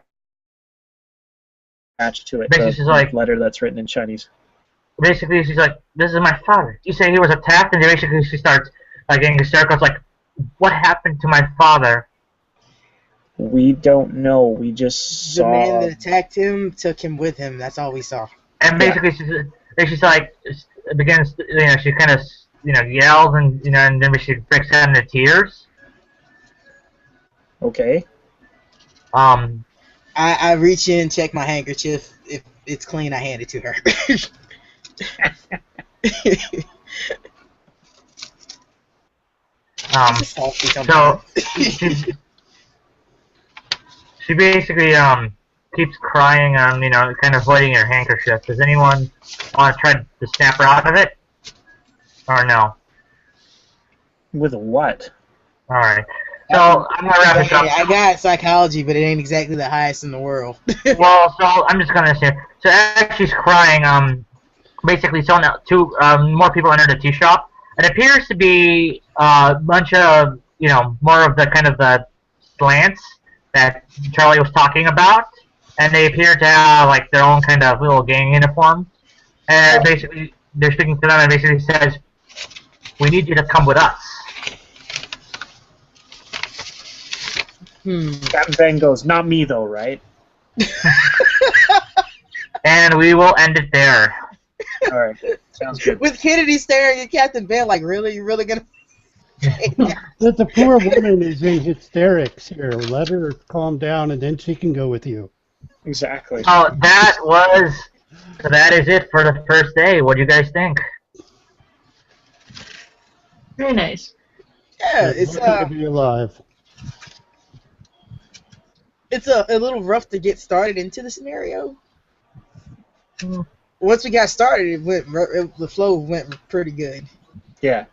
to it. Basically, she's like, letter that's written in Chinese. Basically, she's like, "This is my father. You say he was attacked?" And basically, she starts getting hysterical. It's like, "What happened to my father?" We don't know. We just The saw. man that attacked him took him with him. That's all we saw. And basically, she's like, begins, she kind of, yells, and and then she breaks out into tears. Okay. I reach in, check my handkerchief. If it's clean, I hand it to her. So she basically keeps crying on, kind of holding her handkerchief. Does anyone want to try to snap her out of it? Or no? With what? Alright. So I'm gonna wrap this up. I got psychology, but it ain't exactly the highest in the world. Well, so I'm just gonna say. So as she's crying, basically, so now two more people entered the tea shop. It appears to be a bunch of, more of the kind of the slants that Charlie was talking about, and they appear to have like their own kind of little gang uniform. And basically, they're speaking to them and basically says, "We need you to come with us." Captain Bang goes, "Not me though, right?" And we will end it there. All right, sounds good. With Kennedy staring at Captain Ben like, really? You really gonna say that? The poor woman is in hysterics here. Let her calm down, and then she can go with you. Exactly. So that is it for the first day. What do you guys think? Very nice. Yeah, it's Lucky to be alive. it's a little rough to get started into the scenario. Once we got started, the flow went pretty good. Yeah.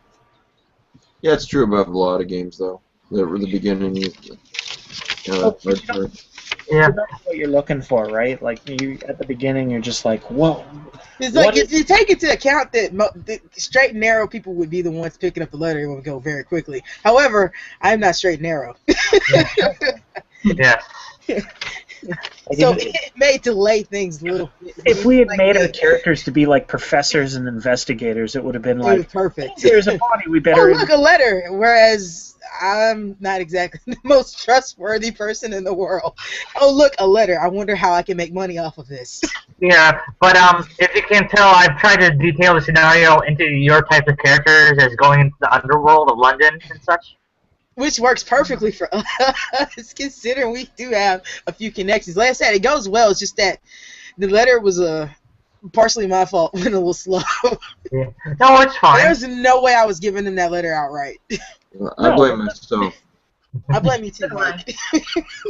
Yeah, it's true about a lot of games, though. The beginning is Yeah. That's what you're looking for, right? Like you at the beginning, you're just like, "Whoa." It's like if you take into account that the straight and narrow people would be the ones picking up the letter, it would go very quickly. However, I'm not straight and narrow. Yeah. So it may delay things a little bit. If we had made our characters to be like professors and investigators, it would have been It was like, perfect. "There's a body, we Oh, better." look, a letter. Whereas I'm not exactly the most trustworthy person in the world. Oh, look, a letter. I wonder how I can make money off of this. Yeah, but if you can tell, I've tried to detail the scenario into your type of characters as going into the underworld of London and such. Which works perfectly for us, considering we do have a few connections. Like I said, it goes well. It's just that the letter was partially my fault, went a little slow. Yeah. No, it's fine. There's no way I was giving them that letter outright. I blame myself. I blame you too, Mike.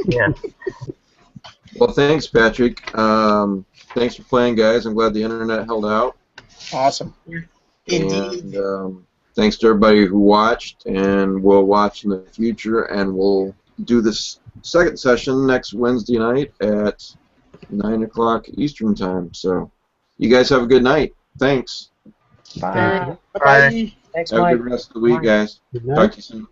Yeah. Well, thanks, Patrick. Thanks for playing, guys. I'm glad the internet held out. Awesome. Indeed. And thanks to everybody who watched and will watch in the future. And we'll do this second session next Wednesday night at 9 o'clock Eastern Time. So you guys have a good night. Thanks. Bye. Bye. Thanks, Have a Mike. good rest of the week, guys. Good night. Talk to you soon.